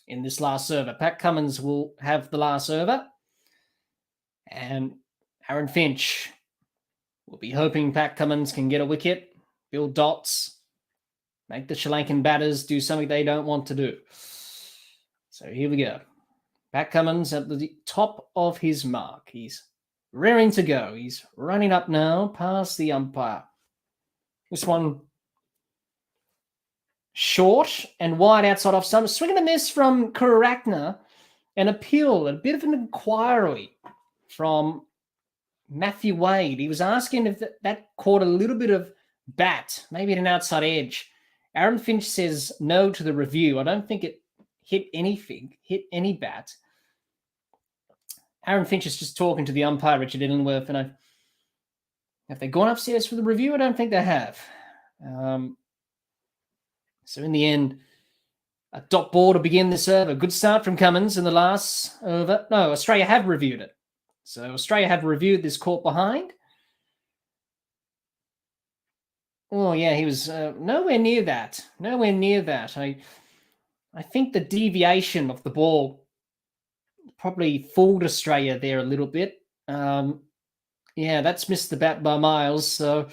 in this last server. Pat Cummins will have the last server. And Aaron Finch will be hoping Pat Cummins can get a wicket, build dots, make the Sri Lankan batters do something they don't want to do. So here we go. Pat Cummins at the top of his mark. He's raring to go. He's running up now past the umpire. This one short and wide outside off stump. Swing and a miss from Kurakna. An appeal, a bit of an inquiry from Matthew Wade. He was asking if that caught a little bit of bat, maybe at an outside edge. Aaron Finch says no to the review. I don't think it hit any bat. Aaron Finch is just talking to the umpire, Richard Illingworth, and have they gone upstairs for the review? I don't think they have. So in the end, a dot ball to begin this over. Good start from Cummins in the last over. No, Australia have reviewed it. So Australia have reviewed this caught behind. Oh, yeah, he was nowhere near that. Nowhere near that. I think the deviation of the ball probably fooled Australia there a little bit. Yeah, that's missed the bat by miles. So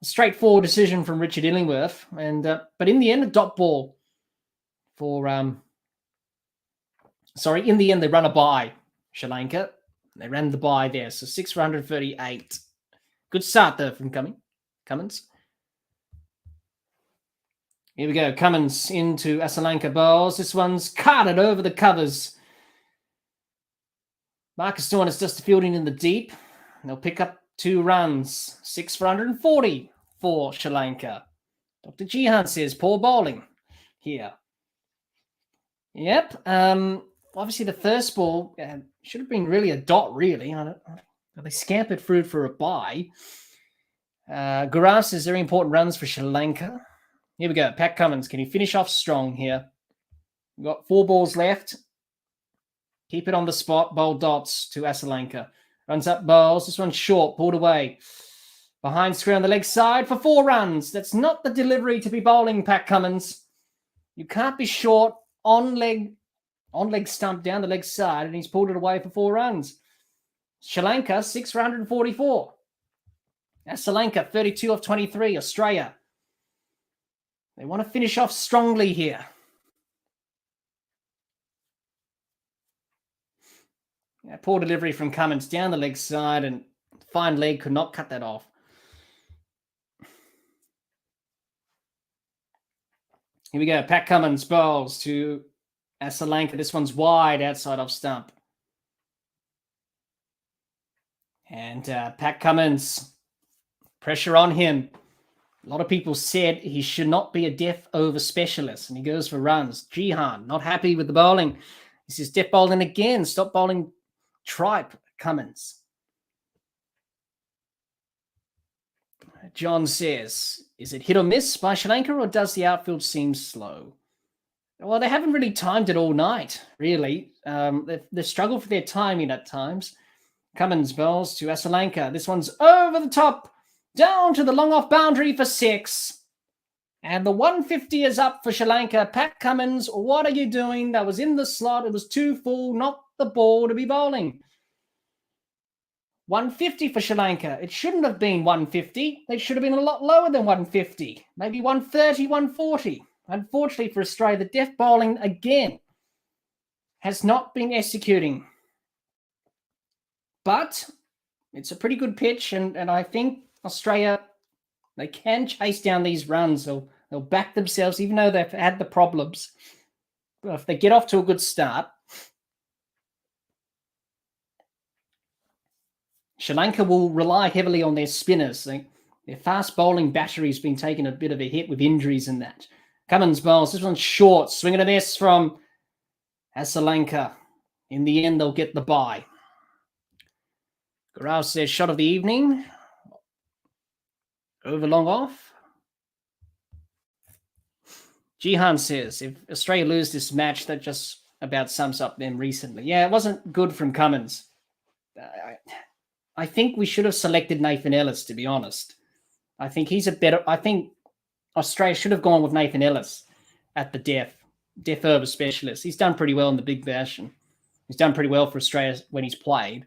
a straightforward decision from Richard Illingworth. And but in the end, a dot ball for in the end, they run a bye, Sri Lanka. They ran the bye there. So 6 for 138. Good start there from Cummins. Here we go. Cummins into Sri Lanka bowls. This one's carted over the covers. Marcus Dorn is just fielding in the deep. They'll pick up 2 runs. 6 for 140 for Sri Lanka. Dr. Jihan says poor bowling here. Yep. Obviously, the first ball should have been really a dot, really. They scampered through for a bye. Guraf says very important runs for Sri Lanka. Here we go. Pat Cummins, can he finish off strong here? We've got 4 balls left. Keep it on the spot. Bowl dots to Sri Lanka. Runs up bowls. This one's short. Pulled away. Behind square on the leg side for 4 runs. That's not the delivery to be bowling, Pat Cummins. You can't be short on leg stump down the leg side, and he's pulled it away for 4 runs. Sri Lanka, 6 for 144. Sri Lanka, 32 of 23. Australia, they want to finish off strongly here. Poor delivery from Cummins down the leg side, and fine leg could not cut that off. Here we go. Pat Cummins bowls to Sri Lanka. This one's wide outside off stump. And Pat Cummins, pressure on him. A lot of people said he should not be a death over specialist, and he goes for runs. Jihan, not happy with the bowling. He says, death bowling again. Stop bowling tripe, Cummins. John says, is it hit or miss by Sri Lanka, or does the outfield seem slow? Well, they haven't really timed it all night, really. They've struggled for their timing at times. Cummins bowls to Sri Lanka. This one's over the top, down to the long off boundary for 6. And the 150 is up for Sri Lanka. Pat Cummins, what are you doing? That was in the slot. It was too full, not the ball to be bowling. 150 for Sri Lanka. It shouldn't have been 150. They should have been a lot lower than 150. Maybe 130, 140. Unfortunately for Australia, the death bowling again has not been executing. But it's a pretty good pitch, and I think Australia, they can chase down these runs. They'll back themselves, even though they've had the problems. But if they get off to a good start, Sri Lanka will rely heavily on their spinners. Their fast bowling battery's been taking a bit of a hit with injuries and that. Cummins bowls. This one's short. Swing and a miss from Sri Lanka. In the end, they'll get the bye. Garau says, shot of the evening. Over long off. Jihan says, if Australia lose this match, that just about sums up them recently. Yeah, it wasn't good from Cummins. I think we should have selected Nathan Ellis, to be honest. I think Australia should have gone with Nathan Ellis at the death over specialist. He's done pretty well in the Big Bash, and he's done pretty well for Australia when he's played.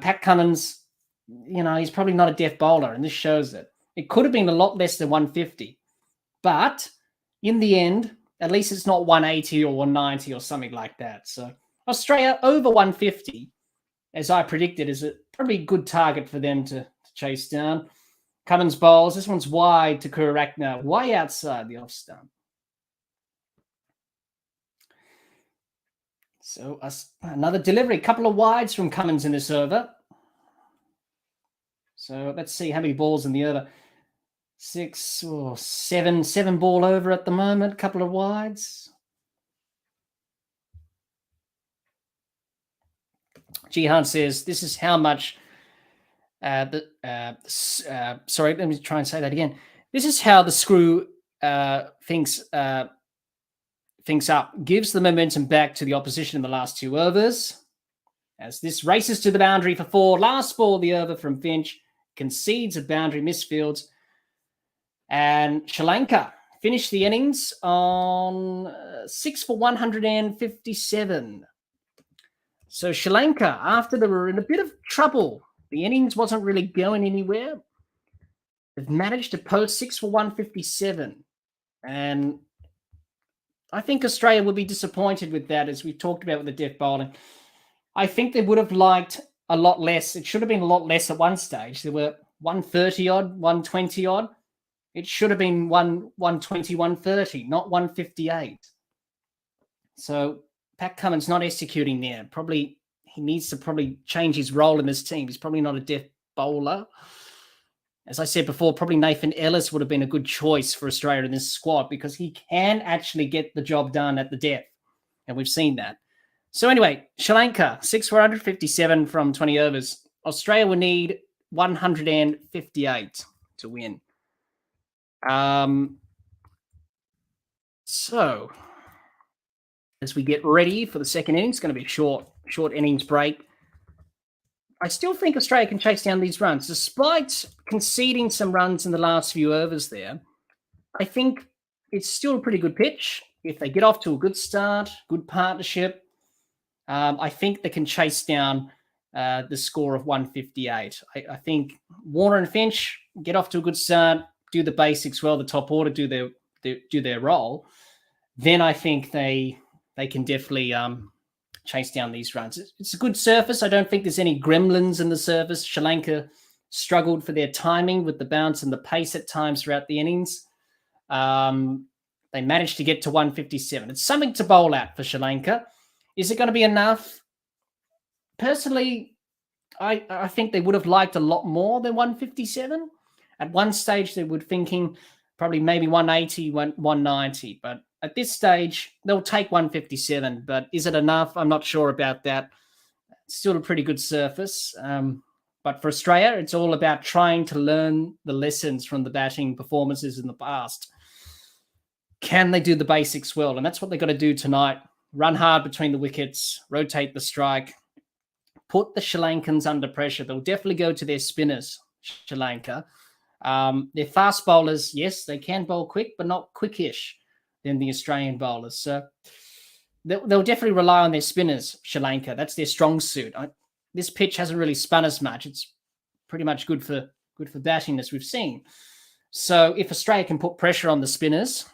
Pat Cummins, he's probably not a death bowler, and this shows it. It could have been a lot less than 150, but in the end, at least it's not 180 or 190 or something like that. So Australia over 150, as I predicted, is a probably good target for them to chase down. Cummins bowls. This one's wide to Kurakna, way outside the off stump. So another delivery, couple of wides from Cummins in this over. So let's see how many balls in the over. 6 or 7 ball over at the moment, couple of wides. Jihan says, this is how much sorry, let me try and say that again. This is how the screw thinks up, gives the momentum back to the opposition in the last 2 overs. As this races to the boundary for 4, last ball of the over from Finch, concedes a boundary, misfields. And Sri Lanka finished the innings on 6 for 157. So Sri Lanka, after they were in a bit of trouble, the innings wasn't really going anywhere, they've managed to post 6 for 157. And I think Australia will be disappointed with that, as we've talked about with the death bowling. I think they would have liked a lot less. It should have been a lot less at one stage. There were 130 odd, 120 odd. It should have been 120, 130, not 158. So Pat Cummins not executing there. Probably he needs to change his role in this team. He's probably not a death bowler. As I said before, probably Nathan Ellis would have been a good choice for Australia in this squad, because he can actually get the job done at the death. And we've seen that. So anyway, Sri Lanka, 6 for 157 from 20 overs. Australia will need 158 to win. So as we get ready for the second innings, it's going to be a short innings break. I still think Australia can chase down these runs. Despite conceding some runs in the last few overs there, I think it's still a pretty good pitch. If they get off to a good start, good partnership, I think they can chase down the score of 158. I think Warner and Finch get off to a good start, do the basics well, the top order do their role. Then I think they can definitely chase down these runs. It's a good surface. I don't think there's any gremlins in the surface. Sri Lanka struggled for their timing with the bounce and the pace at times throughout the innings. They managed to get to 157. It's something to bowl at for Sri Lanka. Is it going to be enough? Personally, I think they would have liked a lot more than 157. At one stage, they were thinking probably maybe 180, 190. But at this stage, they'll take 157. But is it enough? I'm not sure about that. It's still a pretty good surface. But for Australia, it's all about trying to learn the lessons from the batting performances in the past. Can they do the basics well? And that's what they've got to do tonight. Run hard between the wickets, rotate the strike, put the Sri Lankans under pressure. They'll definitely go to their spinners, Sri Lanka. Their fast bowlers, yes, they can bowl quick, but not quickish than the Australian bowlers. So they'll definitely rely on their spinners, Sri Lanka. That's their strong suit. This pitch hasn't really spun as much. It's pretty much good for batting, as we've seen. So if Australia can put pressure on the spinners,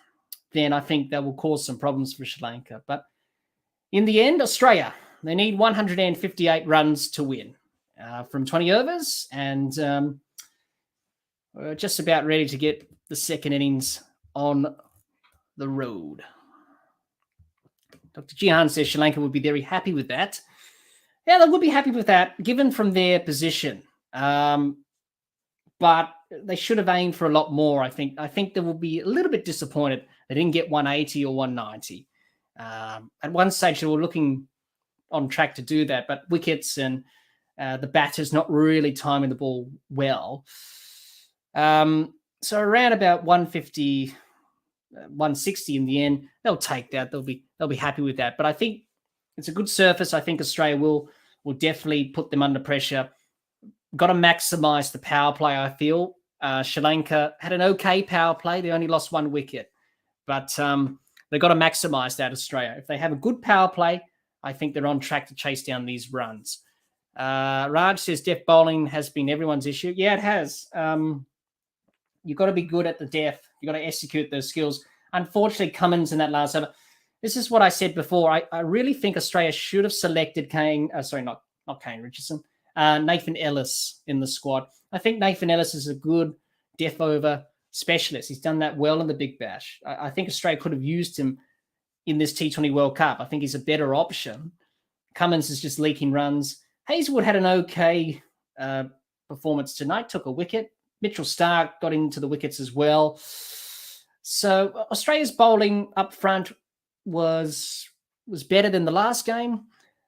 then I think that will cause some problems for Sri Lanka. But in the end, Australia, they need 158 runs to win from 20 overs, and we're just about ready to get the second innings on the road. Dr. Jihan says Sri Lanka would be very happy with that. Yeah, they would be happy with that, given from their position. But they should have aimed for a lot more, I think. I think they will be a little bit disappointed they didn't get 180 or 190. At one stage, they were looking on track to do that, but wickets and the batters not really timing the ball well. So around about 150, 160 in the end, they'll take that. They'll be happy with that. But I think it's a good surface. I think Australia will definitely put them under pressure. Got to maximise the power play, I feel. Sri Lanka had an okay power play. They only lost one wicket. But they've got to maximise that, Australia. If they have a good power play, I think they're on track to chase down these runs. Raj says deaf bowling has been everyone's issue. Yeah, it has. You've got to be good at the deaf. You've got to execute those skills. Unfortunately, Cummins in that last over. This is what I said before. I really think Australia should have selected not Kane Richardson, Nathan Ellis in the squad. I think Nathan Ellis is a good deaf over specialist. He's done that well in the Big Bash. I think Australia could have used him in this T20 World Cup. I think he's a better option. Cummins is just leaking runs. Hazelwood had an okay performance tonight, took a wicket. Mitchell Starc got into the wickets as well. So Australia's bowling up front was better than the last game.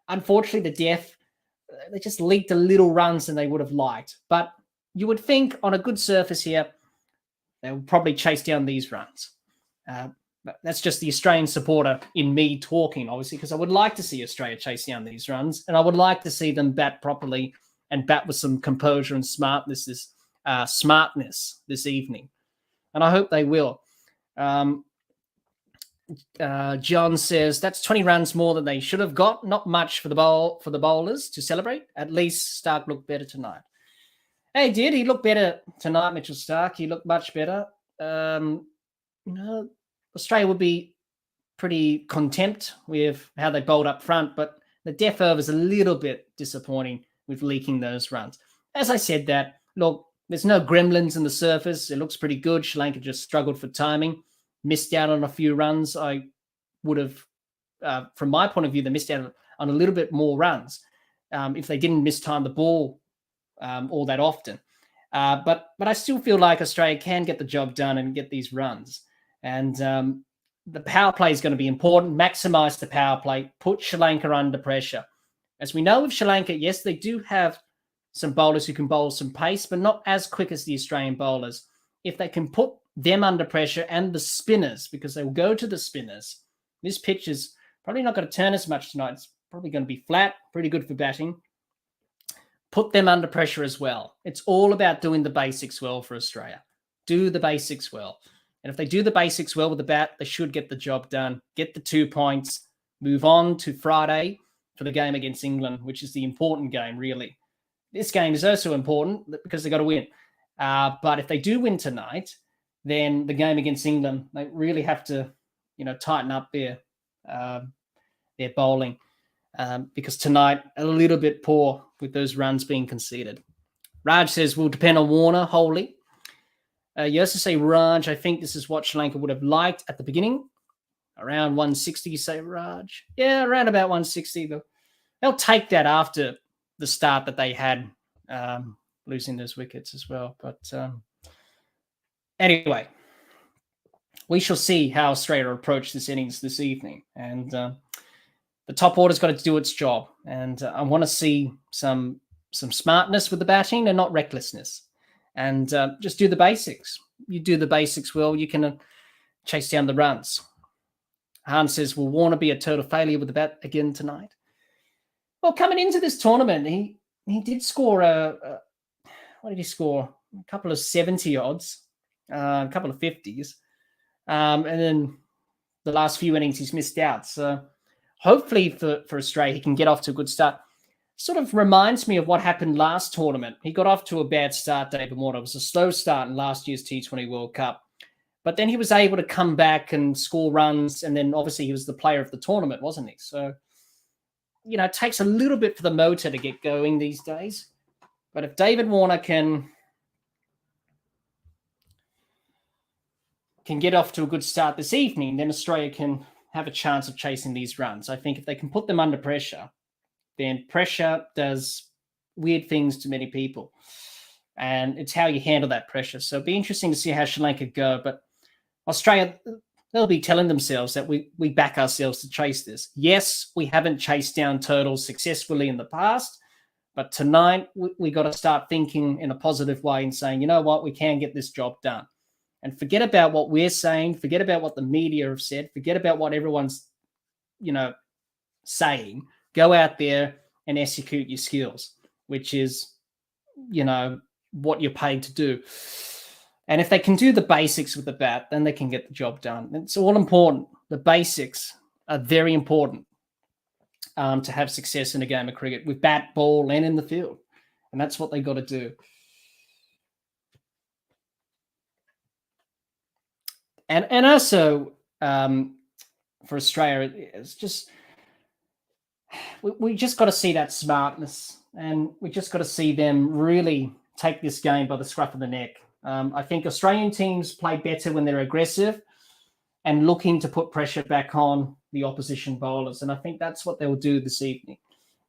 Unfortunately, the deaf, they just leaked a little runs than they would have liked. But you would think on a good surface here, they will probably chase down these runs. But that's just the Australian supporter in me talking, obviously, because I would like to see Australia chase down these runs, and I would like to see them bat properly and bat with some composure and smartness this evening. And I hope they will. John says that's 20 runs more than they should have got. Not much for the bowlers to celebrate. At least Starc looked better tonight. Hey, he did. He looked better tonight, Mitchell Starc. He looked much better. Australia would be pretty content with how they bowled up front, but the death over is a little bit disappointing with leaking those runs. As I said that, look, there's no gremlins in the surface. It looks pretty good. Sri Lanka just struggled for timing, missed out on a few runs. I would have, from my point of view, they missed out on a little bit more runs if they didn't mistime the ball all that often. But I still feel like Australia can get the job done and get these runs. And the power play is going to be important. Maximise the power play. Put Sri Lanka under pressure. As we know with Sri Lanka, yes, they do have some bowlers who can bowl some pace, but not as quick as the Australian bowlers. If they can put them under pressure and the spinners, because they will go to the spinners, this pitch is probably not going to turn as much tonight. It's probably going to be flat, pretty good for batting. Put them under pressure as well. It's all about doing the basics well for Australia. Do the basics well. And if they do the basics well with the bat, they should get the job done, get the 2 points, move on to Friday for the game against England, which is the important game, really. This game is also important because they've got to win. But if they do win tonight, then the game against England, they really have to, tighten up their bowling because tonight, a little bit poor with those runs being conceded. Raj says, will depend on Warner wholly. You also say, Raj, I think this is what Sri Lanka would have liked at the beginning. Around 160, you say, Raj. Yeah, around about 160. They'll take that after the start that they had, losing those wickets as well. But Anyway, we shall see how Australia approach this innings this evening. And the top order's got to do its job. And I want to see some smartness with the batting and not recklessness. And just do the basics. You do the basics well, you can chase down the runs. Hans says, will Warner be a total failure with the bat again tonight? Well, coming into this tournament, he did score what did he score? A couple of 70 odds, a couple of 50s. And then the last few innings he's missed out. So hopefully for Australia, he can get off to a good start. Sort of reminds me of what happened last tournament. He got off to a bad start, David Warner. It was a slow start in last year's T20 World Cup. But then he was able to come back and score runs. And then obviously he was the player of the tournament, wasn't he? So, it takes a little bit for the motor to get going these days. But if David Warner can get off to a good start this evening, then Australia can have a chance of chasing these runs. I think if they can put them under pressure, then pressure does weird things to many people. And it's how you handle that pressure. So it'll be interesting to see how Sri Lanka go. But Australia, they'll be telling themselves that we back ourselves to chase this. Yes, we haven't chased down totals successfully in the past. But tonight, we got to start thinking in a positive way and saying, you know what, we can get this job done. And forget about what we're saying. Forget about what the media have said. Forget about what everyone's, saying. Go out there and execute your skills, which is, what you're paid to do. And if they can do the basics with the bat, then they can get the job done. It's all important. The basics are very important to have success in a game of cricket with bat, ball, and in the field. And that's what they got to do. And also for Australia, it's just we just got to see that smartness, and we just got to see them really take this game by the scruff of the neck. I think Australian teams play better when they're aggressive and looking to put pressure back on the opposition bowlers, and I think that's what they'll do this evening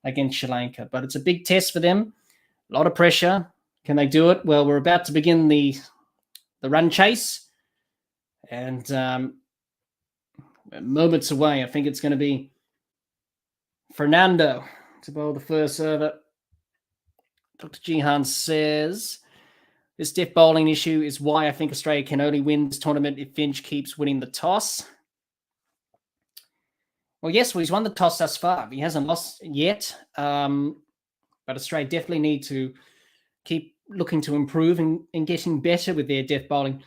against Sri Lanka. But it's a big test for them, a lot of pressure. Can they do it? Well, we're about to begin the run chase. And moments away, I think it's going to be Fernando to bowl the first over. Dr. Jihan says, this death bowling issue is why I think Australia can only win this tournament if Finch keeps winning the toss. Well, yes, he's won the toss thus far. He hasn't lost yet. But Australia definitely need to keep looking to improve and getting better with their death bowling.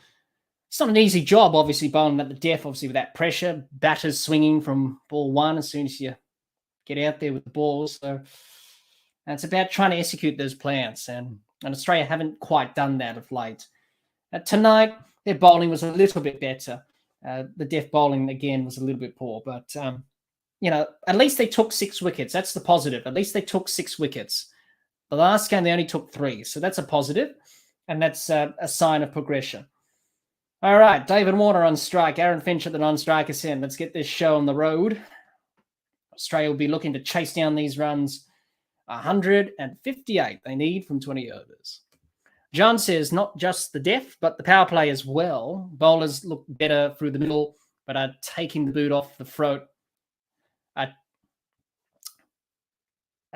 It's not an easy job, obviously, bowling at the death, obviously, with that pressure. Batters swinging from ball one as soon as you get out there with the balls. So it's about trying to execute those plans. And Australia haven't quite done that of late. Tonight, their bowling was a little bit better. The death bowling, again, was a little bit poor. But, at least they took 6 wickets. That's the positive. At least they took 6 wickets. The last game, they only took 3. So that's a positive. And that's a sign of progression. All right, David Warner on strike. Aaron Finch at the non-striker end. Let's get this show on the road. Australia will be looking to chase down these runs. 158 they need from 20 overs. John says not just the depth, but the power play as well. Bowlers look better through the middle, but are taking the boot off the throat.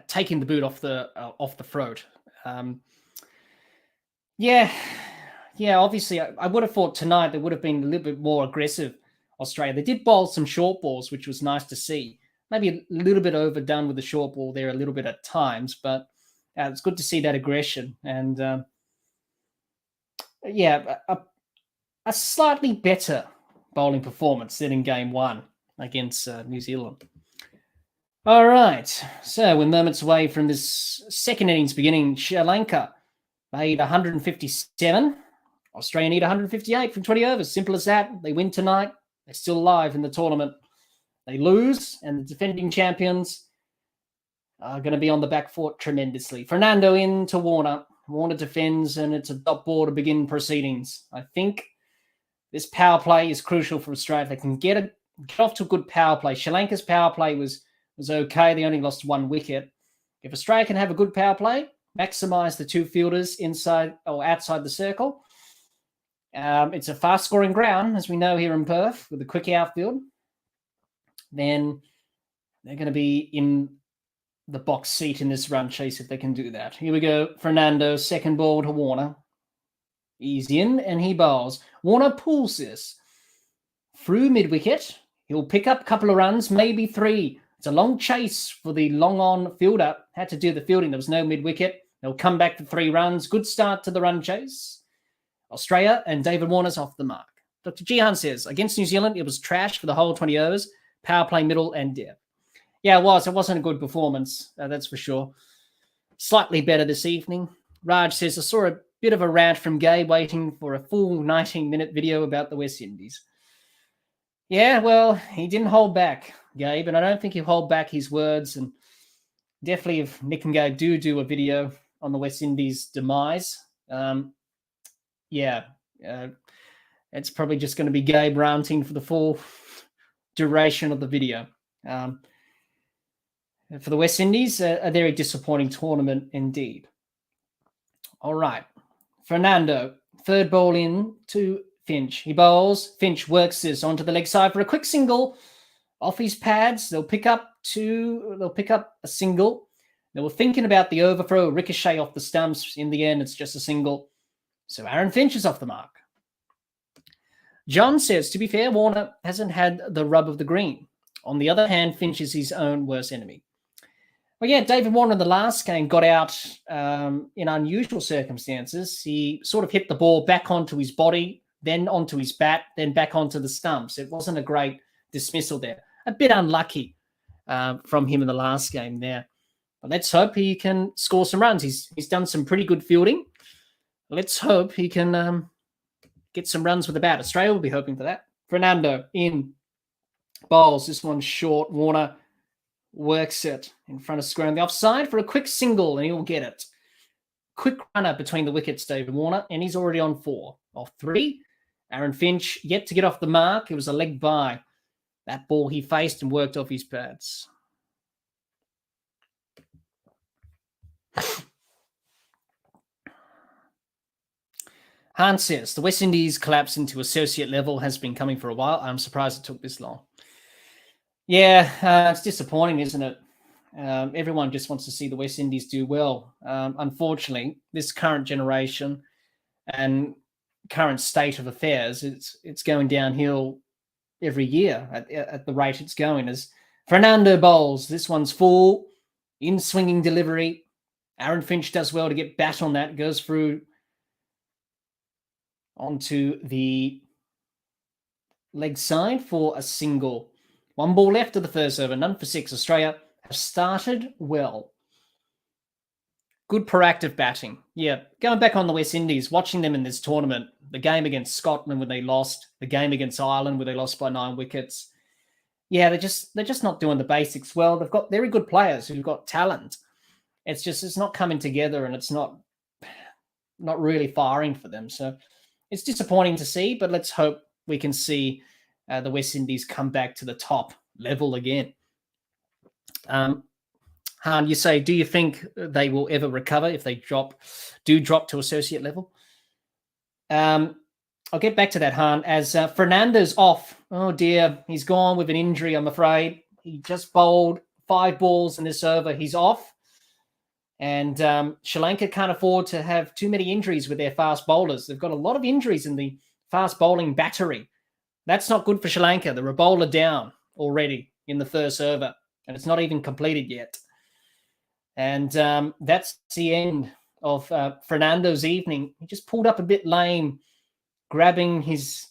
Taking the boot off the throat. Yeah, obviously, I would have thought tonight they would have been a little bit more aggressive, Australia. They did bowl some short balls, which was nice to see. Maybe a little bit overdone with the short ball there a little bit at times, but it's good to see that aggression. And, a slightly better bowling performance than in Game 1 against New Zealand. All right, so we're moments away from this second innings beginning. Sri Lanka made 157. Australia need 158 from 20 overs. Simple as that. They win tonight. They're still alive in the tournament. They lose, and the defending champions are going to be on the back foot tremendously. Fernando in to Warner. Warner defends, and it's a dot ball to begin proceedings. I think this power play is crucial for Australia. They can get off to a good power play. Sri Lanka's power play was okay. They only lost 1 wicket. If Australia can have a good power play, maximize the 2 fielders inside or outside the circle, It's a fast-scoring ground, as we know here in Perth, with a quick outfield. Then they're going to be in the box seat in this run chase if they can do that. Here we go. Fernando, second ball to Warner. He's in and he bowls. Warner pulls this through mid-wicket. He'll pick up a couple of runs, maybe 3. It's a long chase for the long-on fielder. Had to do the fielding. There was no mid-wicket. They'll come back for 3 runs. Good start to the run chase. Australia and David Warner's off the mark. Dr. Jihan says, against New Zealand, it was trash for the whole 20 overs. Power play, middle, and depth. Yeah, it was. It wasn't a good performance, that's for sure. Slightly better this evening. Raj says, I saw a bit of a rant from Gay waiting for a full 19-minute video about the West Indies. Yeah, well, he didn't hold back, Gabe, and I don't think he'll hold back his words. And definitely if Nick and Gabe do a video on the West Indies' demise, it's probably just going to be Gabe ranting for the full duration of the video. For the West Indies, a very disappointing tournament indeed. All right. Fernando, third ball in to Finch. He bowls. Finch works this onto the leg side for a quick single off his pads. They'll pick up a single. They were thinking about the overthrow, ricochet off the stumps. In the end, it's just a single. So Aaron Finch is off the mark. John says, to be fair, Warner hasn't had the rub of the green. On the other hand, Finch is his own worst enemy. Well, yeah, David Warner in the last game got out in unusual circumstances. He sort of hit the ball back onto his body, then onto his bat, then back onto the stumps. It wasn't a great dismissal there. A bit unlucky from him in the last game there. But let's hope he can score some runs. He's done some pretty good fielding. Let's hope he can get some runs with the bat. Australia will be hoping for that. Fernando in bowls. This one's short. Warner works it in front of square on the offside for a quick single, and he'll get it. Quick runner between the wickets, David Warner, and he's already on 4 off 3. Aaron Finch yet to get off the mark. It was a leg by. That ball he faced and worked off his pads. Hans says, the West Indies collapse into associate level has been coming for a while. I'm surprised it took this long. Yeah, it's disappointing, isn't it? Everyone just wants to see the West Indies do well. Unfortunately, this current generation and current state of affairs, it's going downhill every year at the rate it's going. As Fernando bowls, this one's full, in swinging delivery. Aaron Finch does well to get bat on that, goes through onto the leg side for a single. 1 ball left of the first over, none for 6. Australia have started well. Good proactive batting. Yeah, going back on the West Indies, watching them in this tournament, the game against Scotland when they lost, the game against Ireland where they lost by 9 wickets. Yeah, they're just not doing the basics well. They've got very good players who've got talent. It's not coming together, and it's not really firing for them. So it's disappointing to see, but let's hope we can see the West Indies come back to the top level again. Han, you say, do you think they will ever recover if they drop to associate level? I'll get back to that, Han. As Fernando's off. Oh, dear. He's gone with an injury, I'm afraid. He just bowled 5 balls in this over. He's off. And Sri Lanka can't afford to have too many injuries with their fast bowlers. They've got a lot of injuries in the fast bowling battery. That's not good for Sri Lanka. They're a bowler down already in the first over, and it's not even completed yet. And that's the end of Fernando's evening. He just pulled up a bit lame, grabbing his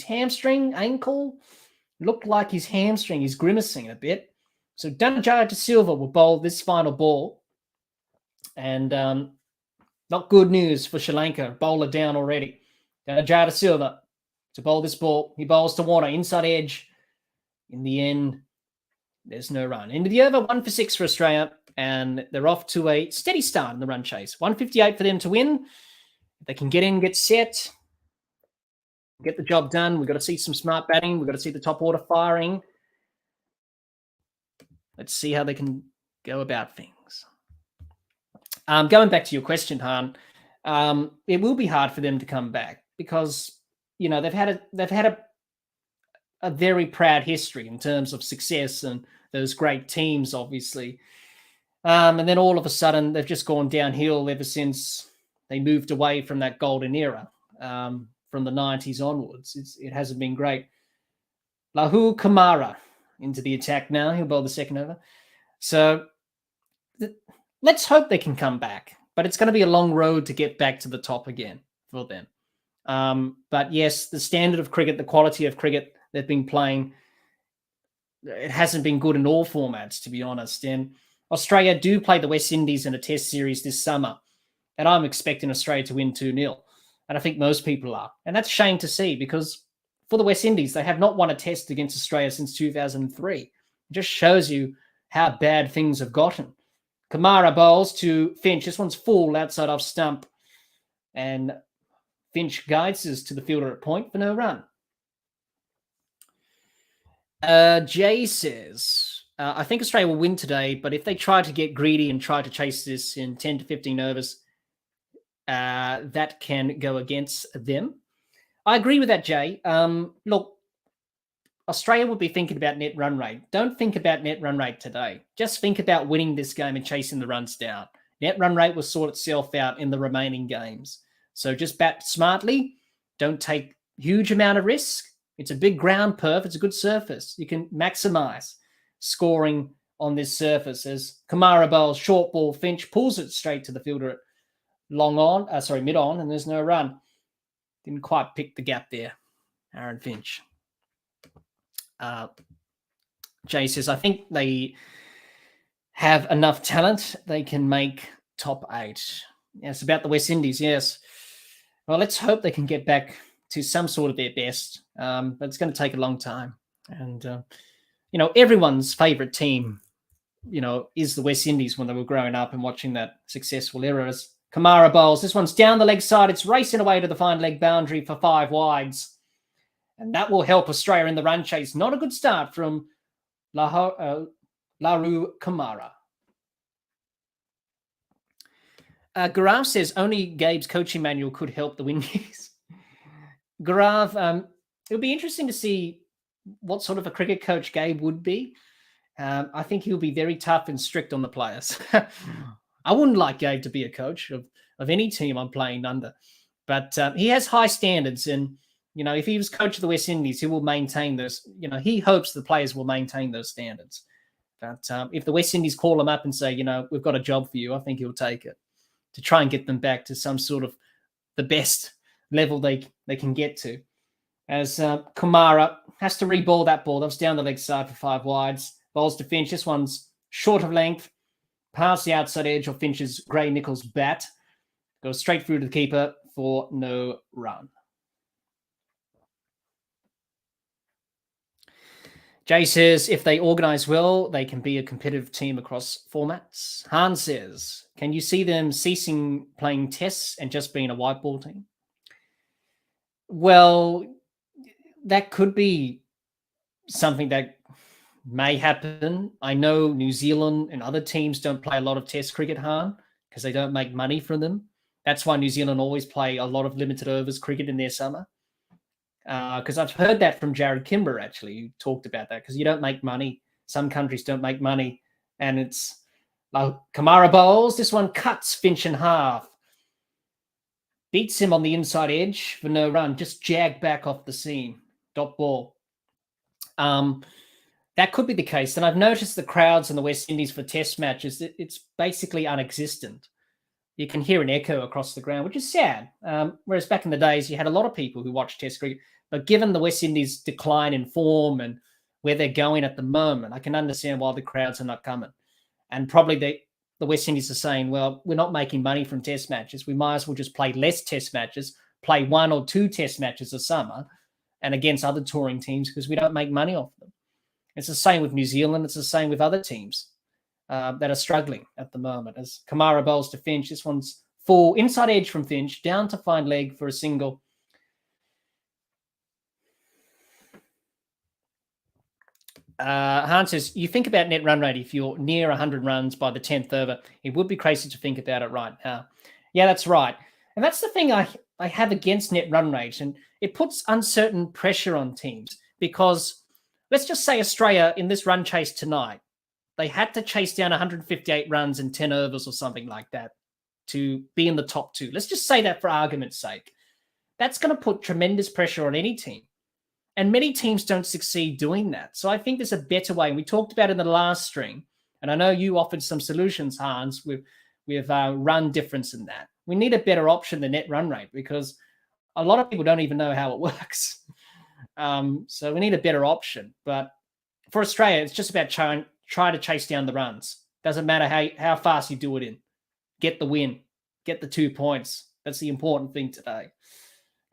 hamstring, ankle? Looked like his hamstring. He's grimacing a bit. So Danijaya de Silva will bowl this final ball. And not good news for Sri Lanka. Bowler down already. Danijaya de Silva to bowl this ball. He bowls to Warner, inside edge. In the end, there's no run. Into the over, 1 for 6 for Australia. And they're off to a steady start in the run chase. 158 for them to win. If they can get in, get set, get the job done. We've got to see some smart batting. We've got to see the top order firing. Let's see how they can go about things. Going back to your question, Han, it will be hard for them to come back because they've had a very proud history in terms of success and those great teams, obviously. And then all of a sudden, they've just gone downhill ever since they moved away from that golden era from the 90s onwards. It hasn't been great. Lahu Kamara into the attack now. He'll bowl the second over. So let's hope they can come back. But it's going to be a long road to get back to the top again for them. But yes, the standard of cricket, the quality of cricket they've been playing, it hasn't been good in all formats, to be honest. And Australia do play the West Indies in a test series this summer. And I'm expecting Australia to win 2-0. And I think most people are. And that's a shame to see because for the West Indies, they have not won a test against Australia since 2003. It just shows you how bad things have gotten. Kamara bowls to Finch. This one's full outside off stump. And Finch guides us to the fielder at point for no run. Jay says, I think Australia will win today, but if they try to get greedy and try to chase this in 10 to 15 overs, that can go against them. I agree with that, Jay. Look, Australia would be thinking about net run rate. Don't think about net run rate today. Just think about winning this game and chasing the runs down. Net run rate will sort itself out in the remaining games. So just bat smartly. Don't take huge amount of risk. It's a big ground, Perth. It's a good surface. You can maximize scoring on this surface as Kamara bowls short ball. Finch pulls it straight to the fielder at mid on, and there's no run. Didn't quite pick the gap there, Aaron Finch. Jay says, I think they have enough talent. They can make top 8. Yes, about the West Indies, yes. Well, let's hope they can get back to some sort of their best. But it's going to take a long time. And, everyone's favourite team, is the West Indies when they were growing up and watching that successful era. As Kamara bowls, this one's down the leg side. It's racing away to the fine leg boundary for 5 wides. And that will help Australia in the run chase. Not a good start from Laru Kamara. Gaurav says only Gabe's coaching manual could help the Windies. Gaurav, it'll be interesting to see what sort of a cricket coach Gabe would be. I think he'll be very tough and strict on the players. I wouldn't like Gabe to be a coach of any team I'm playing under. But he has high standards. And, if he was coach of the West Indies, he will maintain those. He hopes the players will maintain those standards. But if the West Indies call him up and say, we've got a job for you, I think he'll take it to try and get them back to some sort of the best level they can get to. As Kamara has to re-ball that ball. That was down the leg side for 5 wides. Bowls to Finch. This one's short of length. Past the outside edge of Finch's Gray Nichols bat. Goes straight through to the keeper for no run. Jay says, if they organise well, they can be a competitive team across formats. Han says, can you see them ceasing playing tests and just being a white ball team? Well, that could be something that may happen. I know New Zealand and other teams don't play a lot of test cricket, Han, because they don't make money from them. That's why New Zealand always play a lot of limited overs cricket in their summer. Because I've heard that from Jared Kimber, actually, who talked about that, because you don't make money. Some countries don't make money. And it's like Kamara bowls. This one cuts Finch in half. Beats him on the inside edge for no run. Just jagged back off the seam. Dot ball. That could be the case. And I've noticed the crowds in the West Indies for test matches, it's basically non-existent. You can hear an echo across the ground, which is sad. Whereas back in the days, you had a lot of people who watched test cricket. But given the West Indies' decline in form and where they're going at the moment, I can understand why the crowds are not coming. And probably the West Indies are saying, well, we're not making money from test matches. We might as well just play less test matches, play 1 or 2 test matches a summer and against other touring teams because we don't make money off them. It's the same with New Zealand. It's the same with other teams that are struggling at the moment. As Kamara bowls to Finch, this one's full inside edge from Finch, down to fine leg for a single. Hans says, you think about net run rate if you're near 100 runs by the 10th over. It would be crazy to think about it right now. Yeah, that's right. And that's the thing I have against net run rate. And it puts uncertain pressure on teams because let's just say Australia in this run chase tonight, they had to chase down 158 runs in 10 overs or something like that to be in the top 2. Let's just say that for argument's sake. That's going to put tremendous pressure on any team. And many teams don't succeed doing that. So I think there's a better way. And we talked about it in the last stream. And I know you offered some solutions, Hans, with run difference in that. We need a better option than net run rate because a lot of people don't even know how it works. So we need a better option. But for Australia, it's just about try to chase down the runs. Doesn't matter how fast you do it in. Get the win. Get the 2 points. That's the important thing today.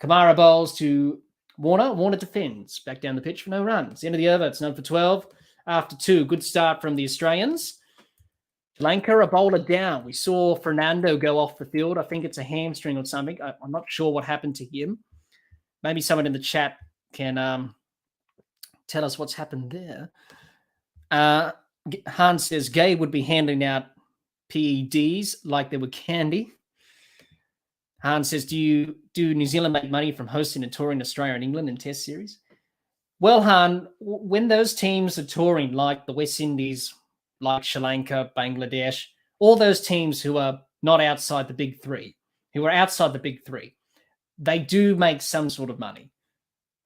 Kamara bowls to Warner. Warner defends. Back down the pitch for no runs. End of the over. It's 9 for 12. After 2. Good start from the Australians. Sri Lanka, a bowler down. We saw Fernando go off the field. I think it's a hamstring or something. I'm not sure what happened to him. Maybe someone in the chat can tell us what's happened there. Hans says Gay would be handing out PEDs like they were candy. Hans says, do New Zealand make money from hosting and touring Australia and England in Test series? Well, Han, when those teams are touring like the West Indies, like Sri Lanka, Bangladesh, all those teams who are not outside the big three, they do make some sort of money,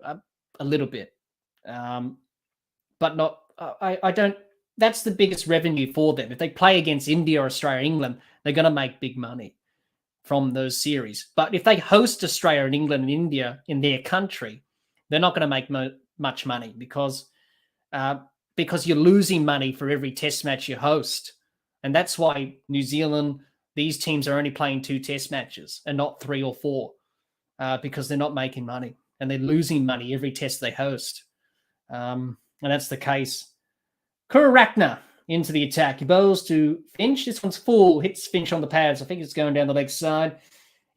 a little bit, but not. I don't. That's the biggest revenue for them. If they play against India or Australia, England, they're going to make big money from those series. But if they host Australia and England and India in their country, they're not going to make much money because you're losing money for every test match you host. And that's why New Zealand, these teams are only playing 2 test matches and not 3 or 4 because they're not making money and they're losing money every test they host. And that's the case. Kurakna into the attack. He bowls to Finch. This one's full. Hits Finch on the pads. I think it's going down the leg side.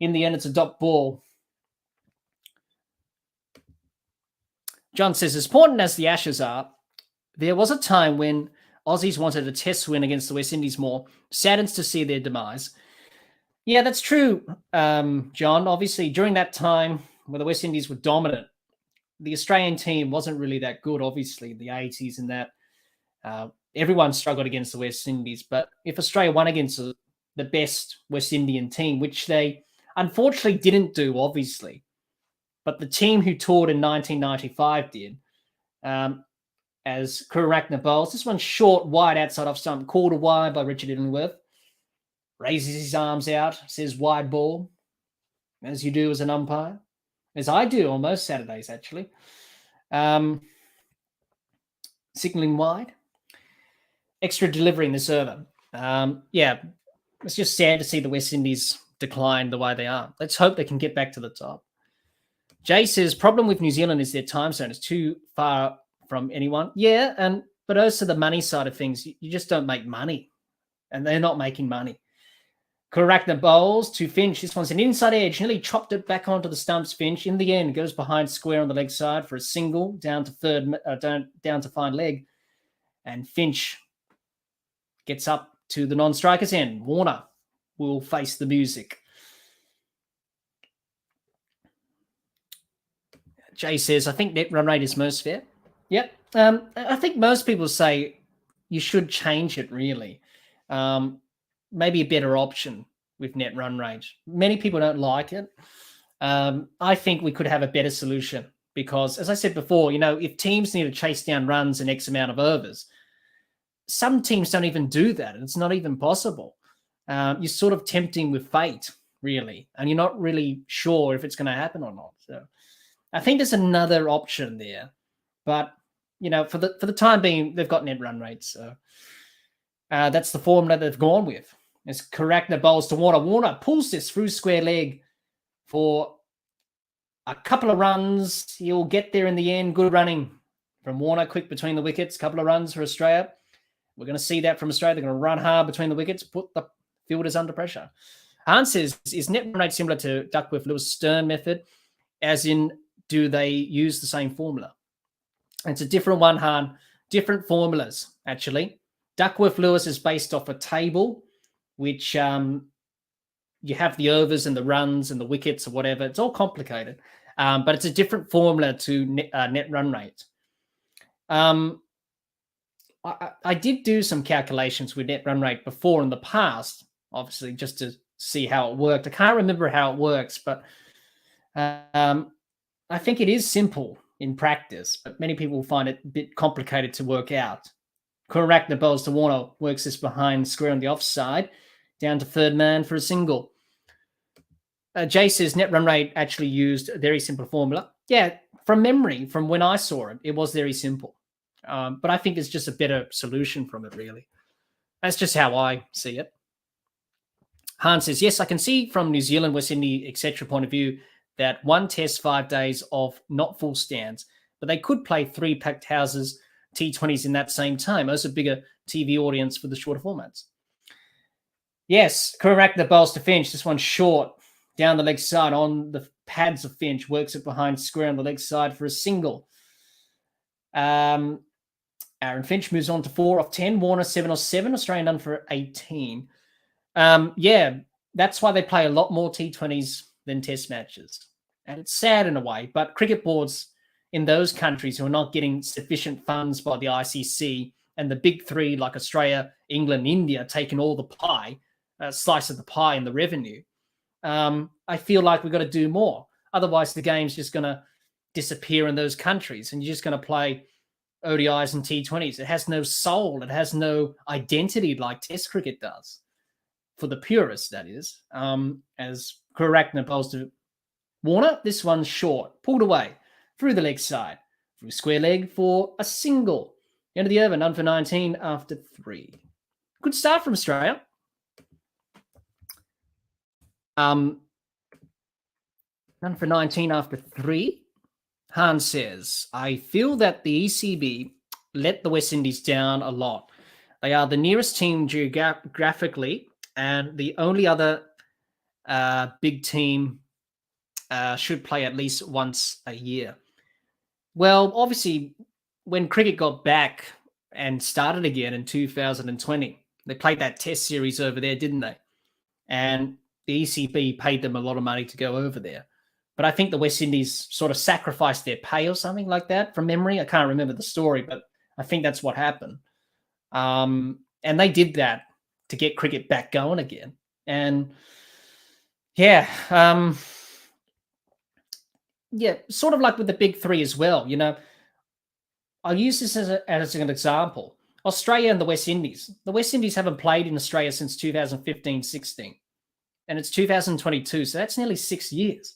In the end, it's a dot ball. John says, as important as the Ashes are, there was a time when Aussies wanted a test win against the West Indies more. Saddens to see their demise. Yeah, that's true, John. Obviously, during that time where the West Indies were dominant, the Australian team wasn't really that good, obviously, the 80s and that. Everyone struggled against the West Indies. But if Australia won against the best West Indian team, which they unfortunately didn't do, obviously, but the team who toured in 1995 did, as Kurakna bowls. This one's short, wide outside off stump, called a wide by Richard Illingworth. Raises his arms out, says wide ball, as you do as an umpire, as I do on most Saturdays, actually. Signalling wide. Extra delivery in this over. Yeah, it's just sad to see the West Indies decline the way they are. Let's hope they can get back to the top. Jay says, problem with New Zealand is their time zone is too far from anyone. Yeah, but also the money side of things, you just don't make money. And they're not making money. Kurakna bowls to Finch. This one's an inside edge. Nearly chopped it back onto the stumps, Finch. In the end, goes behind square on the leg side for a single, down to fine leg. And Finch gets up to the non-striker's end. Warner will face the music. Jay says, I think net run rate is most fair. Yep. I think most people say you should change it, really. Maybe a better option with net run rate. Many people don't like it. I think we could have a better solution because, as I said before, if teams need to chase down runs in X amount of overs, some teams don't even do that, and it's not even possible. You're sort of tempting with fate, really, and you're not really sure if it's going to happen or not. So I think there's another option there, but for the time being, they've got net run rates. So that's the formula they've gone with. As Kurakna bowls to Warner. Warner pulls this through square leg for a couple of runs. He'll get there in the end. Good running from Warner. Quick between the wickets. Couple of runs for Australia. We're going to see that from Australia. They're going to run hard between the wickets, put the fielders under pressure. Hans says, is net run rate similar to Duckworth-Lewis Stern method? As in, do they use the same formula? It's a different one, Han. Different formulas, actually. Duckworth-Lewis is based off a table, which you have the overs and the runs and the wickets or whatever. It's all complicated, but it's a different formula to net run rate. I did do some calculations with net run rate before in the past, obviously, just to see how it worked. I can't remember how it works, but I think it is simple in practice, but many people find it a bit complicated to work out. Karakna bowls to Warner, works this behind square on the offside, down to third man for a single. Jay says net run rate actually used a very simple formula. Yeah, from memory, from when I saw it, it was very simple. But I think there's just a better solution from it, really. That's just how I see it. Han says, yes, I can see from New Zealand, West Indies, etc. point of view that one test, 5 days of not full stands, but they could play 3 packed houses, T20s in that same time. Those are bigger TV audience for the shorter formats. Yes, Karakna bowls to Finch. This one's short, down the leg side on the pads of Finch, works it behind square on the leg side for a single. Aaron Finch moves on to 4 off 10. Warner 7 off 7. Australian done for 18. Yeah, that's why they play a lot more T20s than test matches. And it's sad in a way, but cricket boards in those countries who are not getting sufficient funds by the ICC and the big three like Australia, England, India taking all the pie, slice of the pie and the revenue, I feel like we've got to do more. Otherwise, the game's just going to disappear in those countries and you're just going to play ODIs and T20s. It has no soul. It has no identity like Test cricket does. For the purists, that is. As Karakna bowls to Warner, this one's short, pulled away through the leg side, through square leg for a single. End of the over, none for 19 after 3. Good start from Australia. None for 19 after 3. Han says, I feel that the ECB let the West Indies down a lot. They are the nearest team geographically, and the only other big team should play at least once a year. Well, obviously, when cricket got back and started again in 2020, they played that test series over there, didn't they? And the ECB paid them a lot of money to go over there. But I think the West Indies sort of sacrificed their pay or something like that from memory. I can't remember the story, but I think that's what happened. And they did that to get cricket back going again. And yeah, sort of like with the big three as well. You know, I'll use this as an example. Australia and the West Indies. The West Indies haven't played in Australia since 2015-16. And it's 2022, so that's nearly 6 years.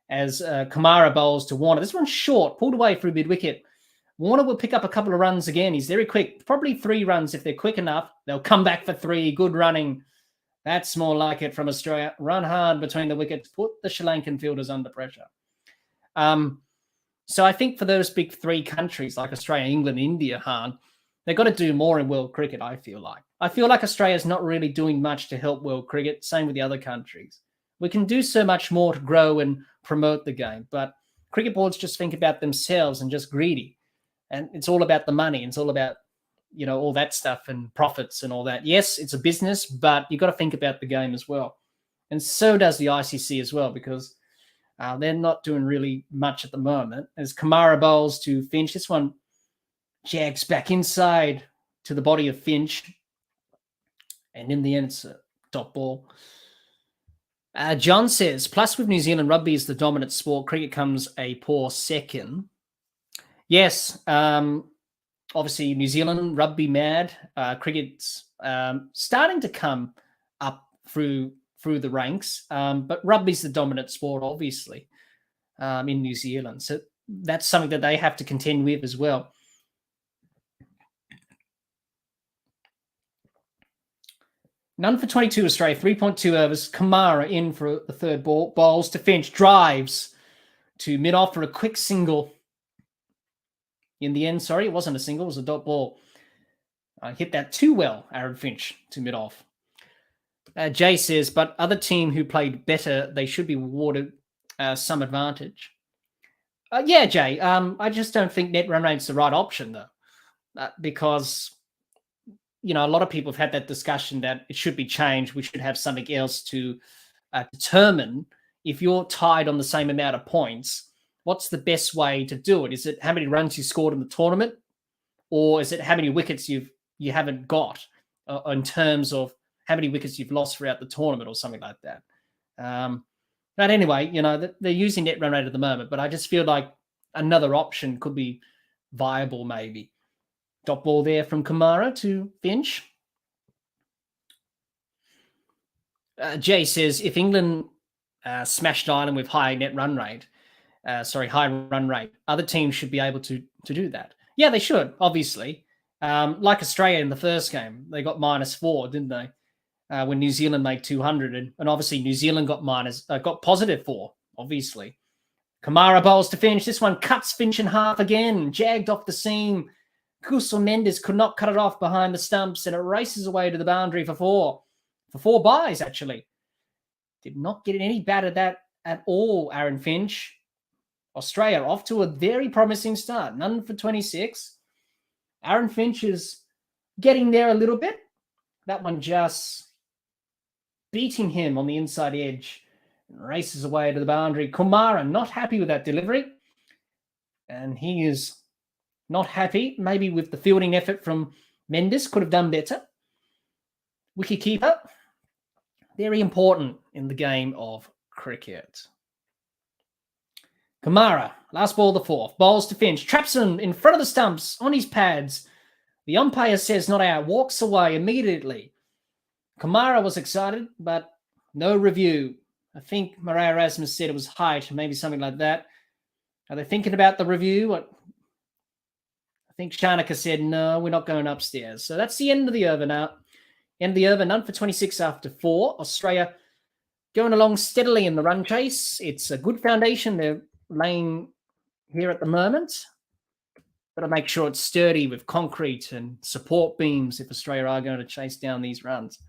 As Kamara bowls to Warner. This one's short, pulled away through mid-wicket. Warner will pick up a couple of runs again. He's very quick. Probably 3 runs if they're quick enough. They'll come back for 3. Good running. That's more like it from Australia. Run hard between the wickets. Put the Sri Lankan fielders under pressure. So I think for those big 3 countries like Australia, England, India, Han, they've got to do more in world cricket, I feel like. I feel like Australia's not really doing much to help world cricket. Same with the other countries. We can do so much more to grow and promote the game, but cricket boards just think about themselves and just greedy. And it's all about the money. It's all about, you know, all that stuff and profits and all that. Yes, it's a business, but you've got to think about the game as well. And so does the ICC as well, because they're not doing really much at the moment. As Kamara bowls to Finch, this one jags back inside to the body of Finch. And in the end, it's a dot ball. John says, plus with New Zealand, rugby is the dominant sport. Cricket comes a poor second. Yes, obviously New Zealand, rugby mad. Cricket's starting to come up through the ranks. But rugby's the dominant sport, obviously, in New Zealand. So that's something that they have to contend with as well. None for 22 Australia, 3.2 overs. Kamara in for the third ball. Bowls to Finch, drives to mid-off for a quick single. In the end, sorry, it wasn't a single, it was a dot ball. Hit that too well, Aaron Finch, to mid-off. Jay says, but other team who played better, they should be awarded some advantage. Yeah, Jay, I just don't think net run rate's the right option, though, because you know, a lot of people have had that discussion that it should be changed. We should have something else to determine if you're tied on the same amount of points, what's the best way to do it? Is it how many runs you scored in the tournament, or is it how many wickets you haven't got in terms of how many wickets you've lost throughout the tournament or something like that? But anyway, they're using net run rate at the moment, but I just feel like another option could be viable maybe. Dot ball there from Kumara to Finch. Jay says, if England smashed Ireland with high run rate, other teams should be able to do that. Yeah, they should, obviously. Like Australia in the first game, they got -4, didn't they? When New Zealand made 200, and obviously New Zealand got +4, obviously. Kamara bowls to Finch. This one cuts Finch in half again, jagged off the seam. Kusal Mendes could not cut it off behind the stumps, and it races away to the boundary for 4 byes, actually. Did not get any bad at that at all, Aaron Finch. Australia off to a very promising start. None for 26. Aaron Finch is getting there a little bit. That one just beating him on the inside edge. And races away to the boundary. Kumara not happy with that delivery. And he is not happy, maybe with the fielding effort from Mendes. Could have done better. Wicketkeeper, very important in the game of cricket. Kumara, last ball the 4th, bowls to Finch, traps him in front of the stumps on his pads. The umpire says not out, walks away immediately. Kumara was excited, but no review. I think Maria Erasmus said it was height, maybe something like that. Are they thinking about the review? I think Shanaka said, no, we're not going upstairs. So that's the end of the over now. End of the over, none for 26 after 4. Australia going along steadily in the run chase. It's a good foundation they're laying here at the moment. Got to make sure it's sturdy with concrete and support beams if Australia are going to chase down these runs.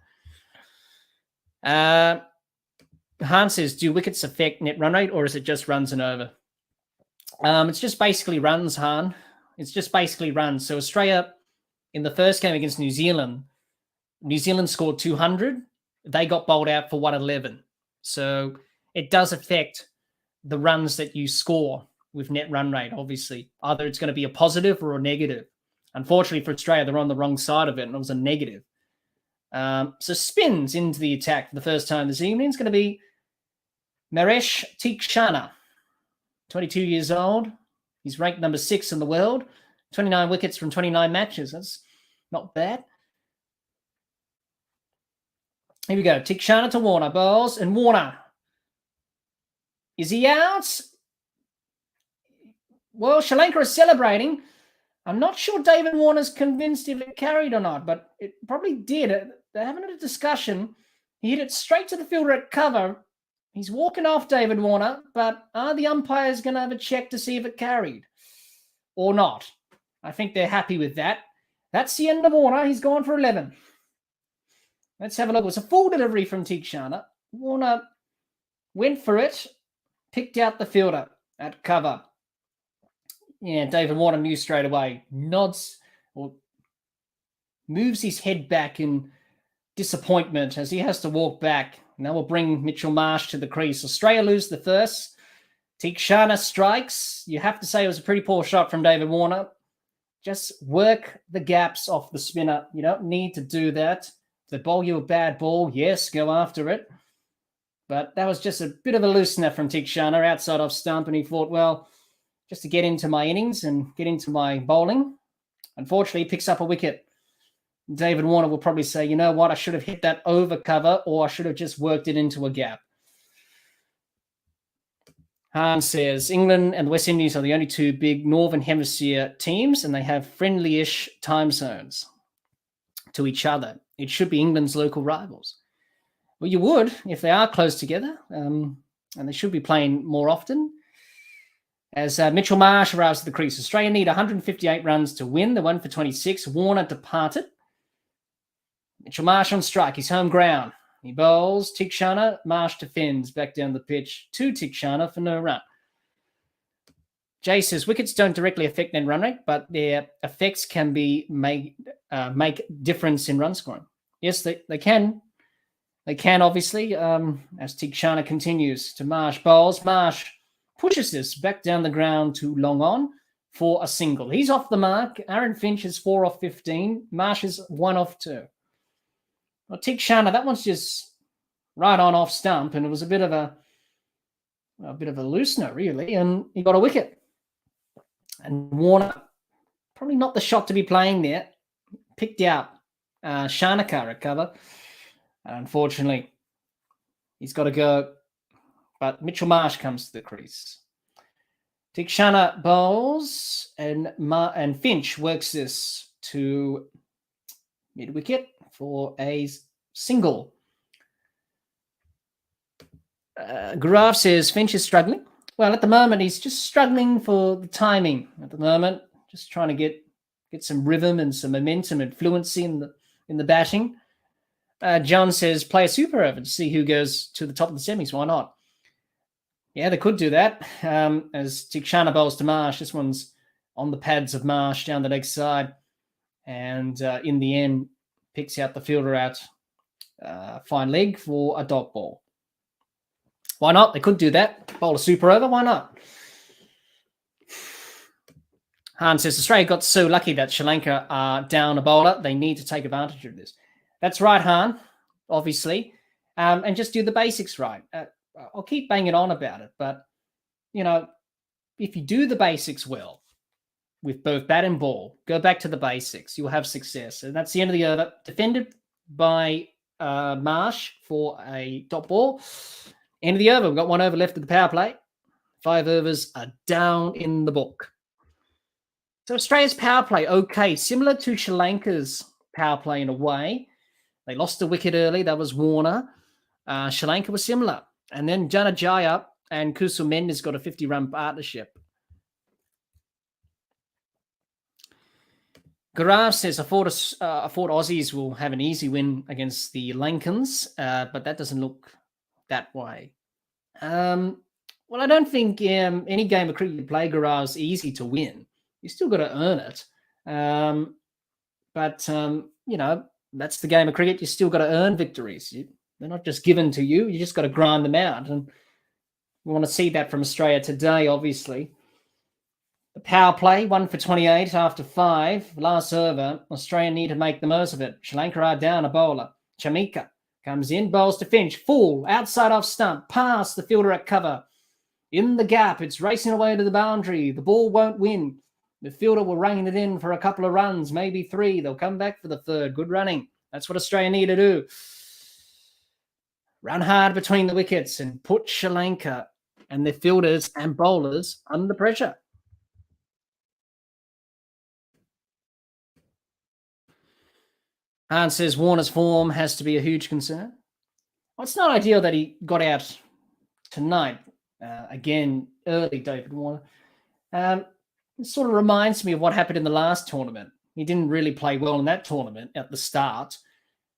Han says, do wickets affect net run rate, or is it just runs and over? It's just basically runs, Han. It's just basically runs. So Australia, in the first game against New Zealand scored 200. They got bowled out for 111. So it does affect the runs that you score with net run rate, obviously. Either it's going to be a positive or a negative. Unfortunately for Australia, they're on the wrong side of it, and it was a negative. So spins into the attack for the first time this evening. It's going to be Naresh Tikshana, 22 years old. He's ranked number 6 in the world. 29 wickets from 29 matches. That's not bad. Here we go. Tikshana to Warner. Bowls. And Warner. Is he out? Well, Sri Lanka is celebrating. I'm not sure David Warner's convinced if it carried or not, but it probably did. They're having a discussion. He hit it straight to the fielder at cover. He's walking off David Warner, but are the umpires going to have a check to see if it carried or not? I think they're happy with that. That's the end of Warner. He's gone for 11. Let's have a look. It was a full delivery from Tikshana. Warner went for it, picked out the fielder at cover. Yeah, David Warner knew straight away. Nods or moves his head back in disappointment as he has to walk back. Now we'll bring Mitchell Marsh to the crease. Australia lose the first. Tikshana strikes. You have to say it was a pretty poor shot from David Warner. Just work the gaps off the spinner. You don't need to do that. If they bowl you a bad ball, yes, go after it. But that was just a bit of a loosener from Tikshana outside off stump, and he thought, well, just to get into my innings and get into my bowling. Unfortunately, he picks up a wicket. David Warner will probably say, you know what, I should have hit that over cover, or I should have just worked it into a gap. Han says, England and the West Indies are the only two big Northern Hemisphere teams, and they have friendly-ish time zones to each other. It should be England's local rivals. Well, you would if they are close together, and they should be playing more often. As Mitchell Marsh arrives at the crease, Australia need 158 runs to win. The 1 for 26. Warner departed. Mitchell Marsh on strike. He's home ground. He bowls. Tikshana. Marsh defends. Back down the pitch to Tikshana for no run. Jay says, wickets don't directly affect net run rate, but their effects can be make difference in run scoring. Yes, they can. They can, obviously, as Tikshana continues to Marsh bowls. Marsh pushes this back down the ground to long on for a single. He's off the mark. Aaron Finch is 4 off 15. Marsh is 1 off 2. Well, Tikshana, that one's just right on off stump, and it was a bit of a loosener, really, and he got a wicket. And Warner, probably not the shot to be playing there, picked out Shanaka at cover. Unfortunately, he's got to go. But Mitchell Marsh comes to the crease. Tikshana bowls, and Finch works this to mid-wicket for a single. Garaf says Finch is struggling. Well, at the moment, he's just struggling for the timing. At the moment, just trying to get some rhythm and some momentum and fluency in the batting. John says play a super over to see who goes to the top of the semis. Why not? Yeah, they could do that. As Tikshana bowls to Marsh, this one's on the pads of Marsh down the leg side, and in the end, picks out the fielder out fine leg for a dot ball. Why not? They could do that. Bowl a super over. Why not? Han says Australia got so lucky that Sri Lanka are down a bowler. They need to take advantage of this. That's right, Han, obviously. And just do the basics right. I'll keep banging on about it. But, if you do the basics well with both bat and ball, go back to the basics, you'll have success. And that's the end of the over. Defended by Marsh for a dot ball. End of the over. We've got 1 over left of the power play. 5 overs are down in the book. So Australia's power play, okay. Similar to Sri Lanka's power play in a way. They lost a wicket early. That was Warner. Sri Lanka was similar. And then Janajaya and Kusal Mendis got a 50-run partnership. Garaf says, I thought Aussies will have an easy win against the Lankans, but that doesn't look that way. Well, I don't think any game of cricket you play, Garaf, is easy to win. You still got to earn it. But that's the game of cricket. You still got to earn victories. They're not just given to you. You just got to grind them out. And we want to see that from Australia today, obviously. The power play, 1 for 28 after 5. Last over, Australia need to make the most of it. Sri Lanka are down a bowler. Chamika comes in, bowls to Finch. Full, outside off stump, past the fielder at cover. In the gap, it's racing away to the boundary. The ball won't win. The fielder will rein it in for a couple of runs, maybe 3. They'll come back for the 3rd. Good running. That's what Australia need to do. Run hard between the wickets and put Sri Lanka and their fielders and bowlers under pressure. Han says Warner's form has to be a huge concern. Well, it's not ideal that he got out tonight. Again, early, David Warner. It sort of reminds me of what happened in the last tournament. He didn't really play well in that tournament at the start.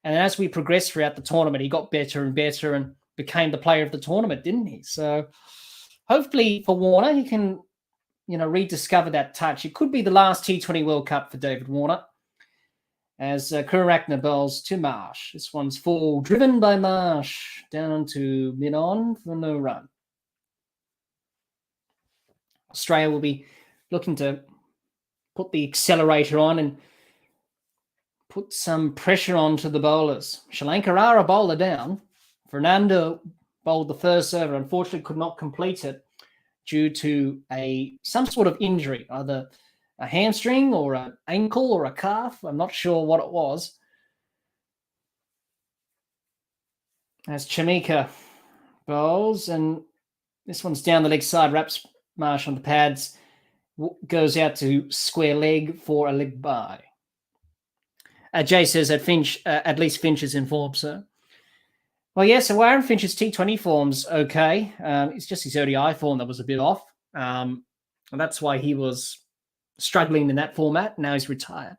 And as we progressed throughout the tournament, he got better and better and became the player of the tournament, didn't he? So hopefully for Warner, he can, rediscover that touch. It could be the last T20 World Cup for David Warner. As Kurakna bowls to Marsh. This one's full, driven by Marsh, down to mid-on for no run. Australia will be looking to put the accelerator on and put some pressure onto the bowlers. Sri Lanka are a bowler down. Fernando bowled the first over, unfortunately could not complete it due to some sort of injury, either a hamstring or an ankle or a calf. I'm not sure what it was. As Chamika bowls, and this one's down the leg side, wraps Marsh on the pads, goes out to square leg for a leg bye. Jay says that Finch, at least Finch is in form, sir. Well, yeah, so Aaron Finch's T20 form's okay. It's just his ODI form that was a bit off. And that's why he was struggling in that format. Now he's retired.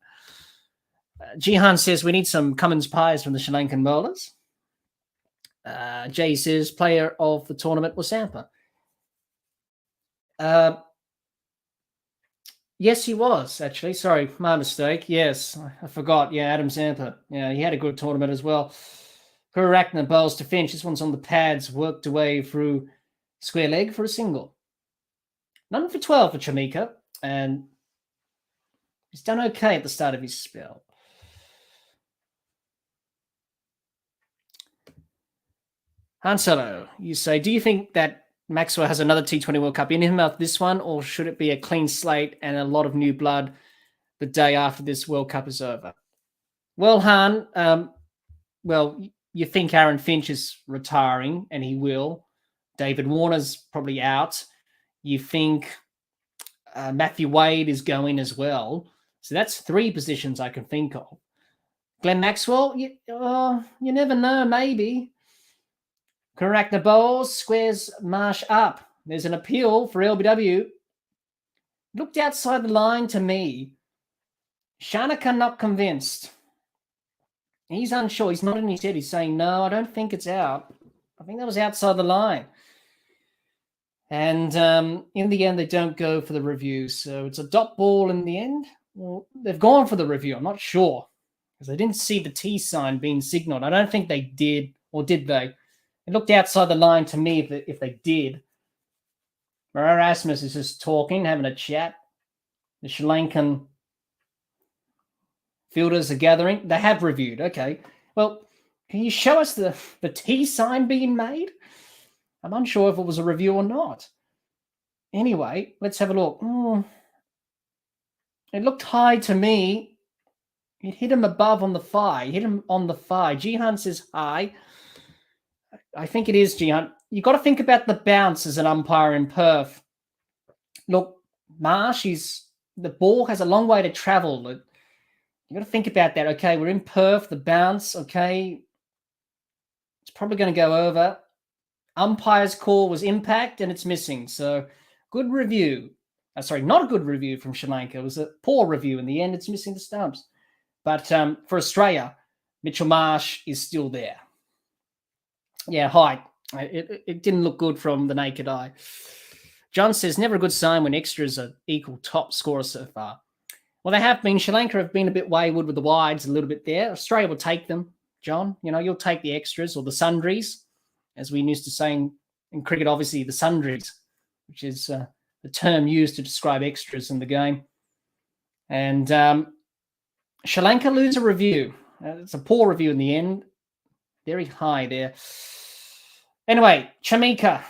Jihan says we need some Cummins pies from the Sri Lankan bowlers. Jay says player of the tournament was Sampa. Yes, he was, actually. Sorry, my mistake. Yes, I forgot. Yeah, Adam Zampa. Yeah, he had a good tournament as well. Kurakna bowls to Finch. This one's on the pads, worked away through square leg for a single. None for 12 for Chamika, and he's done okay at the start of his spell. Hanselo, you say, do you think that Maxwell has another T20 World Cup in him after this one, or should it be a clean slate and a lot of new blood the day after this World Cup is over? Well, Han, you think Aaron Finch is retiring, and he will. David Warner's probably out. You think Matthew Wade is going as well. So that's 3 positions I can think of. Glenn Maxwell, you never know, maybe. Kurakna bowls, squares Marsh up. There's an appeal for LBW. Looked outside the line to me. Shanaka not convinced. He's unsure. He's nodding his head. He's saying, no, I don't think it's out. I think that was outside the line. And in the end, they don't go for the review. So it's a dot ball in the end. Well, they've gone for the review. I'm not sure because they didn't see the T sign being signaled. I don't think they did, or did they? It looked outside the line to me if they did. Erasmus is just talking, having a chat. The Sri Lankan fielders are gathering. They have reviewed. Okay. Well, can you show us the T sign being made? I'm unsure if it was a review or not. Anyway, let's have a look. It looked high to me. It hit him above on the thigh. Hit him on the thigh. Jihan says high. I think it is, Jihan. You've got to think about the bounce as an umpire in Perth. Look, Marsh, the ball has a long way to travel. You've got to think about that. Okay, we're in Perth, the bounce, okay. It's probably going to go over. Umpire's call was impact and it's missing. So good review. Sorry, not a good review from Sri Lanka. It was a poor review. In the end, it's missing the stumps. But for Australia, Mitchell Marsh is still there. Yeah, height. It didn't look good from the naked eye. John says, never a good sign when extras are equal top scorer so far. Well, they have been. Sri Lanka have been a bit wayward with the wides a little bit there. Australia will take them, John. You'll take the extras or the sundries, as we used to say in cricket, obviously, the sundries, which is the term used to describe extras in the game. And Sri Lanka lose a review. It's a poor review in the end. Very high there. Anyway, Chamika,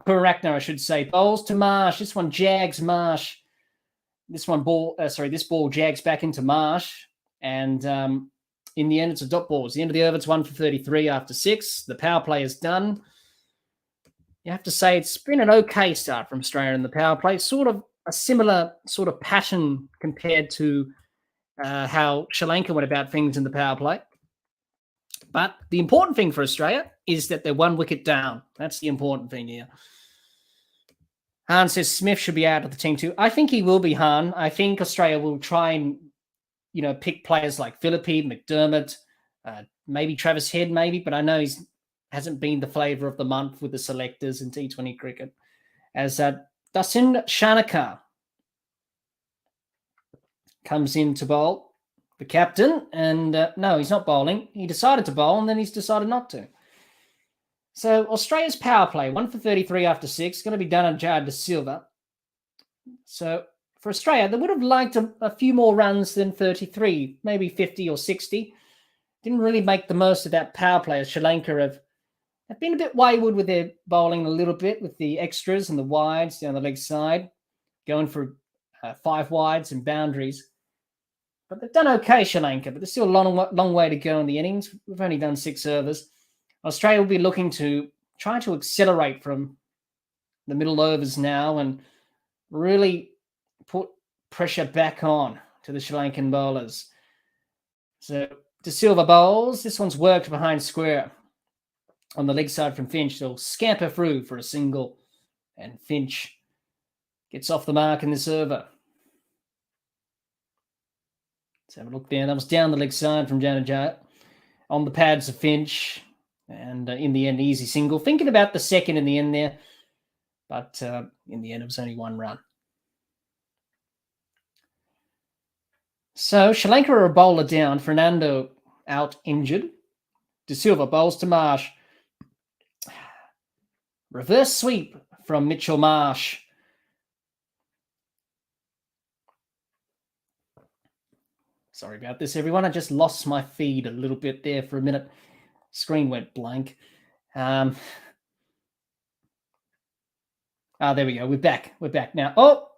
Kurakna, I should say, bowls to Marsh. This one jags Marsh. This ball jags back into Marsh. And in the end, it's a dot ball. It's the end of the over. It's 1 for 33 after 6. The power play is done. You have to say it's been an okay start from Australia in the power play. Sort of a similar sort of pattern compared to how Sri Lanka went about things in the power play. But the important thing for Australia is that they're 1 wicket down. That's the important thing here. Han says Smith should be out of the team too. I think he will be, Han. I think Australia will try and, pick players like Philippe, McDermott, maybe Travis Head, maybe, but I know he hasn't been the flavour of the month with the selectors in T20 cricket. As Dasun Shanaka comes in to bowl, the captain, and no, he's not bowling. He decided to bowl, and then he's decided not to. So Australia's power play, 1 for 33 after 6, going to be done on Jad De Silva. So for Australia, they would have liked a few more runs than 33, maybe 50 or 60. Didn't really make the most of that power play, as Sri Lanka have been a bit wayward with their bowling a little bit, with the extras and the wides down the leg side, going for 5 wides and boundaries. But they've done okay, Sri Lanka, but there's still a long way to go in the innings. We've only done 6 overs. Australia will be looking to try to accelerate from the middle overs now and really put pressure back on to the Sri Lankan bowlers. So De Silva bowls. This one's worked behind square on the leg side from Finch. They'll scamper through for a single, and Finch gets off the mark in this over. Let's have a look there. That was down the leg side from Janajat on the pads of Finch. And in the end, easy single. Thinking about the second in the end there. But in the end, it was only 1 run. So Sri Lanka are a bowler down. Fernando out injured. De Silva bowls to Marsh. Reverse sweep from Mitchell Marsh. Sorry about this, everyone. I just lost my feed a little bit there for a minute. Screen went blank. There we go. We're back. We're back now. Oh,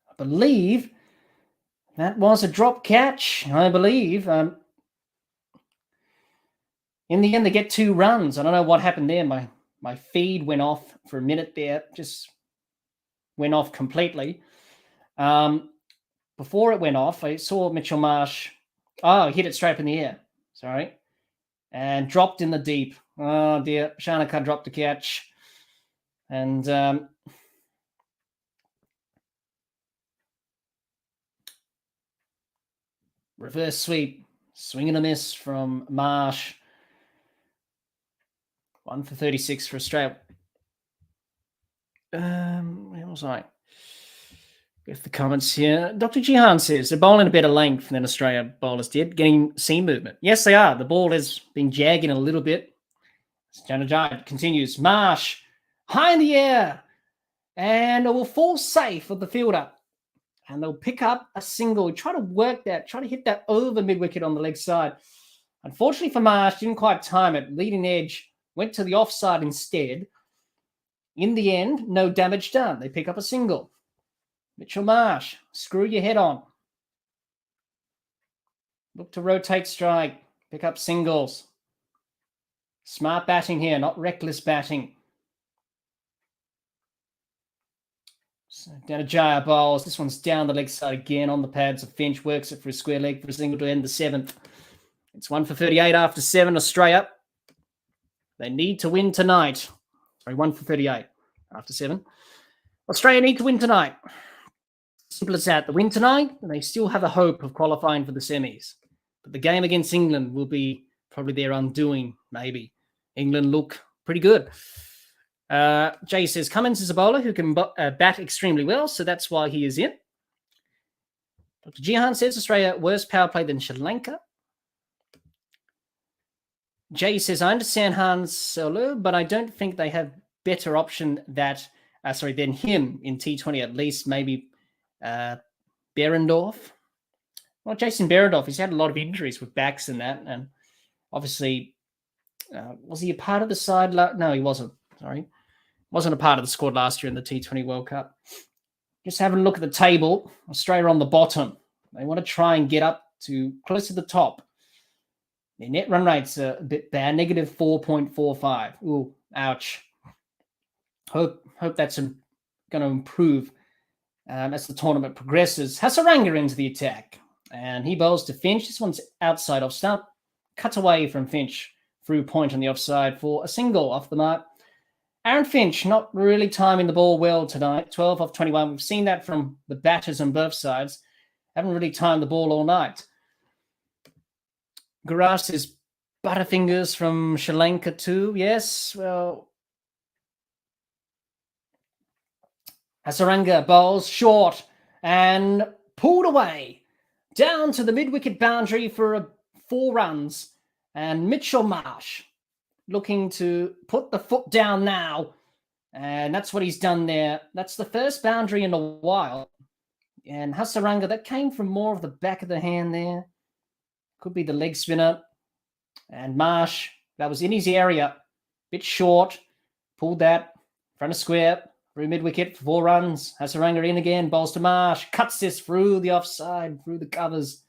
I believe that was a drop catch. I believe. In the end, they get 2 runs. I don't know what happened there. My feed went off for a minute there. Just went off completely. Before it went off, I saw Mitchell Marsh. Oh, he hit it straight up in the air. Sorry. And dropped in the deep. Oh, dear. Shanaka dropped the catch. And reverse sweep. Swing and a miss from Marsh. 1 for 36 for Australia. Where was I? With the comments here. Dr. Jihan says they're bowling a better length than Australia bowlers did, getting seam movement. Yes, they are. The ball has been jagging a little bit. Janajai continues. Marsh, high in the air. And it will fall safe of the fielder. And they'll pick up a single. Try to work that. Try to hit that over mid-wicket on the leg side. Unfortunately for Marsh, didn't quite time it. Leading edge went to the offside instead. In the end, no damage done. They pick up a single. Mitchell Marsh, screw your head on. Look to rotate strike. Pick up singles. Smart batting here, not reckless batting. So Danajaya bowls. This one's down the leg side again on the pads. Finch works it for a square leg for a single to end the 7th. It's 1 for 38 after 7, Australia. They need to win tonight. Sorry, 1 for 38 after 7. Australia need to win tonight. Simple as that. The win tonight, and they still have a hope of qualifying for the semis. But the game against England will be probably their undoing, maybe. England look pretty good. Jay says, Cummins is a bowler who can bat extremely well, so that's why he is in. Dr. Jihan says, Australia, worse power play than Sri Lanka. Jay says, I understand Hans Solo, but I don't think they have better option than him in T20 at least, maybe Behrendorff. Well, Jason Behrendorff, he's had a lot of injuries with backs and that, and obviously, was he a part of the side? No, he wasn't. Sorry. Wasn't a part of the squad last year in the T20 World Cup. Just having a look at the table, Australia on the bottom. They want to try and get up to close to the top. Their net run rate's a bit bad, negative 4.45. Ooh, ouch. Hope that's going to improve as the tournament progresses. Hasaranga into the attack, and he bowls to Finch. This one's outside off stump. Cuts away from Finch through point on the offside for a single off the mark. Aaron Finch not really timing the ball well tonight. 12 off 21. We've seen that from the batters on both sides. Haven't really timed the ball all night. Guraj says Butterfingers from Sri Lanka too. Yes, well, Hasaranga bowls short and pulled away down to the mid-wicket boundary for 4 runs. And Mitchell Marsh looking to put the foot down now. And that's what he's done there. That's the first boundary in a while. And Hasaranga, that came from more of the back of the hand there. Could be the leg spinner. And Marsh, that was in his area. Bit short. Pulled that. Front of square. Through mid-wicket for 4 runs. Hasaranga in again. Bowls to Marsh. Cuts this through the offside. Through the covers.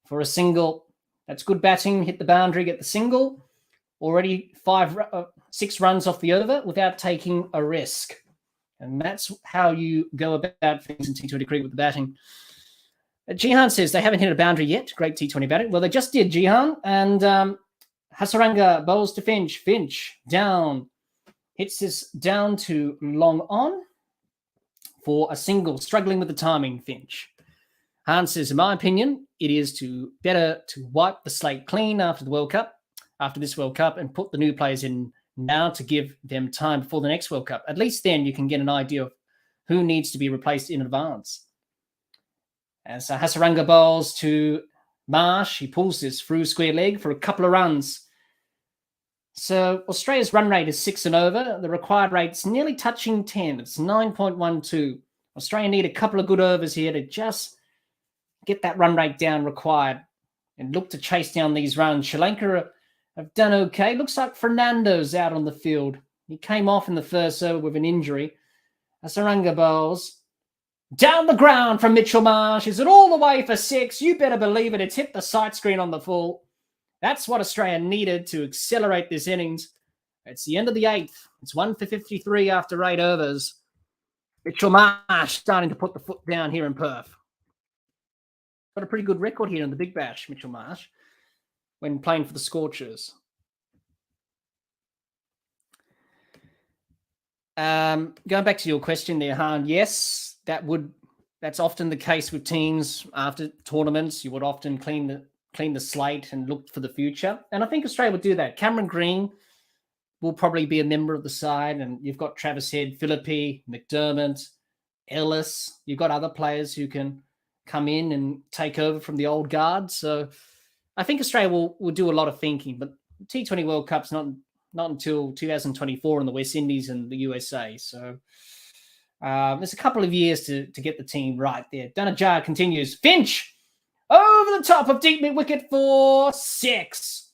For a single. That's good batting. Hit the boundary. Get the single. Already 6 runs off the over without taking a risk. And that's how you go about things in T20 cricket with the batting. Jihan says they haven't hit a boundary yet. Great T20 batting. Well, they just did, Jihan. And Hasaranga bowls to Finch. Finch down. Hits this down to long on for a single. Struggling with the timing, Finch. Hans says, in my opinion, it is better to wipe the slate clean after this World Cup, and put the new players in now to give them time before the next World Cup. At least then you can get an idea of who needs to be replaced in advance. And so Hasaranga bowls to Marsh, he pulls this through square leg for a couple of runs. So Australia's run rate is 6 and over. The required rate's nearly touching 10. It's 9.12. Australia need a couple of good overs here to just get that run rate down required and look to chase down these runs. Sri Lanka have done okay. Looks like Fernando's out on the field. He came off in the first over with an injury. Asaranga bowls. Down the ground from Mitchell Marsh. Is it all the way for 6? You better believe it. It's hit the sight screen on the full. That's what Australia needed to accelerate this innings. It's the end of the 8th. It's 1 for 53 after 8 overs. Mitchell Marsh starting to put the foot down here in Perth. Got a pretty good record here in the Big Bash, Mitchell Marsh, when playing for the Scorchers. Going back to your question there, Han, yes, that's often the case with teams after tournaments. You would often clean the slate and look for the future. And I think Australia would do that. Cameron Green will probably be a member of the side, and you've got Travis Head, Philippi, McDermott, Ellis. You've got other players who can come in and take over from the old guard. So I think Australia will do a lot of thinking, but the T20 World Cup's not until 2024 in the West Indies and the USA. So there's a couple of years to get the team right there. Dhanajaya continues. Finch over the top of deep mid-wicket for 6.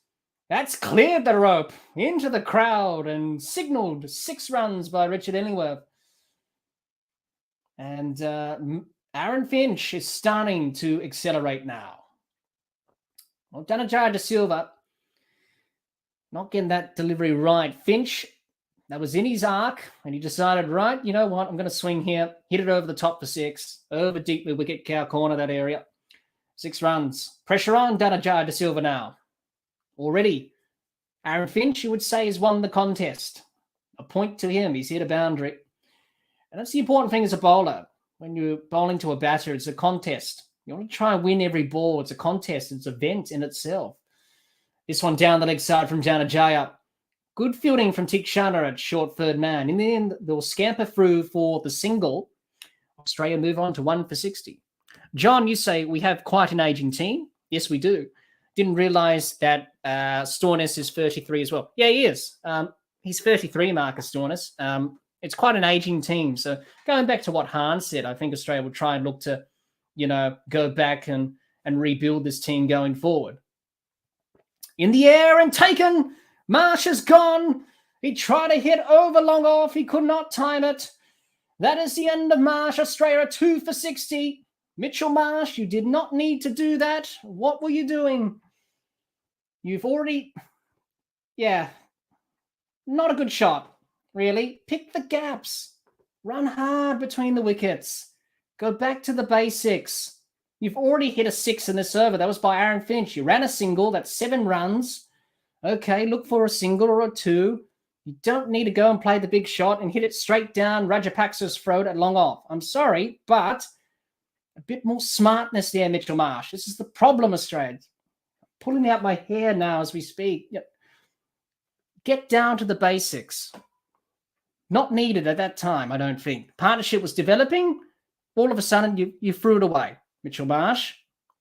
That's cleared the rope into the crowd and signalled 6 runs by Richard Illingworth. And Aaron Finch is starting to accelerate now. Well, Dhanajaya De Silva not getting that delivery right. Finch, that was in his arc, and he decided, right, you know what, I'm going to swing here, hit it over the top for 6, over deep mid-wicket, cow corner, that area. 6 runs. Pressure on Dhanajaya De Silva now. Already, Aaron Finch, you would say, has won the contest. A point to him. He's hit a boundary. And that's the important thing as a bowler. When you're bowling to a batter, it's a contest. You want to try and win every ball. It's a contest. It's an event in itself. This one down the leg side from Dhanajaya. Good fielding from Tikshana at short third man. In the end, they'll scamper through for the single. Australia move on to 1 for 60. John, you say we have quite an aging team. Yes, we do. Didn't realise that Storness is 33 as well. Yeah, he is. He's 33, Marcus Storness. It's quite an aging team. So going back to what Han said, I think Australia will try and look to, go back and rebuild this team going forward. In the air and taken. Marsh is gone. He tried to hit over long off. He could not time it. That is the end of Marsh. Australia 2 for 60. Mitchell Marsh, you did not need to do that. What were you doing? You've already... Yeah. Not a good shot, really. Pick the gaps. Run hard between the wickets. Go back to the basics. You've already hit a 6 in this over. That was by Aaron Finch. You ran a single. That's 7 runs. Okay, look for a single or a 2. You don't need to go and play the big shot and hit it straight down Rajapaksa's throat at long off. I'm sorry, but a bit more smartness there, Mitchell Marsh. This is the problem, Australia. Pulling out my hair now as we speak. Get down to the basics. Not needed at that time, I don't think. Partnership was developing. All of a sudden, you threw it away. Mitchell Marsh,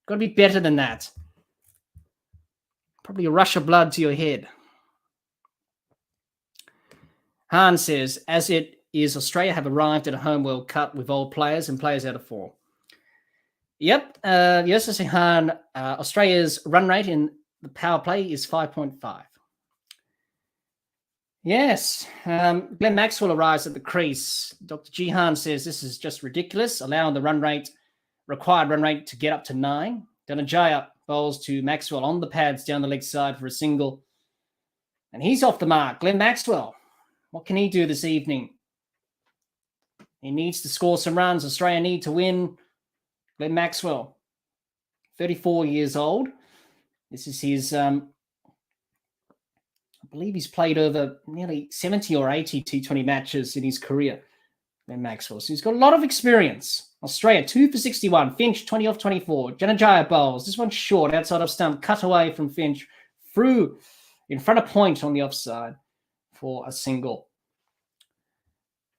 got to be better than that. Probably a rush of blood to your head. Han says, as it is, Australia have arrived at a home World Cup with old players and players out of form. Yep. Yes, Han, Australia's run rate in the power play is 5.5. Yes. Glenn Maxwell arrives at the crease. Dr. Jihan says this is just ridiculous, allowing the required run rate to get up to 9. Dhanajaya bowls to Maxwell on the pads down the leg side for a single. And he's off the mark. Glenn Maxwell, what can he do this evening? He needs to score some runs. Australia need to win. Glenn Maxwell, 34 years old. This is his, I believe he's played over nearly 70 or 80 T20 matches in his career. Glenn Maxwell. So he's got a lot of experience. Australia, 2 for 61. Finch, 20 off 24. Dhanajaya bowls. This one's short, outside of stump. Cut away from Finch. Through in front of point on the offside for a single.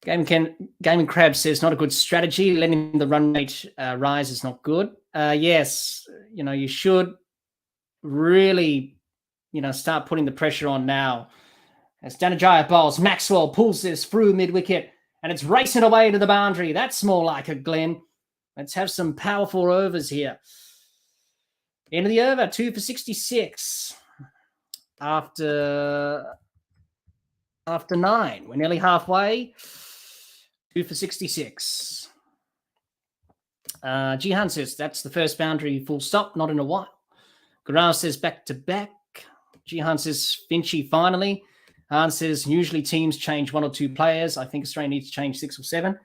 Gaming Crab says, not a good strategy. Letting the run rate rise is not good. Yes, you should really, start putting the pressure on now. As Danajaya bowls, Maxwell pulls this through mid-wicket, and it's racing away to the boundary. That's more like it, Glenn. Let's have some powerful overs here. End of the over, 2 for 66. After 9. We're nearly halfway. 2 for 66. Jihan says that's the first boundary, full stop, not in a while. Gaurav says back to back. Jihan says Finchy finally. Han says usually teams change 1 or 2 players. I think Australia needs to change 6 or 7.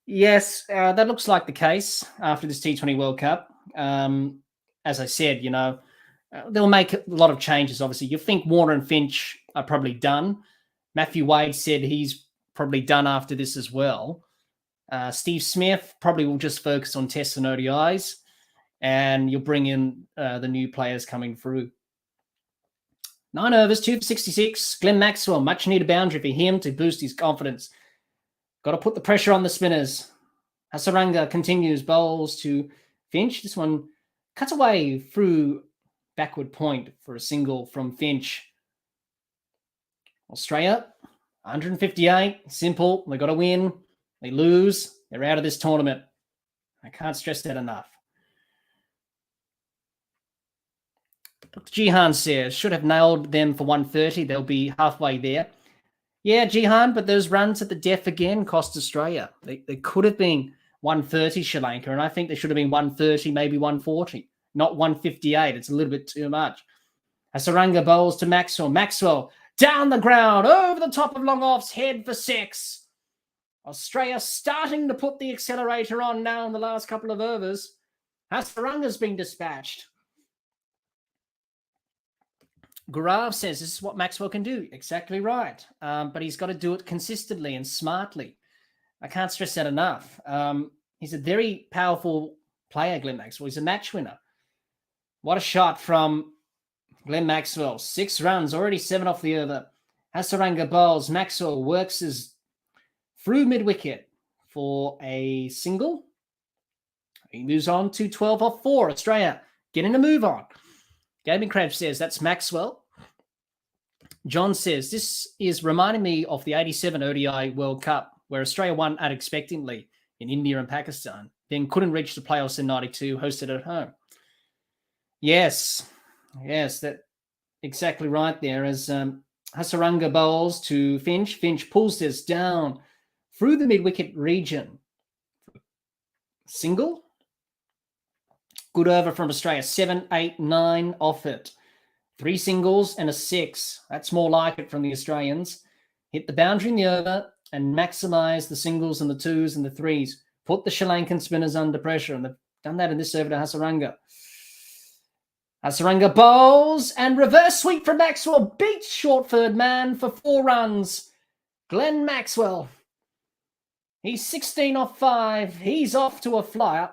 Yes, that looks like the case after this T20 World Cup. As I said, they'll make a lot of changes, obviously. You think Warner and Finch are probably done. Matthew Wade said he's probably done after this as well. Steve Smith probably will just focus on tests and ODIs, and you'll bring in the new players coming through. 9 overs, 2 for 66. Glenn Maxwell, much needed boundary for him to boost his confidence. Got to put the pressure on the spinners. Hasaranga continues, bowls to Finch. This one cuts away through backward point for a single from Finch. Australia, 158. Simple. They got to win. They lose. They're out of this tournament. I can't stress that enough. Dr. Jihan says, should have nailed them for 130. They'll be halfway there. Yeah, Jihan, but those runs at the death again cost Australia. They could have been 130 Sri Lanka, and I think they should have been 130, maybe 140, not 158. It's a little bit too much. Hasaranga bowls to Maxwell. Maxwell down the ground, over the top of long off's head for 6. Australia starting to put the accelerator on now in the last couple of overs. Hasaranga's been dispatched. Gaurav says this is what Maxwell can do. Exactly right. But he's got to do it consistently and smartly. I can't stress that enough. He's a very powerful player, Glenn Maxwell. He's a match winner. What a shot from Glenn Maxwell. 6 runs, already 7 off the over. Hasaranga bowls. Maxwell works his through mid-wicket for a single. He moves on to 12 off 4. Australia getting a move on. Gaming Crab says that's Maxwell. John says this is reminding me of the 87 ODI World Cup where Australia won unexpectedly in India and Pakistan, then couldn't reach the playoffs in 92, hosted at home. Yes, that exactly right there. As Hasaranga bowls to Finch. Finch pulls this down through the mid-wicket region. Single. Good over from Australia. 7, 8, 9 off it. 3 singles and a 6. That's more like it from the Australians. Hit the boundary in the over and maximise the singles and the 2s and the 3s. Put the Sri Lankan spinners under pressure. And they've done that in this over to Hasaranga. Hasaranga bowls and reverse sweep from Maxwell. Beats short third man for 4 runs. Glenn Maxwell. He's 16 off 5. He's off to a flyer.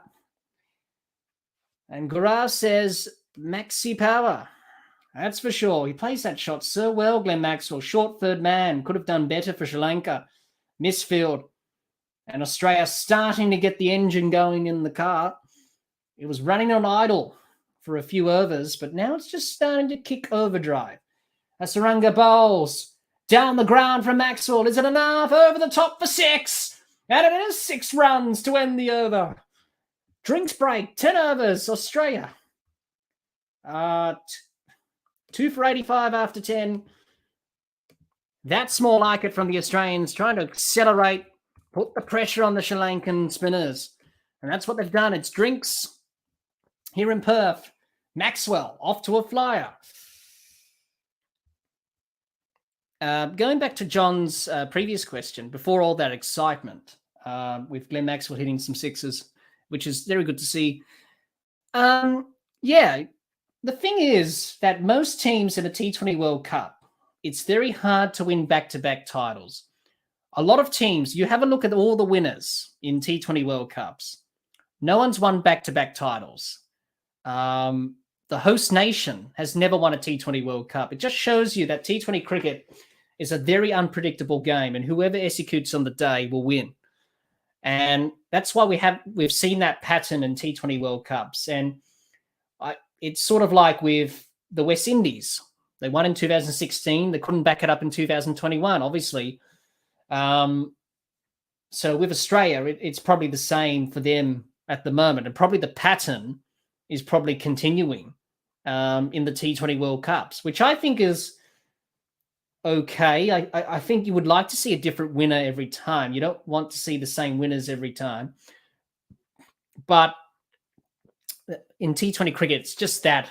And Gaurav says, Maxi power. That's for sure. He plays that shot so well, Glenn Maxwell. Short third man. Could have done better for Sri Lanka. Misfield. And Australia starting to get the engine going in the car. It was running on idle for a few overs, but now it's just starting to kick overdrive. Hasaranga bowls. Down the ground from Maxwell. Is it enough? Over the top for 6. And it is 6 runs to end the over. Drinks break. 10 overs. Australia. 2 for 85 after 10. That's more like it from the Australians, trying to accelerate, put the pressure on the Sri Lankan spinners. And that's what they've done. It's drinks here in Perth. Maxwell off to a flyer. Going back to John's previous question, before all that excitement with Glenn Maxwell hitting some 6s, which is very good to see. The thing is that most teams in a T20 World Cup, it's very hard to win back-to-back titles. A lot of teams, you have a look at all the winners in T20 World Cups. No one's won back-to-back titles. The host nation has never won a T20 World Cup. It just shows you that T20 cricket is a very unpredictable game, and whoever executes on the day will win. And that's why we've seen that pattern in T20 World Cups. And it's sort of like with the West Indies. They won in 2016. They couldn't back it up in 2021, obviously. So with Australia, it's probably the same for them at the moment. And probably the pattern is probably continuing in the T20 World Cups, which I think is okay. I think you would like to see a different winner every time. You don't want to see the same winners every time. But in T20 cricket, it's just that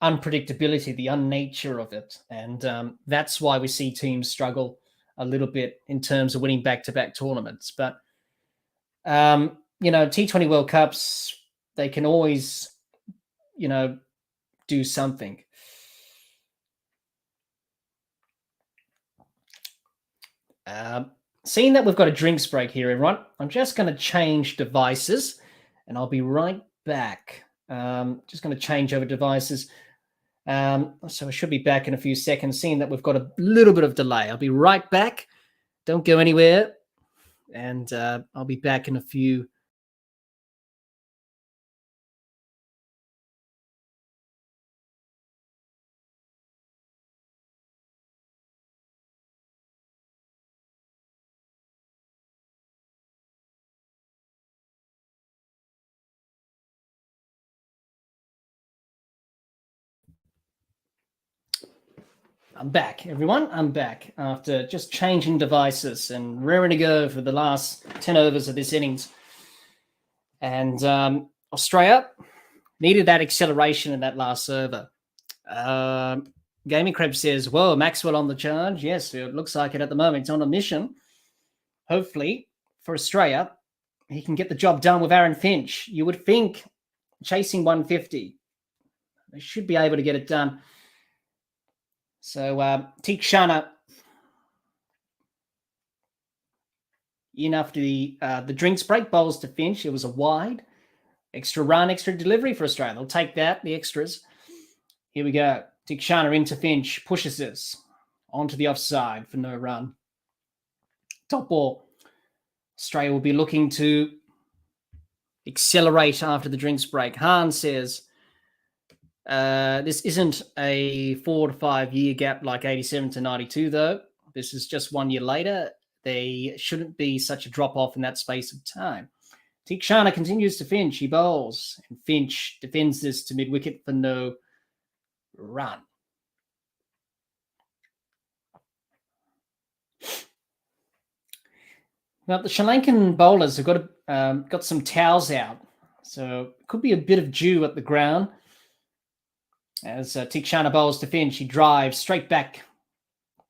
unpredictability, the unnature of it. And that's why we see teams struggle a little bit in terms of winning back-to-back tournaments. But, T20 World Cups, they can always, do something. Seeing that we've got a drinks break here, everyone, I'm just going to change devices and I'll be right back. Just going to change over devices. So I should be back in a few seconds, seeing that we've got a little bit of delay. I'll be right back. Don't go anywhere. And I'll be back in a few. I'm back, everyone. I'm back after just changing devices and raring to go for the last 10 overs of this innings. And Australia needed that acceleration in that last over. Gaming Crab says, "Whoa, Maxwell on the charge." Yes, it looks like it at the moment. It's on a mission. Hopefully, for Australia, he can get the job done with Aaron Finch. You would think chasing 150, they should be able to get it done. So Tikshana in after the drinks break, bowls to Finch. It was a wide. Extra run, extra delivery for Australia. They'll take that, the extras. Here we go. Tikshana into Finch, pushes this onto the offside for no run. Top ball. Australia will be looking to accelerate after the drinks break. Hahn says, this isn't a 4 to 5 year gap like 87 to 92, though. This is just 1 year later. They shouldn't be such a drop off in that space of time. Tikshana continues to Finch. He bowls, and Finch defends this to mid wicket for no run. Now, the Sri Lankan bowlers have got some towels out, so it could be a bit of dew at the ground. As Tikshana bowls to Finch, he drives straight back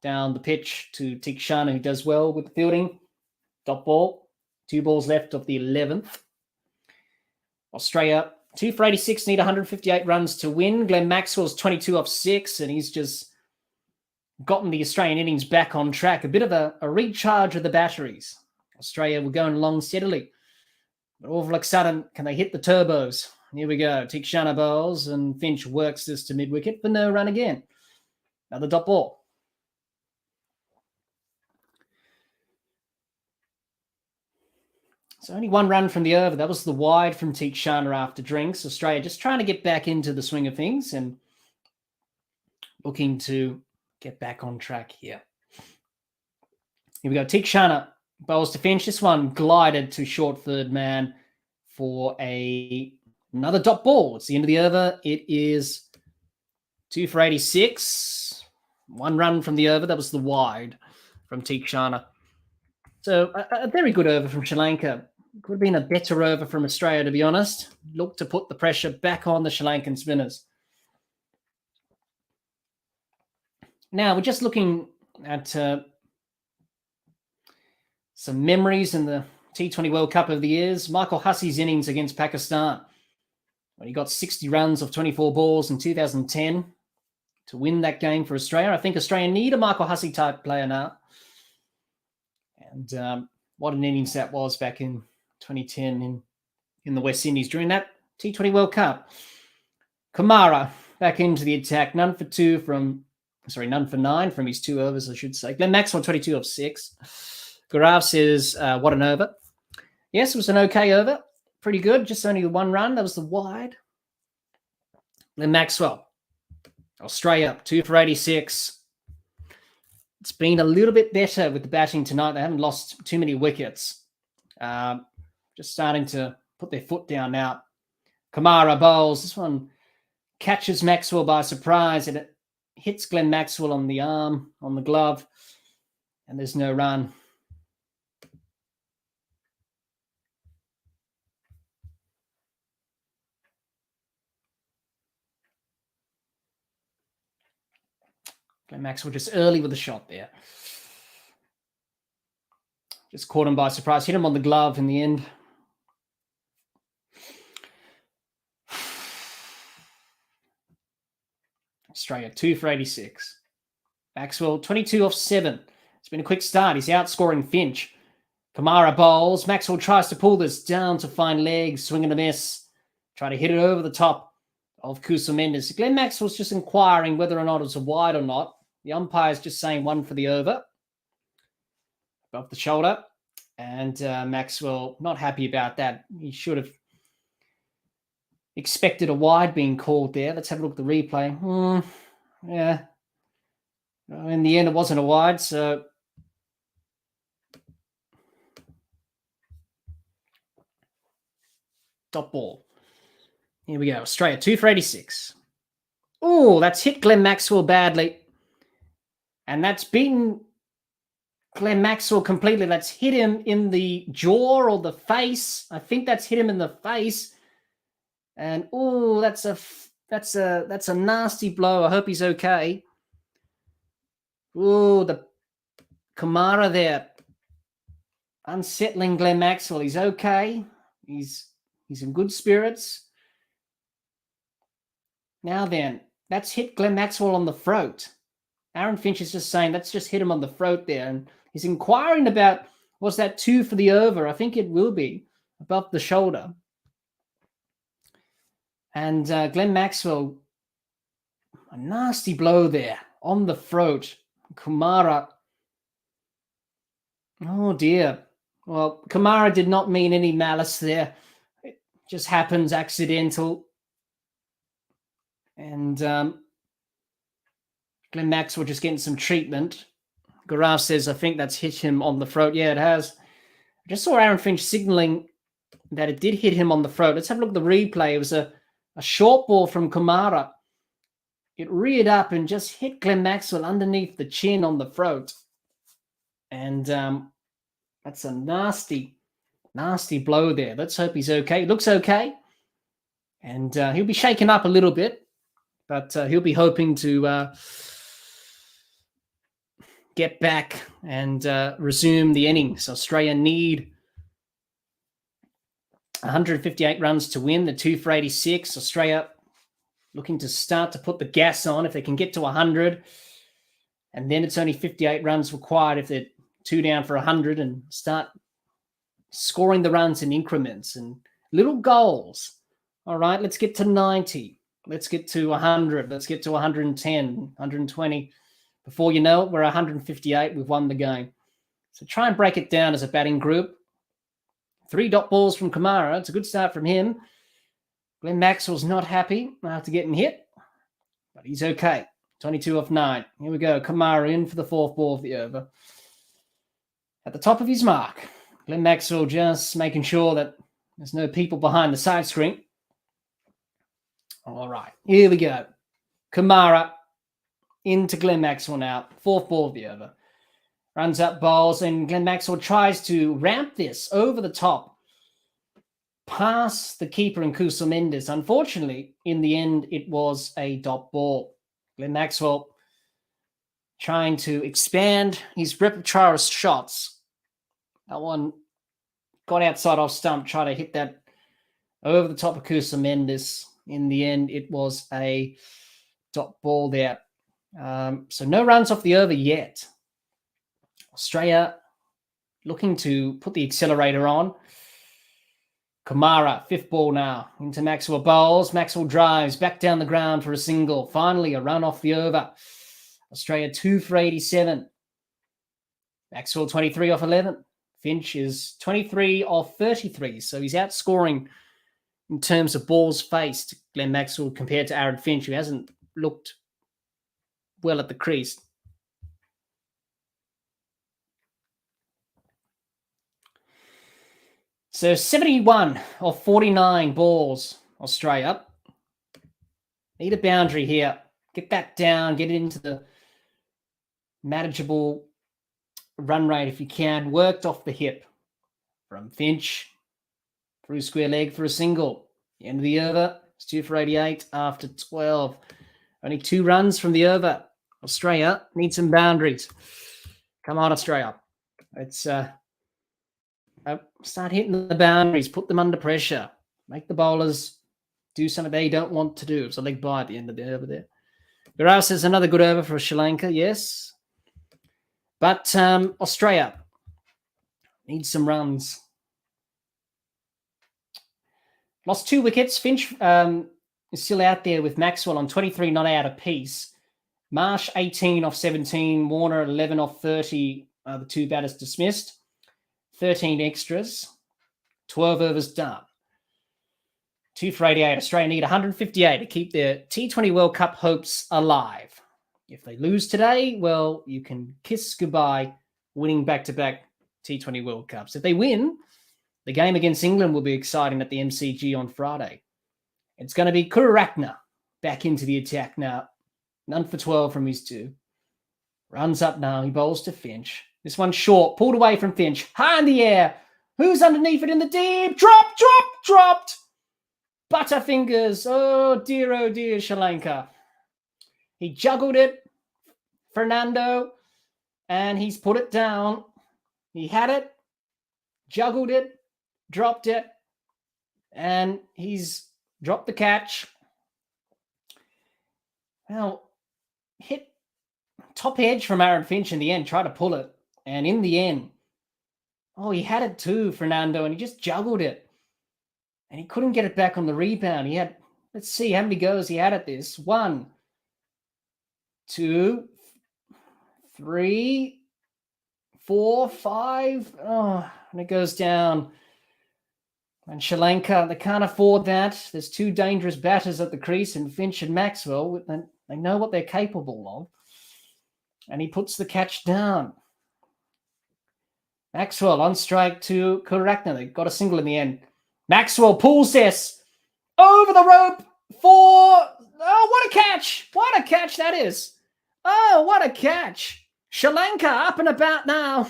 down the pitch to Tikshana, who does well with the fielding. Dot ball. 2 balls left of the 11th. Australia, 2 for 86, need 158 runs to win. Glenn Maxwell's 22 off 6, and he's just gotten the Australian innings back on track. A bit of a recharge of the batteries. Australia were going along steadily. But all of a sudden, can they hit the turbos? Here we go. Tikshana bowls, and Finch works this to mid-wicket for no run again. Another dot ball. So only 1 run from the over. That was the wide from Tikshana after drinks. Australia just trying to get back into the swing of things and looking to get back on track here. Here we go. Tikshana bowls to Finch. This one glided to short third man for another dot ball. It's the end of the over. It is 2 for 86. 1 run from the over. That was the wide from Tikshana. So a very good over from Sri Lanka. Could have been a better over from Australia, to be honest. Look to put the pressure back on the Sri Lankan spinners. Now, we're just looking at some memories in the T20 World Cup of the years. Michael Hussey's innings against Pakistan, when he got 60 runs off 24 balls in 2010 to win that game for Australia. I think Australia need a Michael Hussey type player now. And what an innings that was back in 2010 in the West Indies during that T20 World Cup. Kamara back into the attack. None for 9 from his 2 overs, I should say. Glenn Maxwell, 22 of 6. Gaurav says, what an over. Yes, it was an okay over. Pretty good. Just only 1 run. That was the wide. Glenn Maxwell. Australia, 2 for 86. It's been a little bit better with the batting tonight. They haven't lost too many wickets. Just starting to put their foot down now. Kamara bowls. This one catches Maxwell by surprise, and it hits Glenn Maxwell on the arm, on the glove, and there's no run. Glenn Maxwell just early with the shot there. Just caught him by surprise. Hit him on the glove in the end. Australia, 2 for 86. Maxwell, 22 off 7. It's been a quick start. He's outscoring Finch. Kamara bowls. Maxwell tries to pull this down to find legs. Swing and a miss. Try to hit it over the top of Mendes. Glenn Maxwell's just inquiring whether or not it's a wide or not. The umpire's just saying 1 for the over. Above the shoulder. And Maxwell not happy about that. He should have expected a wide being called there. Let's have a look at the replay. Yeah. In the end, it wasn't a wide, so dot ball. Here we go. Australia, 2 for 86. Oh, that's hit Glenn Maxwell badly. And that's beaten Glenn Maxwell completely. That's hit him in the jaw or the face. I think that's hit him in the face. And oh, that's a nasty blow. I hope he's okay. Oh, the Kamara there. Unsettling Glenn Maxwell. He's okay. He's in good spirits. Now then, that's hit Glenn Maxwell on the throat. Aaron Finch is just saying that's just hit him on the throat there. And he's inquiring about, was that 2 for the over? I think it will be above the shoulder. And Glenn Maxwell, a nasty blow there on the throat. Kamara. Oh, dear. Well, Kamara did not mean any malice there. It just happens, accidental. And Glenn Maxwell just getting some treatment. Garaf says, I think that's hit him on the throat. Yeah, it has. I just saw Aaron Finch signaling that it did hit him on the throat. Let's have a look at the replay. It was a short ball from Kamara. It reared up and just hit Glenn Maxwell underneath the chin on the throat. And that's a nasty, nasty blow there. Let's hope he's okay. He looks okay. And he'll be shaken up a little bit. But he'll be hoping to get back and resume the innings. Australia need 158 runs to win. The 2 for 86. Australia looking to start to put the gas on if they can get to 100. And then it's only 58 runs required if they're 2 down for 100 and start scoring the runs in increments and little goals. All right, let's get to 90. Let's get to 100. Let's get to 110, 120. Before you know it, we're 158. We've won the game. So try and break it down as a batting group. 3 dot balls from Kamara. It's a good start from him. Glenn Maxwell's not happy after getting hit, but he's okay. 22 off 9. Here we go. Kamara in for the 4th ball of the over. At the top of his mark. Glenn Maxwell just making sure that there's no people behind the side screen. All right, here we go. Kamara into Glenn Maxwell now. 4th ball of the over. Runs up, bowls, and Glenn Maxwell tries to ramp this over the top. Past the keeper and Mendes. Unfortunately, in the end, it was a dot ball. Glenn Maxwell trying to expand his repertoire of shots. That one got outside off stump, trying to hit that over the top of Mendes. In the end, it was a dot ball there. So no runs off the over yet. Australia looking to put the accelerator on. Kamara, 5th ball now. Into Maxwell bowls. Maxwell drives back down the ground for a single. Finally, a run off the over. Australia 2 for 87. Maxwell 23 off 11. Finch is 23 off 33. So he's outscoring in terms of balls faced, Glenn Maxwell, compared to Aaron Finch, who hasn't looked well at the crease. So 71 of 49 balls, Australia. Need a boundary here. Get that down, get it into the manageable run rate if you can. Worked off the hip from Finch. Through square leg for a single. The end of the over. It's 2 for 88 after 12. Only 2 runs from the over. Australia needs some boundaries. Come on, Australia. Let's start hitting the boundaries. Put them under pressure. Make the bowlers do something they don't want to do. It's a leg bye at the end of the over there. Garau says another good over for Sri Lanka. Yes. But Australia needs some runs. Lost 2 wickets. Finch is still out there with Maxwell on 23 not out apiece. Marsh 18 off 17. Warner 11 off 30. The 2 batters dismissed. 13 extras. 12 overs done. 2 for 88. Australia need 158 to keep their T20 World Cup hopes alive. If they lose today, well, you can kiss goodbye winning back-to-back T20 World Cups. If they win, the game against England will be exciting at the MCG on Friday. It's going to be Kururatne back into the attack now. None for 12 from his 2. Runs up now. He bowls to Finch. This one's short. Pulled away from Finch. High in the air. Who's underneath it in the deep? Dropped. Butterfingers. Oh, dear, Sri Lanka. He juggled it, Fernando, and he's put it down. He had it, juggled it, dropped it, and he's dropped the catch. Well, hit top edge from Aaron Finch in the end, tried to pull it, and in the end, he had it too, Fernando, and he just juggled it. And he couldn't get it back on the rebound. He had, let's see how many goes he had at this. 1, 2, 3, 4, 5. And it goes down. And Sri Lanka, they can't afford that. There's 2 dangerous batters at the crease, and Finch and Maxwell, they know what they're capable of. And he puts the catch down. Maxwell on strike to Kururatne. They got a single in the end. Maxwell pulls this over the rope for... Oh, what a catch. What a catch that is. Oh, what a catch. Sri Lanka up and about now.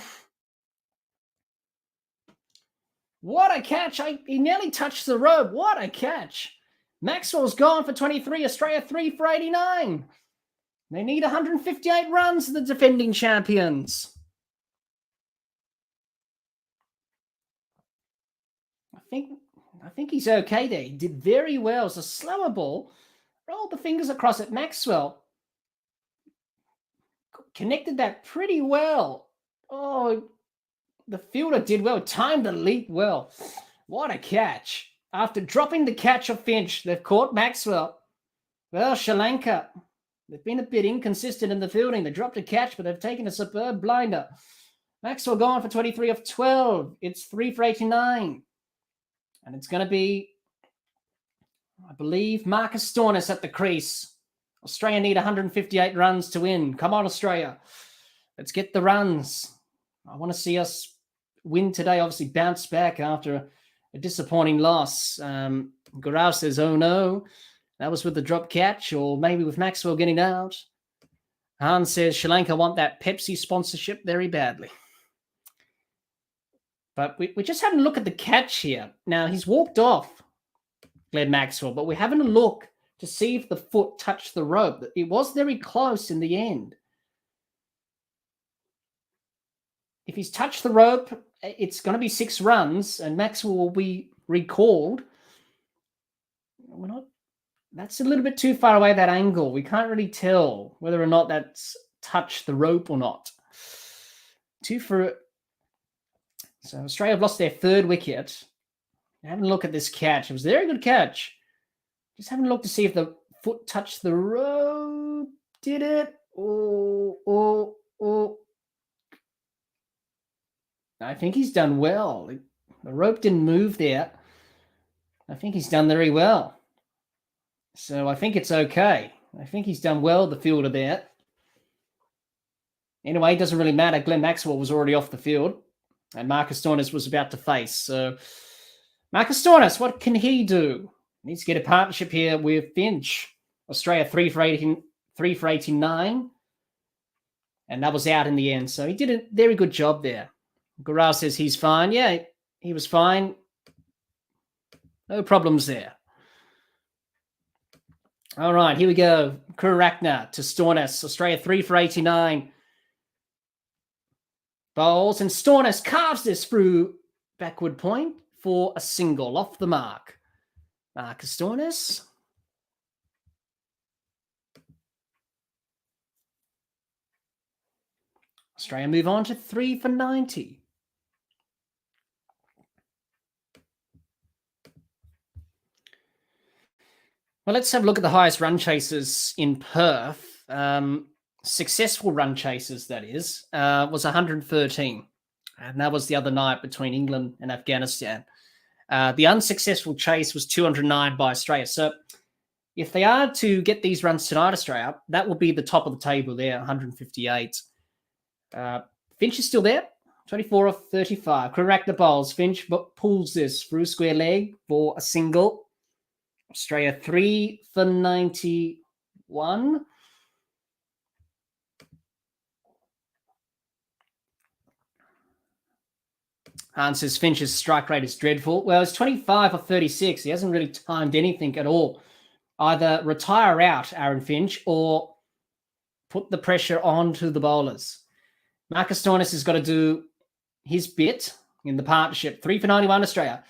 What a catch. He nearly touched the rope. What a catch. Maxwell's gone for 23. Australia 3 for 89. They need 158 runs, the defending champions. I think he's okay there. He did very well. It's a slower ball. Rolled the fingers across it. Maxwell connected that pretty well. Oh, the fielder did well. Timed the leap well. What a catch. After dropping the catch of Finch, they've caught Maxwell. Well, Sri Lanka, they've been a bit inconsistent in the fielding. They dropped a catch, but they've taken a superb blinder. Maxwell gone for 23 of 12. It's 3 for 89. And it's going to be, I believe, Marcus Stoinis at the crease. Australia need 158 runs to win. Come on, Australia. Let's get the runs. I want to see us win today, obviously bounce back after a disappointing loss. Garau says, oh no, that was with the drop catch or maybe with Maxwell getting out. Han says, Sri Lanka want that Pepsi sponsorship very badly. But we're just having a look at the catch here. Now, he's walked off, Glenn Maxwell, but we're having a look to see if the foot touched the rope. It was very close in the end. If he's touched the rope, it's going to be 6 runs, and Maxwell will be recalled. That's a little bit too far away, that angle. We can't really tell whether or not that's touched the rope or not. 2 for... So Australia have lost their 3rd wicket. Having a look at this catch. It was a very good catch. Just having a look to see if the foot touched the rope. Did it? Oh. I think he's done well. The rope didn't move there. I think he's done very well. So I think it's okay. I think he's done well, the fielder there. Anyway, it doesn't really matter. Glenn Maxwell was already off the field, and Marcus Stoinis was about to face. So Marcus Stoinis, what can he do? He needs to get a partnership here with Finch. Australia 3 for 89. And that was out in the end. So he did a very good job there. Gaurav says he's fine. Yeah, he was fine. No problems there. All right, here we go. Kurakna to Stoinis. Australia 3 for 89. Bowls, and Stoinis carves this through backward point for a single off the mark. Marcus Stoinis. Australia move on to 3 for 90. Well, let's have a look at the highest run chasers in Perth. Successful run chasers, that is, was 113. And that was the other night between England and Afghanistan. The unsuccessful chase was 209 by Australia. So if they are to get these runs tonight, Australia, that will be the top of the table there, 158. Finch is still there, 24 of 35. Correct the bowls. Finch pulls this through square leg for a single. Australia 3 for 91. Hans says Finch's strike rate is dreadful. Well, it's 25 or 36. He hasn't really timed anything at all. Either retire out Aaron Finch or put the pressure onto the bowlers. Marcus Stoinis has got to do his bit in the partnership. 3 for 91 Australia.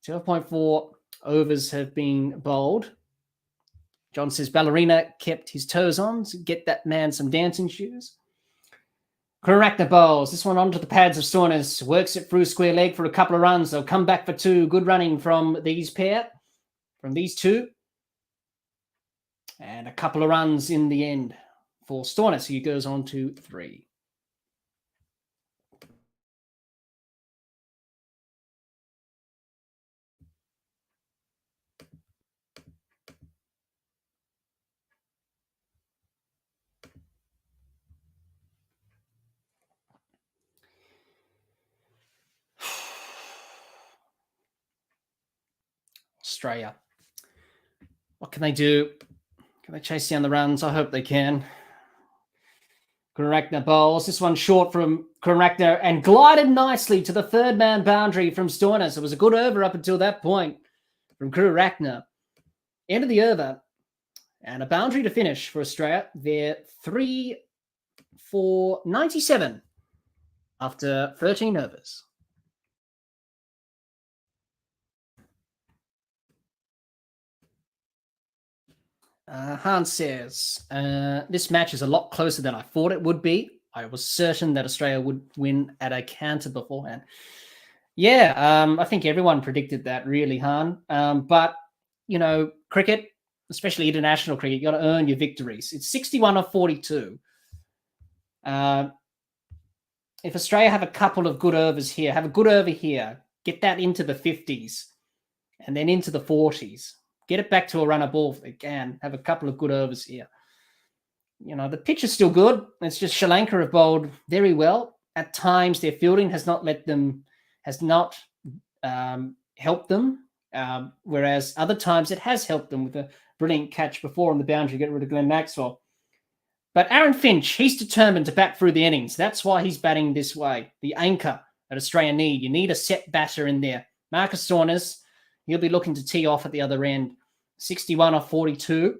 12.4 overs have been bowled. John says Ballerina kept his toes on to get that man some dancing shoes. Karakter bowls. This one onto the pads of Stoinis. Works it through square leg for a couple of runs. They'll come back for 2. Good running from these pair. From these 2. And a couple of runs in the end for Stoinis, who goes on to 3. Australia. What can they do? Can they chase down the runs? I hope they can. Karakter bowls. This one short from Karakter and glided nicely to the third man boundary from Stoinis. It was a good over up until that point from Karakter. End of the over and a boundary to finish for Australia. They're 3 for 97 after 13 overs. Hans says, this match is a lot closer than I thought it would be. I was certain that Australia would win at a canter beforehand. Yeah, I think everyone predicted that, really, Han. But, you know, cricket, especially international cricket, you got to earn your victories. It's 61 of 42. If Australia have a couple of good overs here, have a good over here, get that into the 50s and then into the 40s. Get it back to a runner ball if they can. Have a couple of good overs here. You know, the pitch is still good. It's just Sri Lanka have bowled very well. At times, their fielding has not helped them. Whereas other times it has helped them with a brilliant catch before on the boundary, get rid of Glenn Maxwell. But Aaron Finch, he's determined to bat through the innings. That's why he's batting this way. The anchor that Australia need. You need a set batter in there. Marcus Stoinis, he'll be looking to tee off at the other end. 61 of 42.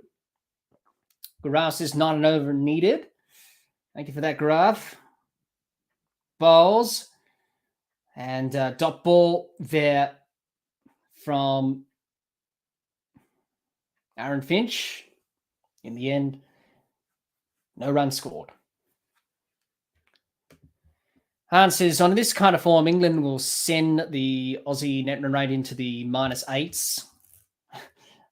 Gaurav says not an over needed. Thank you for that, Gaurav. Bowls. And dot ball there from Aaron Finch. In the end, no run scored. Hans says, on this kind of form, England will send the Aussie net run rate into the -8s.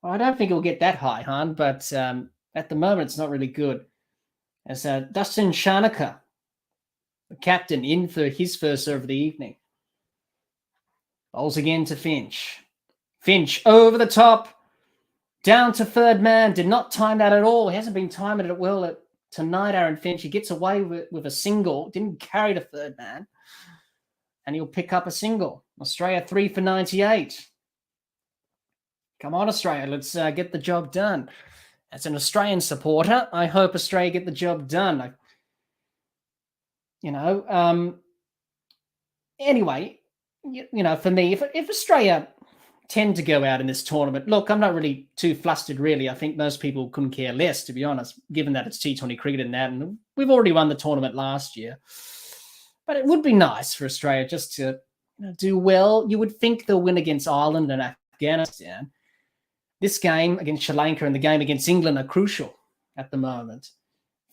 Well, I don't think it'll get that high, Han, but at the moment, it's not really good. As Dustin Shanaka, the captain, in for his first serve of the evening. Bowls again to Finch. Finch over the top, down to third man. Did not time that at all. He hasn't been timing it well tonight, Aaron Finch. He gets away with a single. Didn't carry the third man. And he'll pick up a single. Australia 3 for 98. Come on, Australia. Let's get the job done. As an Australian supporter, I hope Australia get the job done. Anyway, for me, if Australia tend to go out in this tournament, look, I'm not really too flustered, really. I think most people couldn't care less, to be honest, given that it's T20 cricket and that, and we've already won the tournament last year. But it would be nice for Australia just to do well. You would think they'll win against Ireland and Afghanistan. This game against Sri Lanka and the game against England are crucial at the moment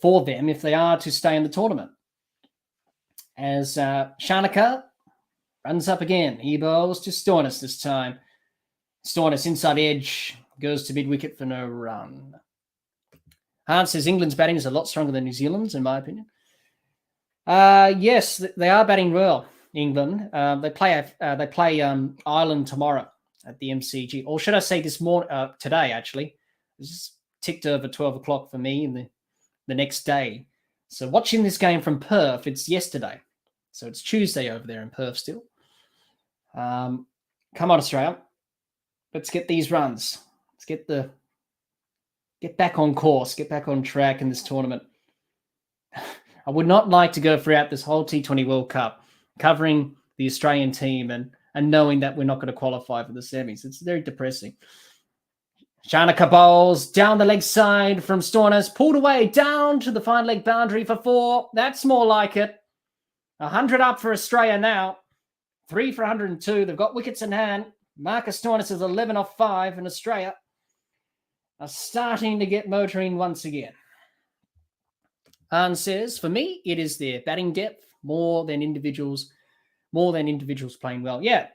for them if they are to stay in the tournament. As Shanaka runs up again. He bowls to Stoinis this time. Stoinis inside edge, goes to mid-wicket for no run. Hart says England's batting is a lot stronger than New Zealand's, in my opinion. Yes, they are batting well, England. They play Ireland tomorrow at the MCG. Or should I say today, actually. It's ticked over 12 o'clock for me in the next day. So watching this game from Perth, it's yesterday. So it's Tuesday over there in Perth still. Come on, Australia. Let's get these runs. Let's get back on course, get back on track in this tournament. I would not like to go throughout this whole T20 World Cup covering the Australian team and knowing that we're not going to qualify for the semis. It's very depressing. Shanaka bowls down the leg side from Stoinis, pulled away down to the fine leg boundary for 4. That's more like it. 100 up for Australia now. 3 for 102. They've got wickets in hand. Marcus Stoinis is 11 off 5, and Australia are starting to get motoring once again. Hans says, for me, it is their batting depth more than individuals playing well. Yeah,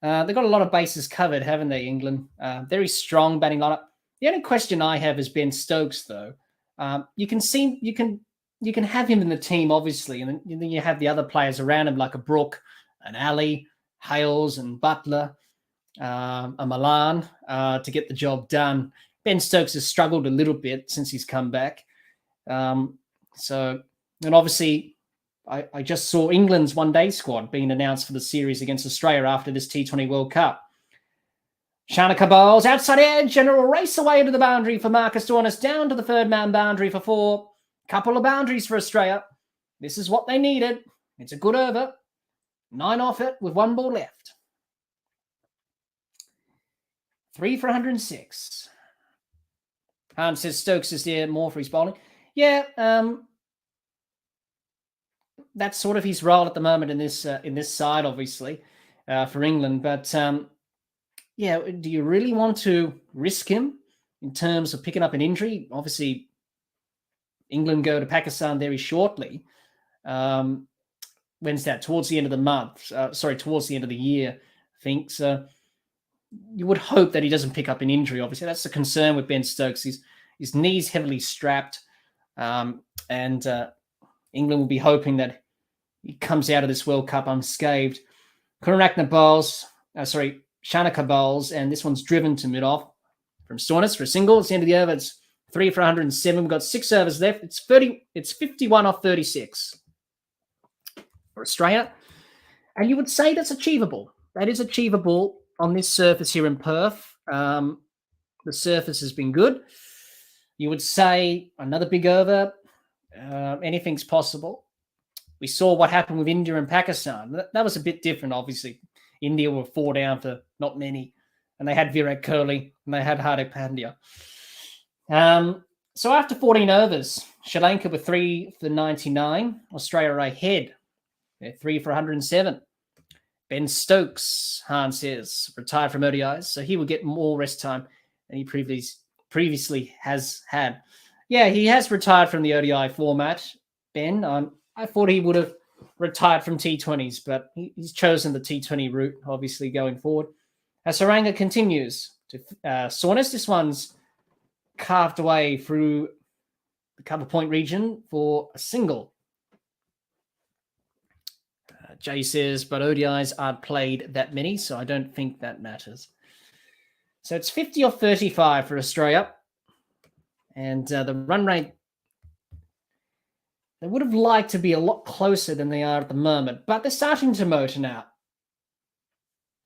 they've got a lot of bases covered, haven't they, England? Very strong batting lineup. The only question I have is Ben Stokes, though. You can have him in the team, obviously, and then you have the other players around him, like a Brook, an Ali, Hales, and Butler, a Milan, to get the job done. Ben Stokes has struggled a little bit since he's come back. And obviously, I just saw England's one-day squad being announced for the series against Australia after this T20 World Cup. Shanaka bowls outside edge and it'll race away to the boundary for Marcus Stoinis, down to the third man boundary for 4. Couple of boundaries for Australia. This is what they needed. It's a good over. 9 off it with 1 ball left. 3 for 106. Hans says Stokes is there more for his bowling. Yeah, that's sort of his role at the moment in this side, obviously, for England. But do you really want to risk him in terms of picking up an injury? Obviously, England go to Pakistan very shortly. When's that? Towards the end of the month. Towards the end of the year, I think. So you would hope that he doesn't pick up an injury. Obviously, that's the concern with Ben Stokes. His knee's heavily strapped. And England will be hoping that he comes out of this World Cup unscathed. Karunaratne bowls, Shanaka bowls, and this one's driven to mid-off from Stoinis for a single. It's the end of the over. It's 3 for 107. We've got 6 overs left. It's 51 off 36 for Australia. And you would say that's achievable. That is achievable on this surface here in Perth. The surface has been good. You would say another big over, anything's possible. We saw what happened with India and Pakistan. That was a bit different, obviously. India were 4 down for not many, and they had Virat Kohli, and they had Hardik Pandya. So after 14 overs, Sri Lanka were 3 for 99. Australia are ahead. They're 3 for 107. Ben Stokes, Hans says, retired from ODIs, so he will get more rest time than he previously has had. Yeah, he has retired from the ODI format, Ben. I thought he would have retired from T20s, but he's chosen the T20 route, obviously, going forward. As Saranga continues to Stoinis, this one's carved away through the cover point region for a single. Jay says, but ODIs aren't played that many, so I don't think that matters. So it's 50 or 35 for Australia. And the run rate, they would have liked to be a lot closer than they are at the moment, but they're starting to motor now.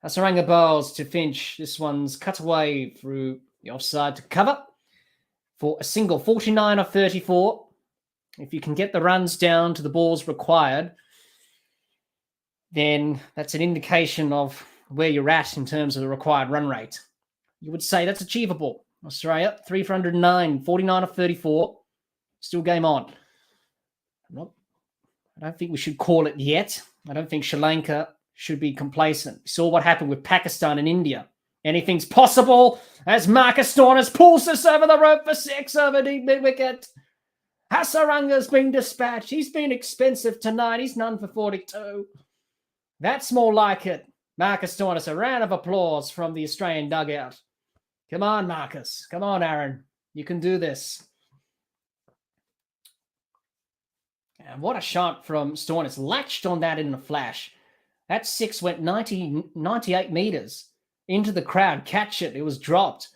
Hasaranga bowls to Finch. This one's cut away through the offside to cover for a single, 49 or 34. If you can get the runs down to the balls required, then that's an indication of where you're at in terms of the required run rate. You would say that's achievable. Australia, 3 for 109, 49 or 34. Still game on. I don't think we should call it yet. I don't think Sri Lanka should be complacent. We saw what happened with Pakistan and India. Anything's possible as Marcus Stoinis pulls this over the rope for 6 over deep mid-wicket. Hasaranga's been dispatched. He's been expensive tonight. He's none for 42. That's more like it. Marcus Stoinis, a round of applause from the Australian dugout. Come on, Marcus. Come on, Aaron. You can do this. And what a shot from Stoinis. Latched on that in a flash. That 6 went 98 metres into the crowd. Catch it. It was dropped.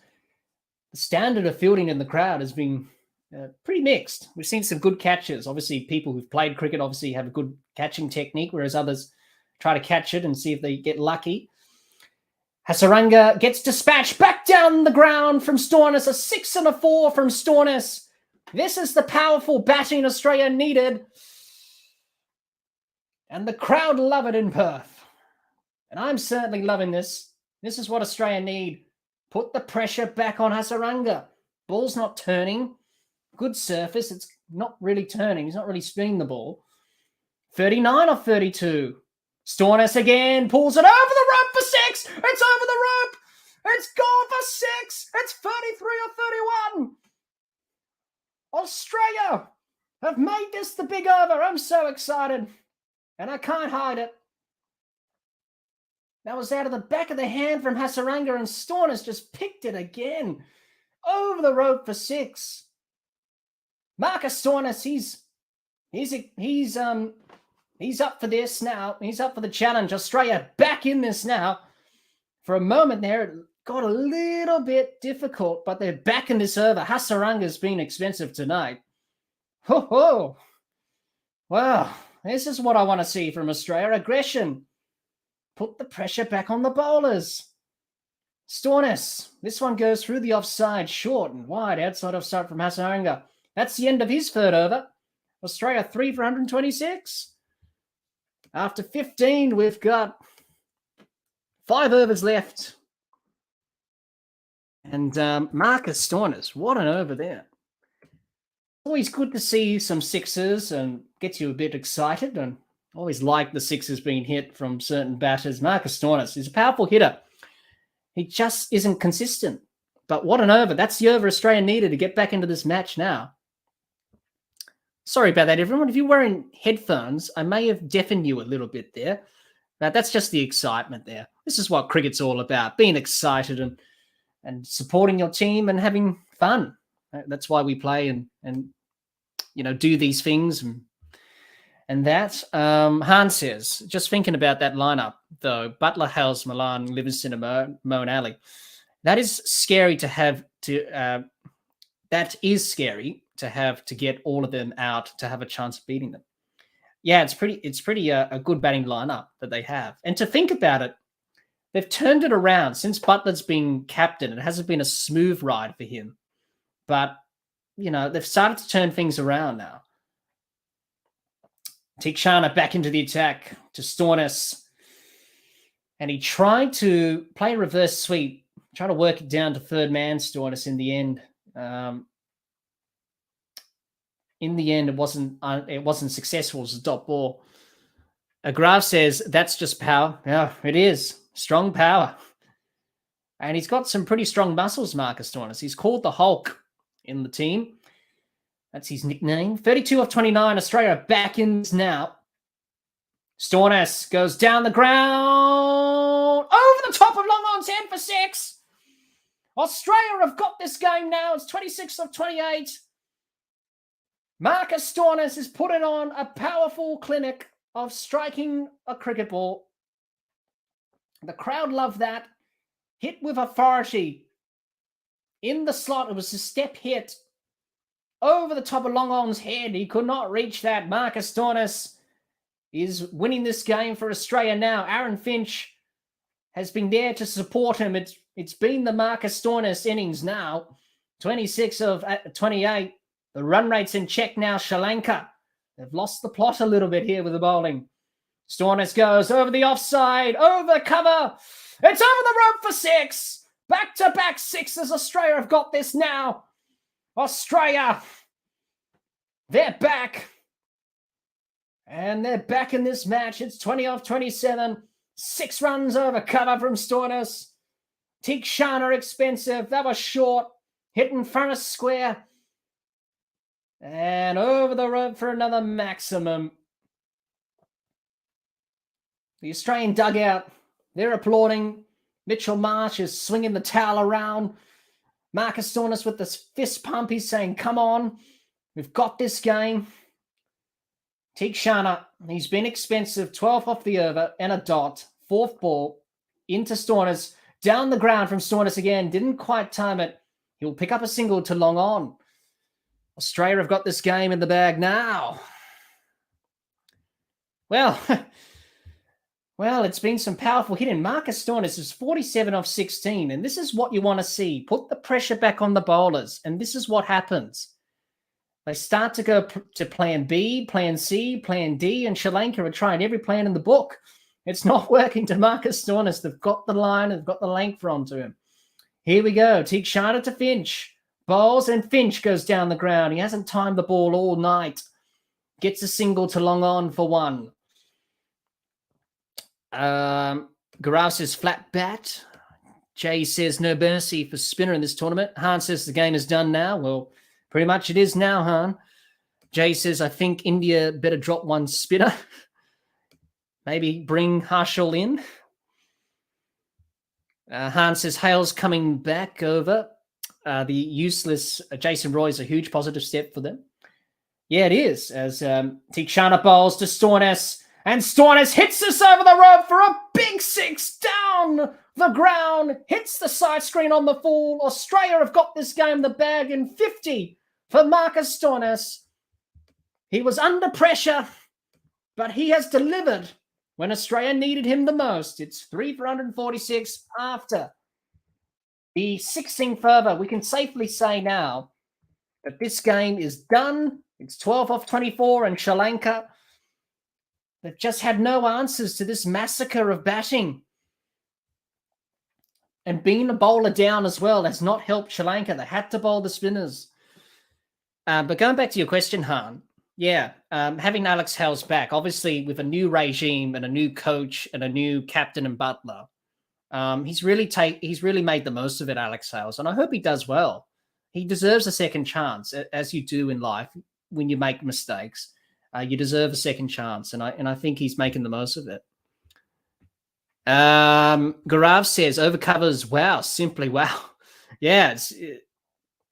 The standard of fielding in the crowd has been pretty mixed. We've seen some good catches. Obviously, people who've played cricket obviously have a good catching technique, whereas others try to catch it and see if they get lucky. Hasaranga gets dispatched back down the ground from Stoinis. A 6 and a 4 from Stoinis. This is the powerful batting Australia needed. And the crowd love it in Perth. And I'm certainly loving this. This is what Australia need. Put the pressure back on Hasaranga. Ball's not turning. Good surface. It's not really turning. He's not really spinning the ball. 39 or 32. Stoinis again pulls it over the rope for 6. It's over the rope. It's gone for 6. It's 33 or 31. Australia have made this the big over. I'm so excited. And I can't hide it. That was out of the back of the hand from Hasaranga, and Stoinis just picked it again. Over the rope for 6. Marcus Stoinis, he's up for this now. He's up for the challenge. Australia back in this now. For a moment there, it got a little bit difficult, but they're back in this over. Hasaranga's been expensive tonight. Ho ho! Wow, this is what I want to see from Australia. Aggression. Put the pressure back on the bowlers. Stoinis. This one goes through the offside, short and wide, outside offside from Hasaranga. That's the end of his third over. Australia 3 for 126. After 15, we've got 5 overs left. And Marcus Stoinis, what an over there. Always good to see some sixes and gets you a bit excited, and always like the sixes being hit from certain batters. Marcus Stoinis is a powerful hitter. He just isn't consistent. But what an over. That's the over Australia needed to get back into this match now. Sorry about that, everyone. If you're wearing headphones, I may have deafened you a little bit there. But that's just the excitement there. This is what cricket's all about, being excited and supporting your team and having fun. That's why we play and do these things and that. Han says, just thinking about that lineup, though, Butler, Hales, Milan, Livingston, and Moeen Ali. That is scary to have to. That is scary to have to get all of them out to have a chance of beating them. Yeah, it's pretty a good batting lineup that they have. And to think about it, they've turned it around since Butler's been captain. It hasn't been a smooth ride for him, but they've started to turn things around now. Tikshana back into the attack to Stoinis. And he tried to play a reverse sweep, try to work it down to third man Stoinis in the end. It wasn't successful. It was a dot ball. Agraf says, that's just power. Yeah, it is. Strong power. And he's got some pretty strong muscles, Marcus Stoinis. He's called the Hulk in the team. That's his nickname. 32 of 29. Australia back in now. Stoinis goes down the ground. Over the top of long on's head for 6. Australia have got this game now. It's 26 of 28. Marcus Stoinis is putting on a powerful clinic of striking a cricket ball. The crowd love that. Hit with authority. in the slot. It was a step hit over the top of Long On's head. He could not reach that. Marcus Stoinis is winning this game for Australia now. Aaron Finch has been there to support him. It's been the Marcus Stoinis innings now. 26 of 28. The run rate's in check now. Sri Lanka, they've lost the plot a little bit here with the bowling. Stoinis goes over the offside, over the cover. It's over the rope for 6. Back-to-back 6s. Australia have got this now. Australia, they're back. And they're back in this match. It's 20 off 27. 6 runs over cover from Stoinis. Tikshana expensive. That was short. Hit in front of square. And over the rope for another maximum. The Australian dugout, they're applauding. Mitchell Marsh is swinging the towel around. Marcus Stoinis with this fist pump. He's saying, come on. We've got this game. Tikshana, he's been expensive. 12 off the over and a dot. 4th ball into Stoinis. Down the ground from Stoinis again. Didn't quite time it. He'll pick up a single to Long On. Australia have got this game in the bag now. Well, it's been some powerful hitting. Marcus Stoinis is 47 off 16, and this is what you want to see. Put the pressure back on the bowlers, and this is what happens. They start to go to plan B, plan C, plan D, and Sri Lanka are trying every plan in the book. It's not working to Marcus Stoinis. They've got the line, they've got the length onto him. Here we go. Tikshana to Finch. Bowls, and Finch goes down the ground. He hasn't timed the ball all night. Gets a single to Long On for 1. Gaurav says flat bat. Jay says no mercy for spinner in this tournament. Han says the game is done now. Well, pretty much it is now, Han. Jay says I think India better drop one spinner. Maybe bring Harshal in. Han says Hale's coming back over. The useless Jason Roy is a huge positive step for them. Yeah, it is. As Tikshana bowls to Stoinis. And Stoinis hits this over the rope for a big 6 down the ground. Hits the side screen on the full. Australia have got this game in the bag in 50 for Marcus Stoinis. He was under pressure, but he has delivered when Australia needed him the most. It's 3 for 146 after the 16th over. We can safely say now that this game is done. It's 12 off 24, and Sri Lanka, they've just had no answers to this massacre of batting. And being a bowler down as well has not helped Sri Lanka. They had to bowl the spinners. But going back to your question, Han, having Alex Hales back, obviously with a new regime and a new coach and a new captain and butler, he's really made the most of it, Alex Hales, and I hope he does well. He deserves a second chance, as you do in life when you make mistakes. You deserve a second chance, and I think he's making the most of it. Gaurav says over covers, wow, simply wow. Yeah,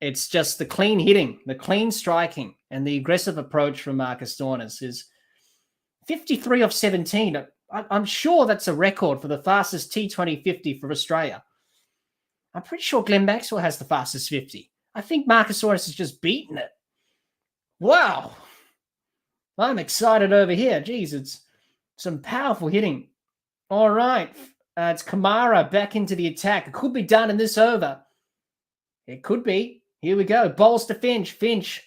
it's just the clean hitting, the clean striking, and the aggressive approach from Marcus Stoinis is 53 off 17. I'm sure that's a record for the fastest T20 50 for Australia. I'm pretty sure Glenn Maxwell has the fastest 50. I think Marcus Stoinis has just beaten it. Wow. I'm excited over here. Geez, it's some powerful hitting. All right. It's Kamara back into the attack. It could be done in this over. It could be. Here we go. Bowls to Finch. Finch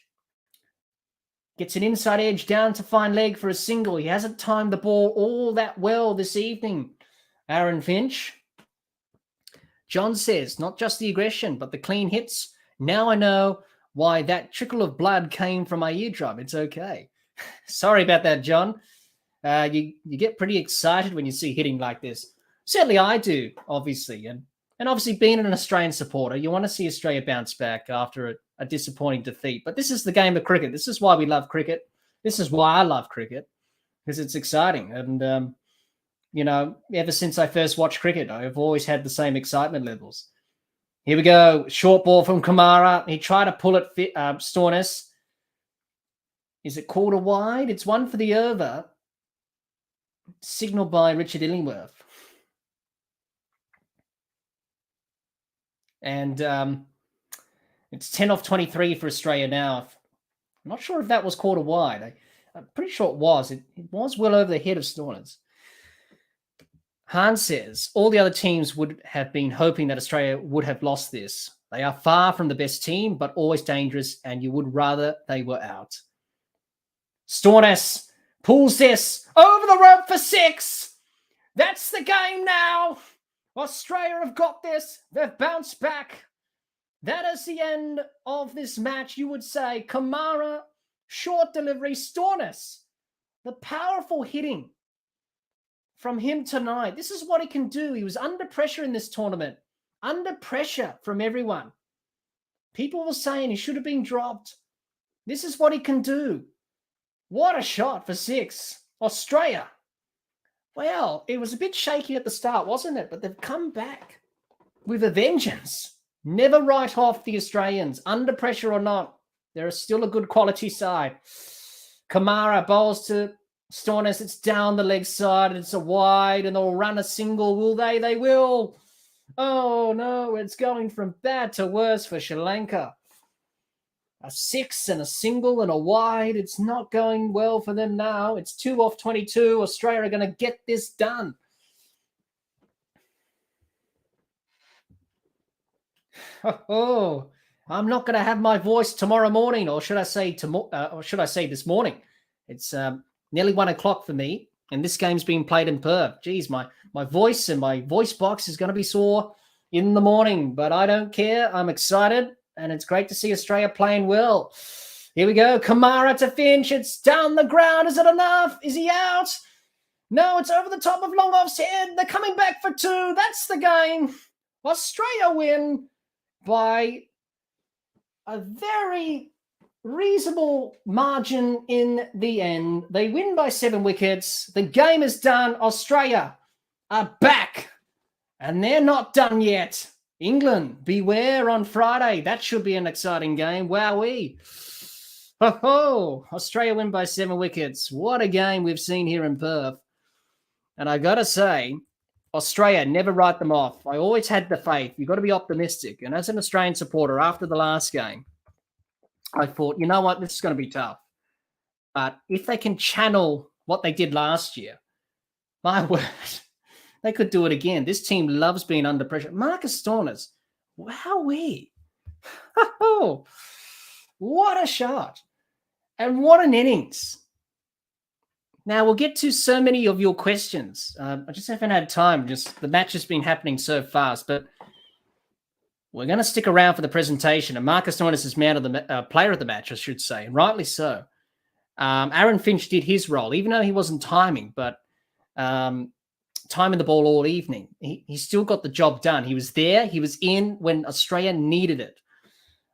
gets an inside edge down to fine leg for a single. He hasn't timed the ball all that well this evening. Aaron Finch. John says, not just the aggression, but the clean hits. Now I know why that trickle of blood came from my eardrum. It's okay. Sorry about that, John. You get pretty excited when you see hitting like this. Certainly I do, obviously. And obviously being an Australian supporter, you want to see Australia bounce back after a disappointing defeat. But this is the game of cricket. This is why we love cricket. This is why I love cricket, because it's exciting. And, ever since I first watched cricket, I've always had the same excitement levels. Here we go. Short ball from Kamara. He tried to pull it, Stoinis. Is it called a wide? It's one for the over. Signaled by Richard Illingworth. And It's 10 off 23 for Australia now. I'm not sure if that was quarter wide. I'm pretty sure it was. It was well over the head of Storners. Hans says, all the other teams would have been hoping that Australia would have lost this. They are far from the best team, but always dangerous, and you would rather they were out. Storness pulls this over the rope for 6. That's the game now. Australia have got this. They've bounced back. That is the end of this match, you would say. Kamara, short delivery, Storness. The powerful hitting from him tonight. This is what he can do. He was under pressure in this tournament. Under pressure from everyone. People were saying he should have been dropped. This is what he can do. What a shot for 6. Australia. Well, it was a bit shaky at the start, wasn't it? But they've come back with a vengeance. Never write off the Australians. Under pressure or not, they're still a good quality side. Kamara bowls to Storness. It's down the leg side. It's a wide, and they'll run a single. Will they? They will. Oh, no. It's going from bad to worse for Sri Lanka. A 6 and a single and a wide. It's not going well for them now. It's 2 off 22. Australia are going to get this done. Oh, I'm not going to have my voice tomorrow morning, or should I say this morning? It's nearly 1 o'clock for me, and this game's being played in Perth. Geez, my voice and my voice box is going to be sore in the morning, but I don't care. I'm excited, and it's great to see Australia playing well. Here we go. Kamara to Finch. It's down the ground. Is it enough? Is he out? No, it's over the top of Longoff's head. They're coming back for 2. That's the game. Australia win by a very reasonable margin in the end. They win by 7 wickets. The game is done. Australia are back, and they're not done yet. England, beware on Friday. That should be an exciting game. Wowee. Oh, Australia win by 7 wickets. What a game we've seen here in Perth. And I got to say, Australia, never write them off. I always had the faith. You've got to be optimistic. And as an Australian supporter, after the last game, I thought, you know what, this is going to be tough. But if they can channel what they did last year, my word, they could do it again. This team loves being under pressure. Marcus Stoinis, wowee. Oh, what a shot. And what an innings. Now, we'll get to so many of your questions. I just haven't had time. The match has been happening so fast. But we're going to stick around for the presentation. And Marcus Stoinis is player of the match, I should say. And rightly so. Aaron Finch did his role, even though he wasn't timing. But timing the ball all evening. He still got the job done. He was there. He was in when Australia needed it.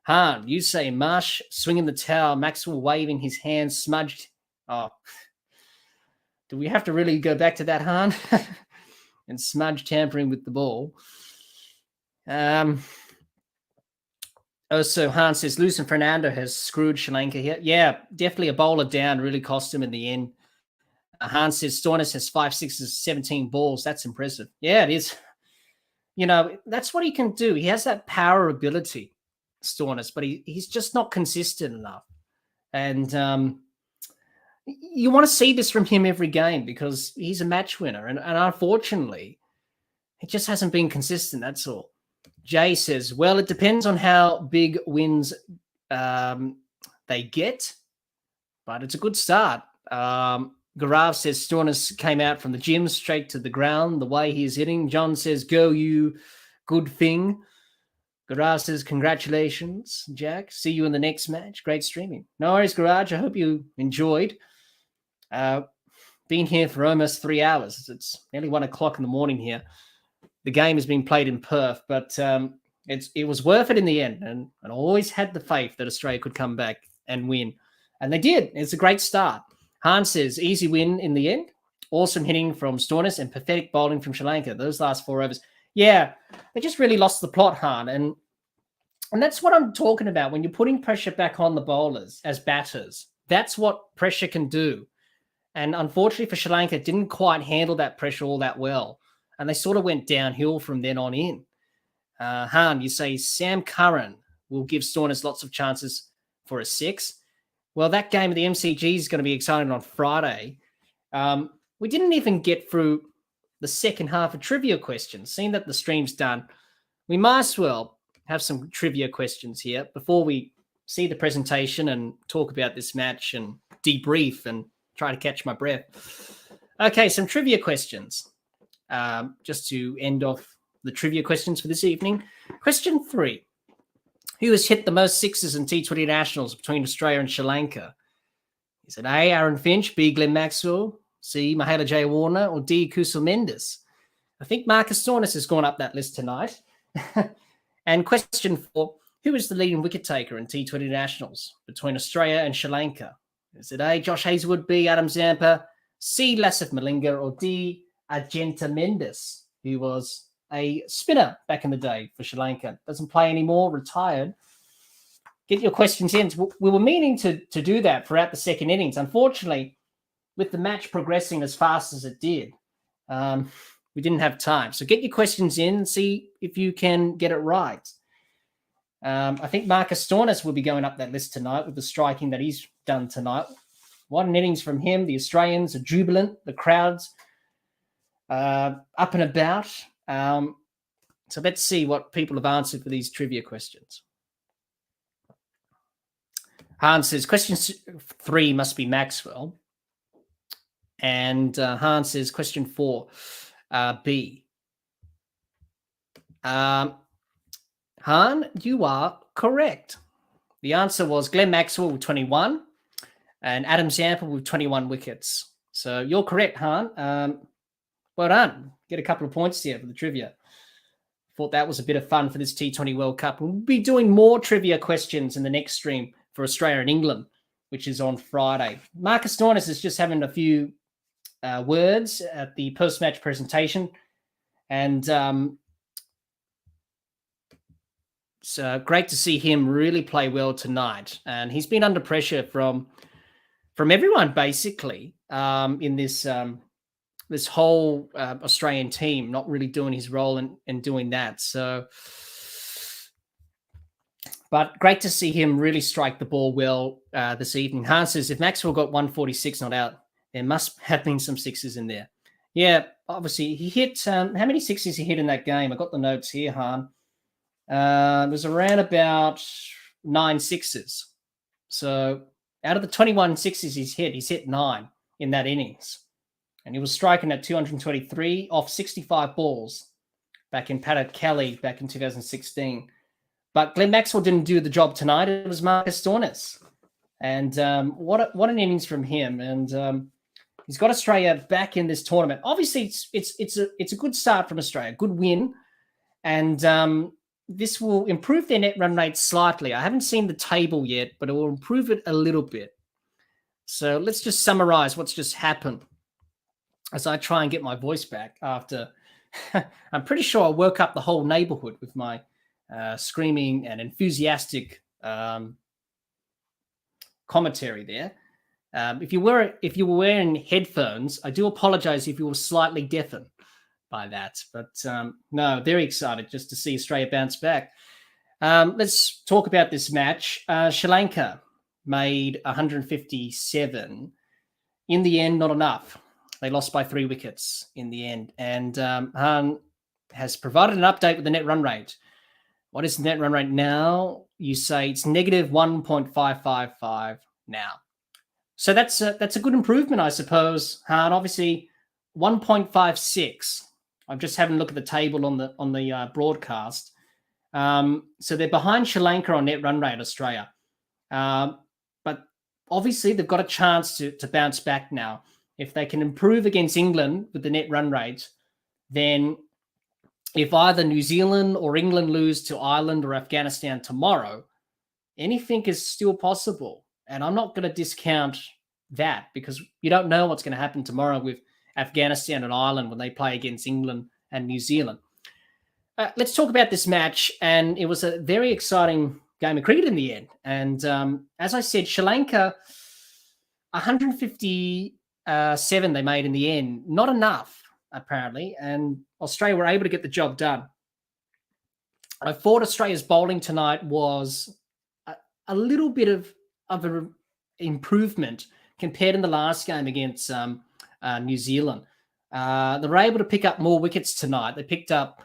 Han, you say Marsh swinging the towel, Maxwell waving his hands, smudged. Oh, do we have to really go back to that, Han? And smudge tampering with the ball. So Han says, Lucien Fernando has screwed Sri Lanka here. Yeah, definitely a bowler down really cost him in the end. Han says, Stoinis has 5 sixes, 17 balls. That's impressive. Yeah, it is. You know, that's what he can do. He has that power ability, Stoinis, but he's just not consistent enough. And you want to see this from him every game because he's a match winner. And unfortunately, it just hasn't been consistent. That's all. Jay says, well, it depends on how big wins they get, but it's a good start. Garav says Stoinis came out from the gym straight to the ground, the way he is hitting. John says, go you, good thing. Garage says, congratulations, Jack. See you in the next match. Great streaming. No worries, Garage. I hope you enjoyed. Been here for almost 3 hours. It's nearly 1 o'clock in the morning here. The game has been played in Perth, but it was worth it in the end. And I always had the faith that Australia could come back and win. And they did. It's a great start. Han says, easy win in the end. Awesome hitting from Stoinis and pathetic bowling from Sri Lanka. Those last 4 overs. Yeah, they just really lost the plot, Han. And that's what I'm talking about. When you're putting pressure back on the bowlers as batters, that's what pressure can do. And unfortunately for Sri Lanka, didn't quite handle that pressure all that well. And they sort of went downhill from then on in. Han, you say Sam Curran will give Storners lots of chances for a 6. Well, that game of the MCG is going to be exciting on Friday. We didn't even get through the second half of trivia questions. Seeing that the stream's done, we might as well have some trivia questions here before we see the presentation and talk about this match and debrief and try to catch my breath. Okay, some trivia questions. Just to end off the trivia questions for this evening. Question 3. Who has hit the most sixes in T20 Nationals between Australia and Sri Lanka? Is it A, Aaron Finch, B, Glenn Maxwell, C, Mahela J. Warner, or D, Kusal Mendes? I think Marcus Stoinis has gone up that list tonight. And question 4, who is the leading wicket taker in T20 Nationals between Australia and Sri Lanka? Is it A, Josh Hazlewood, B, Adam Zampa, C, Lasith Malinga, or D, Argenta Mendes, who was a spinner back in the day for Sri Lanka? Doesn't play anymore, retired. Get your questions in. We were meaning to do that throughout the second innings. Unfortunately, with the match progressing as fast as it did, we didn't have time. So get your questions in and see if you can get it right. I think Marcus Stoinis will be going up that list tonight with the striking that he's done tonight. What an innings from him. The Australians are jubilant. The crowd's up and about. So let's see what people have answered for these trivia questions. Hans says, question 3 must be Maxwell. And Hans says, question 4, B. Han, you are correct. The answer was Glenn Maxwell with 21 and Adam Zampa with 21 wickets. So you're correct, Han. Well done. Get a couple of points here for the trivia. Thought that was a bit of fun for this T20 World Cup. We'll be doing more trivia questions in the next stream for Australia and England, which is on Friday. Marcus Stoinis is just having a few words at the post-match presentation. And it's great to see him really play well tonight. And he's been under pressure from everyone, basically, in this whole Australian team, not really doing his role and doing that. So, but great to see him really strike the ball well this evening. Hans says, if Maxwell got 146 not out, there must have been some sixes in there. Yeah, obviously he hit, how many sixes he hit in that game? I got the notes here, Han. It was around about 9 sixes. So out of the 21 sixes he's hit 9 in that innings. And he was striking at 223 off 65 balls back in Paddock Kelly back in 2016. But Glenn Maxwell didn't do the job tonight. It was Marcus Stoinis. And what an innings from him. And he's got Australia back in this tournament. Obviously, it's a good start from Australia, good win. And this will improve their net run rate slightly. I haven't seen the table yet, but it will improve it a little bit. So let's just summarize what's just happened as I try and get my voice back after I'm pretty sure I woke up the whole neighborhood with my screaming and enthusiastic commentary there. If you were wearing headphones, I do apologize if you were slightly deafened by that. But no, very excited just to see Australia bounce back. Let's talk about this match. Sri Lanka made 157. In the end, not enough. They lost by 3 wickets in the end. And Han has provided an update with the net run rate. What is the net run rate now? You say it's negative 1.555 now. So that's a good improvement, I suppose, Han. Obviously, 1.56. I'm just having a look at the table on the broadcast. So they're behind Sri Lanka on net run rate, Australia. But obviously, they've got a chance to bounce back now. If they can improve against England with the net run rate, then if either New Zealand or England lose to Ireland or Afghanistan tomorrow, anything is still possible. And I'm not going to discount that because you don't know what's going to happen tomorrow with Afghanistan and Ireland when they play against England and New Zealand. Let's talk about this match. And it was a very exciting game of cricket in the end. And as I said, Sri Lanka, 157 they made in the end. Not enough, apparently. And Australia were able to get the job done. I thought Australia's bowling tonight was a little bit of an improvement compared in the last game against New Zealand. They were able to pick up more wickets tonight. They picked up,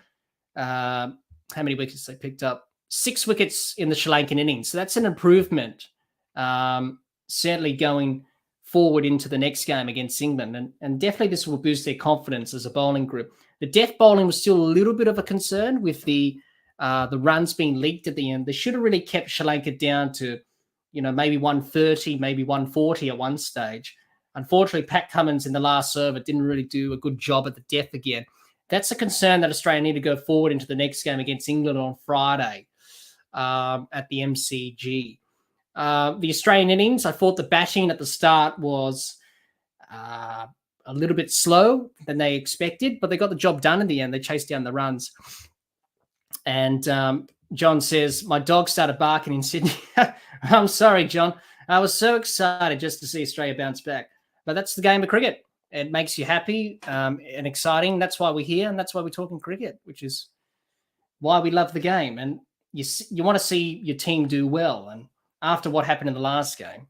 how many wickets they picked up? 6 wickets in the Sri Lankan innings. So that's an improvement, certainly going forward into the next game against England. And definitely this will boost their confidence as a bowling group. The death bowling was still a little bit of a concern with the runs being leaked at the end. They should have really kept Sri Lanka down to, maybe 130, maybe 140 at one stage. Unfortunately, Pat Cummins in the last over didn't really do a good job at the death again. That's a concern that Australia need to go forward into the next game against England on Friday at the MCG. The Australian innings, I thought the batting at the start was a little bit slow than they expected, but they got the job done in the end. They chased down the runs. And John says, my dog started barking in Sydney. I'm sorry, John. I was so excited just to see Australia bounce back. But that's the game of cricket. It makes you happy and exciting. That's why we're here, and that's why we're talking cricket, which is why we love the game. And you want to see your team do well. And after what happened in the last game,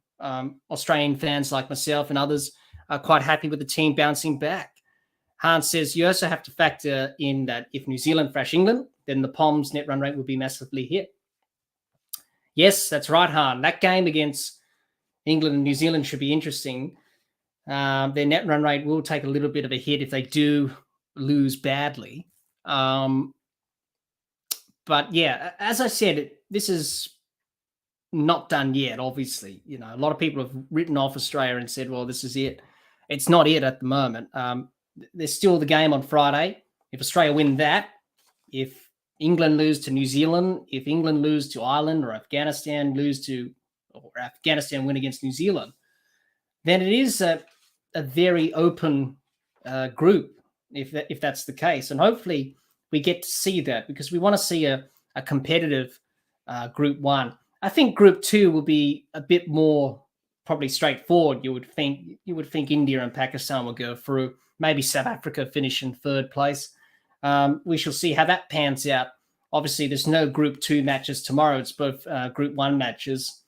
Australian fans like myself and others are quite happy with the team bouncing back. Hans says you also have to factor in that if New Zealand thrash England, then the Poms net run rate will be massively hit. Yes, that's right, Han. That game against England and New Zealand should be interesting. Their net run rate will take a little bit of a hit if they do lose badly. But yeah, as I said, this is not done yet, obviously. A lot of people have written off Australia and said, well, this is it. It's not it at the moment. There's still the game on Friday. If Australia win that, if England lose to New Zealand, if England lose to Ireland or Afghanistan win against New Zealand, then it is a very open group, if that's the case. And hopefully we get to see that, because we want to see a competitive Group 1. I think Group 2 will be a bit more probably straightforward. You would think India and Pakistan will go through. Maybe South Africa finish in third place. We shall see how that pans out. Obviously, there's no Group 2 matches tomorrow. It's both Group 1 matches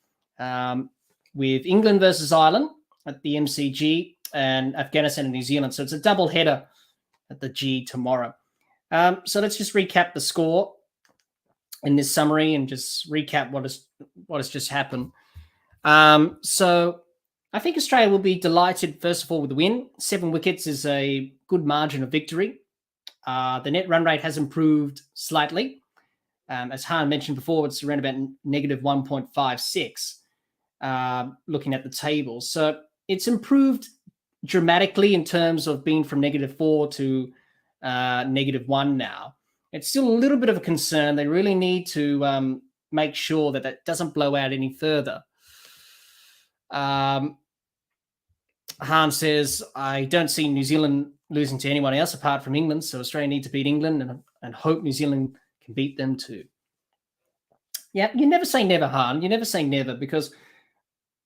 with England versus Ireland at the MCG and Afghanistan and New Zealand. So it's a double header at the G tomorrow. So let's just recap the score in this summary and just recap what has just happened. So I think Australia will be delighted, first of all, with the win. 7 wickets is a good margin of victory. The net run rate has improved slightly. As Han mentioned before, it's around about negative 1.56, looking at the table. So it's improved dramatically in terms of being from -4 to -1 now. It's still a little bit of a concern. They really need to make sure that doesn't blow out any further. Han says, I don't see New Zealand losing to anyone else apart from England, so Australia need to beat England and hope New Zealand can beat them too. Yeah, you never say never, Han. You never say never, because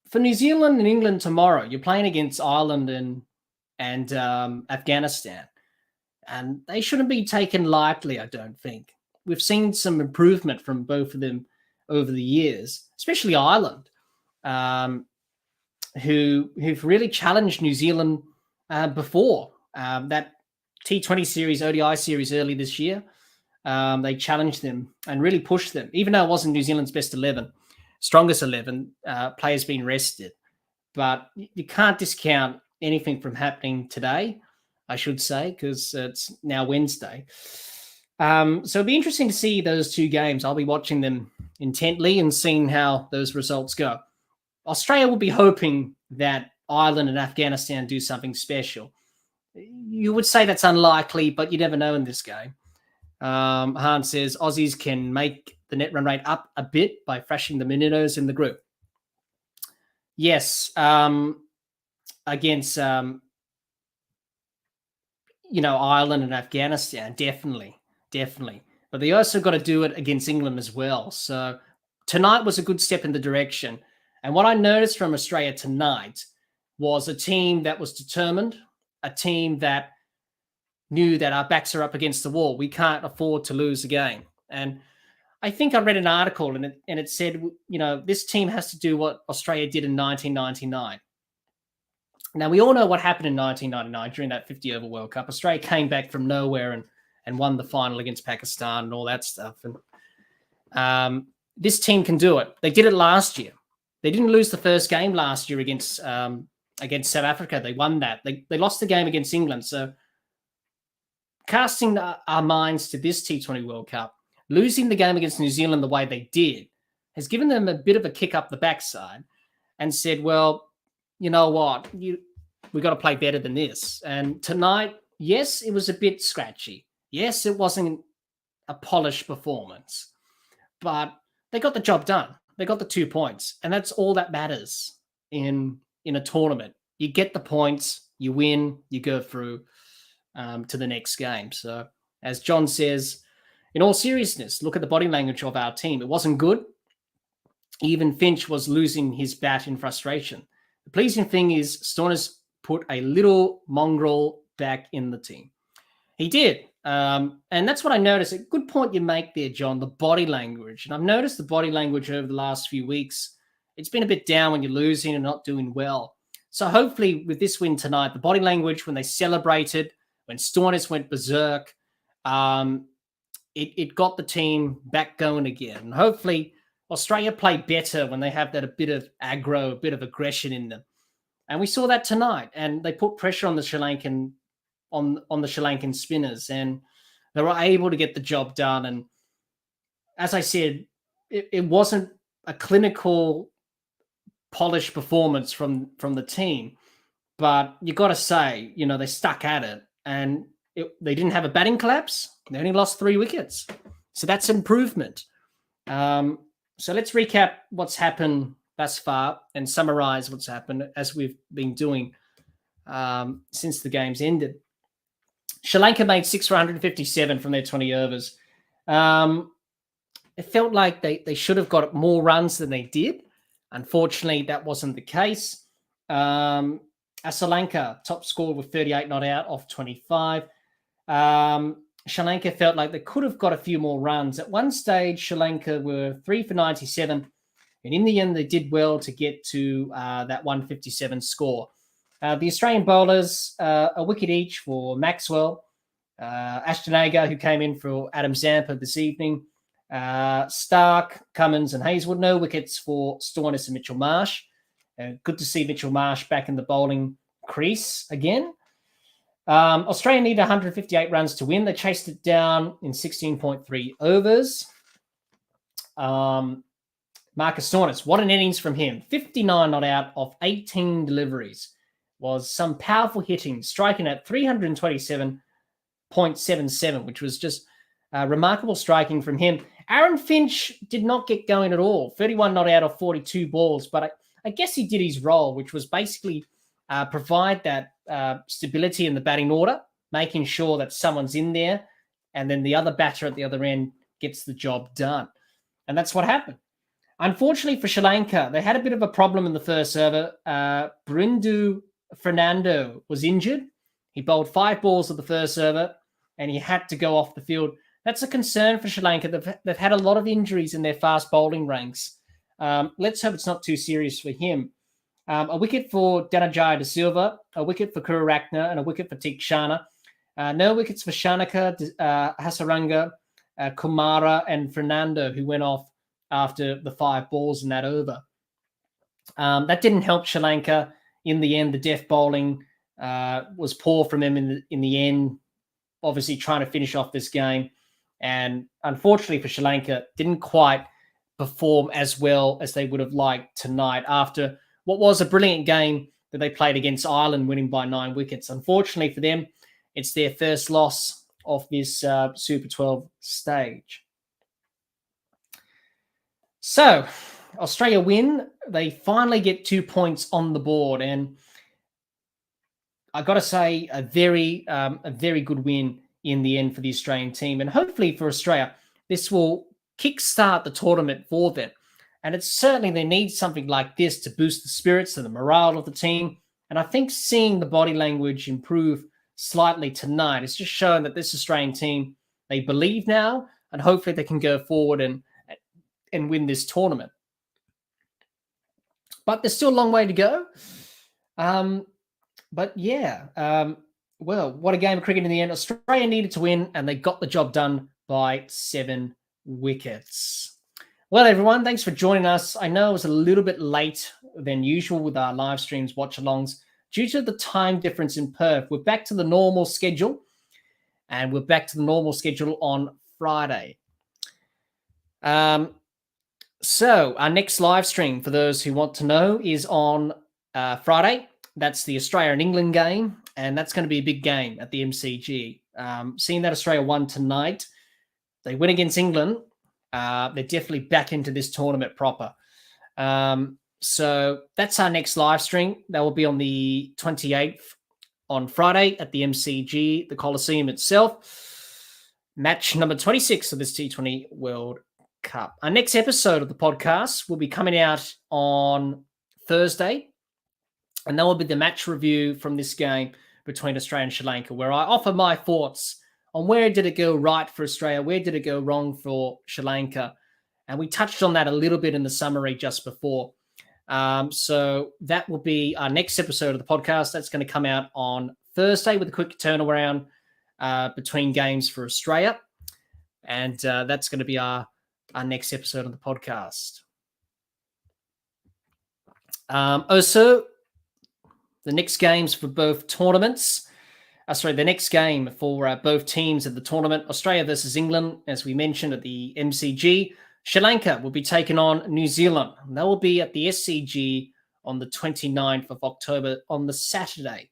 for New Zealand and England tomorrow, you're playing against Ireland and Afghanistan. And they shouldn't be taken lightly, I don't think. We've seen some improvement from both of them over the years, especially Ireland, who've really challenged New Zealand before. That T20 series, ODI series early this year, they challenged them and really pushed them, even though it wasn't New Zealand's best 11, strongest 11, players being rested. But you can't discount anything from happening today, I should say, because it's now Wednesday. So it'll be interesting to see those 2 games. I'll be watching them intently and seeing how those results go. Australia will be hoping that Ireland and Afghanistan do something special. You would say that's unlikely, but you never know in this game. Han says Aussies can make the net run rate up a bit by thrashing the Minnows in the group. Yes, against Ireland and Afghanistan, definitely. But they also got to do it against England as well. So tonight was a good step in the direction. And what I noticed from Australia tonight was a team that was determined, a team that knew that our backs are up against the wall. We can't afford to lose a game. And I think I read an article and it said, this team has to do what Australia did in 1999. Now, we all know what happened in 1999 during that 50-over World Cup. Australia came back from nowhere and won the final against Pakistan and all that stuff. And this team can do it. They did it last year. They didn't lose the first game last year against South Africa. They won that. They lost the game against England. So casting our minds to this T20 World Cup, losing the game against New Zealand the way they did has given them a bit of a kick up the backside and said, well, you know what? We got to play better than this. And tonight, yes, it was a bit scratchy. Yes, it wasn't a polished performance, but they got the job done. They got the 2 points, and that's all that matters in a tournament. You get the points, you win, you go through to the next game. So, as John says, in all seriousness, look at the body language of our team. It wasn't good. Even Finch was losing his bat in frustration. The pleasing thing is Stoinis put a little mongrel back in the team. He did. And that's what I noticed. A good point you make there, John, the body language. And I've noticed the body language over the last few weeks. It's been a bit down when you're losing and not doing well. So hopefully with this win tonight, the body language, when they celebrated, when Stoinis went berserk, it got the team back going again. And hopefully Australia play better when they have that a bit of aggro, a bit of aggression in them. And we saw that tonight. And they put pressure on the Sri Lankan on the Sri Lankan spinners, and they were able to get the job done. And as I said, it wasn't a clinical, polished performance from the team, but you got to say, they stuck at it, and they didn't have a batting collapse. They only lost 3 wickets, so that's improvement. So let's recap what's happened thus far and summarize what's happened as we've been doing since the game's ended. Sri Lanka made 6 for 157 from their 20 overs. It felt like they should have got more runs than they did. Unfortunately, that wasn't the case. Sri Lanka top scored with 38 not out off 25. Sri Lanka felt like they could have got a few more runs. At one stage, Sri Lanka were 3 for 97. And in the end, they did well to get to that 157 score. The Australian bowlers, a wicket each for Maxwell, Ashton Agar, who came in for Adam Zampa this evening, Stark, Cummins and Hazelwood. No wickets for Stoinis and Mitchell Marsh. Good to see Mitchell Marsh back in the bowling crease again. Australia needed 158 runs to win. They chased it down in 16.3 overs. Marcus Stoinis, what an innings from him. 59 not out off 18 deliveries. Was some powerful hitting, striking at 327.77, which was just remarkable striking from him. Aaron Finch did not get going at all. 31 not out of 42 balls, but I guess he did his role, which was basically provide that stability in the batting order, making sure that someone's in there, and then the other batter at the other end gets the job done. And that's what happened. Unfortunately for Sri Lanka, they had a bit of a problem in the first over. Brindu Fernando was injured. He bowled 5 balls at the first over and he had to go off the field. That's a concern for Sri Lanka. They've had a lot of injuries in their fast bowling ranks. Let's hope it's not too serious for him. A wicket for Dhananjaya De Silva, a wicket for Kururatne, and a wicket for Tikshana. No wickets for Shanaka, Hasaranga, Kumara, and Fernando, who went off after the 5 balls in that over. That didn't help Sri Lanka. In the end, the death bowling was poor from them in the end, obviously trying to finish off this game. And unfortunately for Sri Lanka, didn't quite perform as well as they would have liked tonight after what was a brilliant game that they played against Ireland, winning by 9 wickets. Unfortunately for them, it's their first loss of this Super 12 stage. So, Australia win. They finally get 2 points on the board, and I got to say, a very good win in the end for the Australian team. And hopefully for Australia, this will kickstart the tournament for them. And it's certainly they need something like this to boost the spirits and the morale of the team. And I think seeing the body language improve slightly tonight, it's just showing that this Australian team, they believe now, and hopefully they can go forward and and win this tournament. But there's still a long way to go. But yeah, well, what a game of cricket in the end. Australia needed to win, and they got the job done by 7 wickets. Well, everyone, thanks for joining us. I know it was a little bit late than usual with our live streams, watch-alongs. Due to the time difference in Perth, we're back to the normal schedule, and we're back to the normal schedule on Friday. So our next live stream, for those who want to know, is on Friday. That's the Australia and England game, and that's going to be a big game at the MCG. Seeing that Australia won tonight, they win against England, they're definitely back into this tournament proper. So that's our next live stream. That will be on the 28th on Friday at the MCG, the Coliseum itself. Match number 26 of this T20 World Cup. Our next episode of the podcast will be coming out on Thursday, and that will be the match review from this game between Australia and Sri Lanka, where I offer my thoughts on where did it go right for Australia, where did it go wrong for Sri Lanka, and we touched on that a little bit in the summary just before. So that will be our next episode of the podcast. That's going to come out on Thursday with a quick turnaround between games for Australia, and that's going to be our next episode of the podcast. Also, the next games for both tournaments. The next game for both teams at the tournament, Australia versus England, as we mentioned at the MCG. Sri Lanka will be taking on New Zealand. That will be at the SCG on the 29th of October on the Saturday.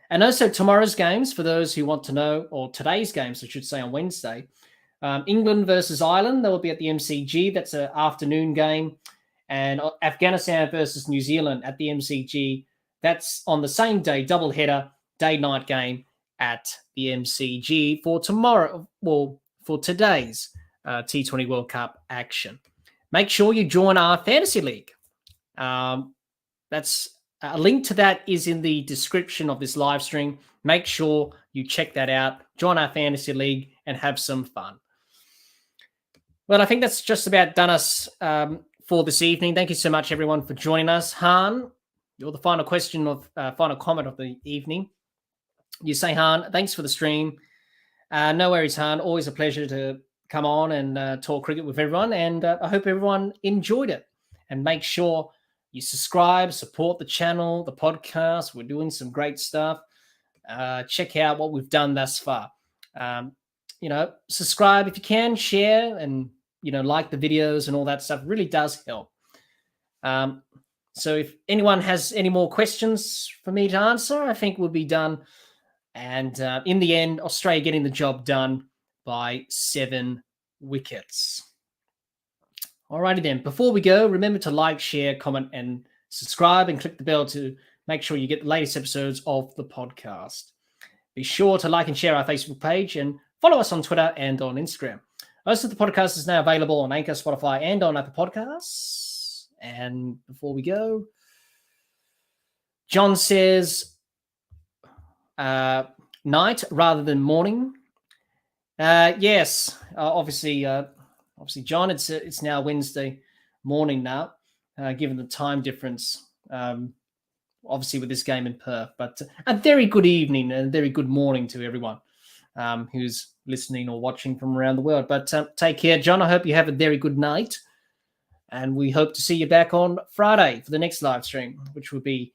And also tomorrow's games, for those who want to know, or today's games, I should say, on Wednesday. England versus Ireland, that will be at the MCG. That's an afternoon game. And Afghanistan versus New Zealand at the MCG. That's on the same day, double header, day-night game at the MCG for tomorrow, well, for today's T20 World Cup action. Make sure you join our fantasy league. That's a link to that is in the description of this live stream. Make sure you check that out. Join our fantasy league and have some fun. Well, I think that's just about done us for this evening. Thank you so much, everyone, for joining us. Han, you're the final comment of the evening. You say, Han, thanks for the stream. No worries, Han. Always a pleasure to come on and talk cricket with everyone. And I hope everyone enjoyed it. And make sure you subscribe, support the channel, the podcast. We're doing some great stuff. Check out what we've done thus far. Subscribe if you can, share, and like the videos and all that stuff. It really does help. So if anyone has any more questions for me to answer, I think we'll be done. And in the end, Australia getting the job done by 7 wickets. Alrighty then. Before we go, remember to like, share, comment, and subscribe, and click the bell to make sure you get the latest episodes of the podcast. Be sure to like and share our Facebook page and follow us on Twitter and on Instagram. Most of the podcast is now available on Anchor, Spotify, and on Apple Podcasts. And before we go, John says night rather than morning. Yes, obviously, John, it's now Wednesday morning now, given the time difference. Obviously, with this game in Perth, but a very good evening and a very good morning to everyone who's listening or watching from around the world. But take care, John. I hope you have a very good night. And we hope to see you back on Friday for the next live stream, which will be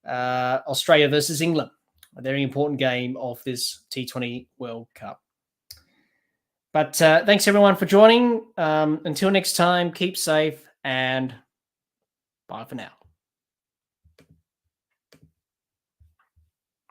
Australia versus England, a very important game of this T20 World Cup. But thanks, everyone, for joining. Until next time, keep safe and bye for now.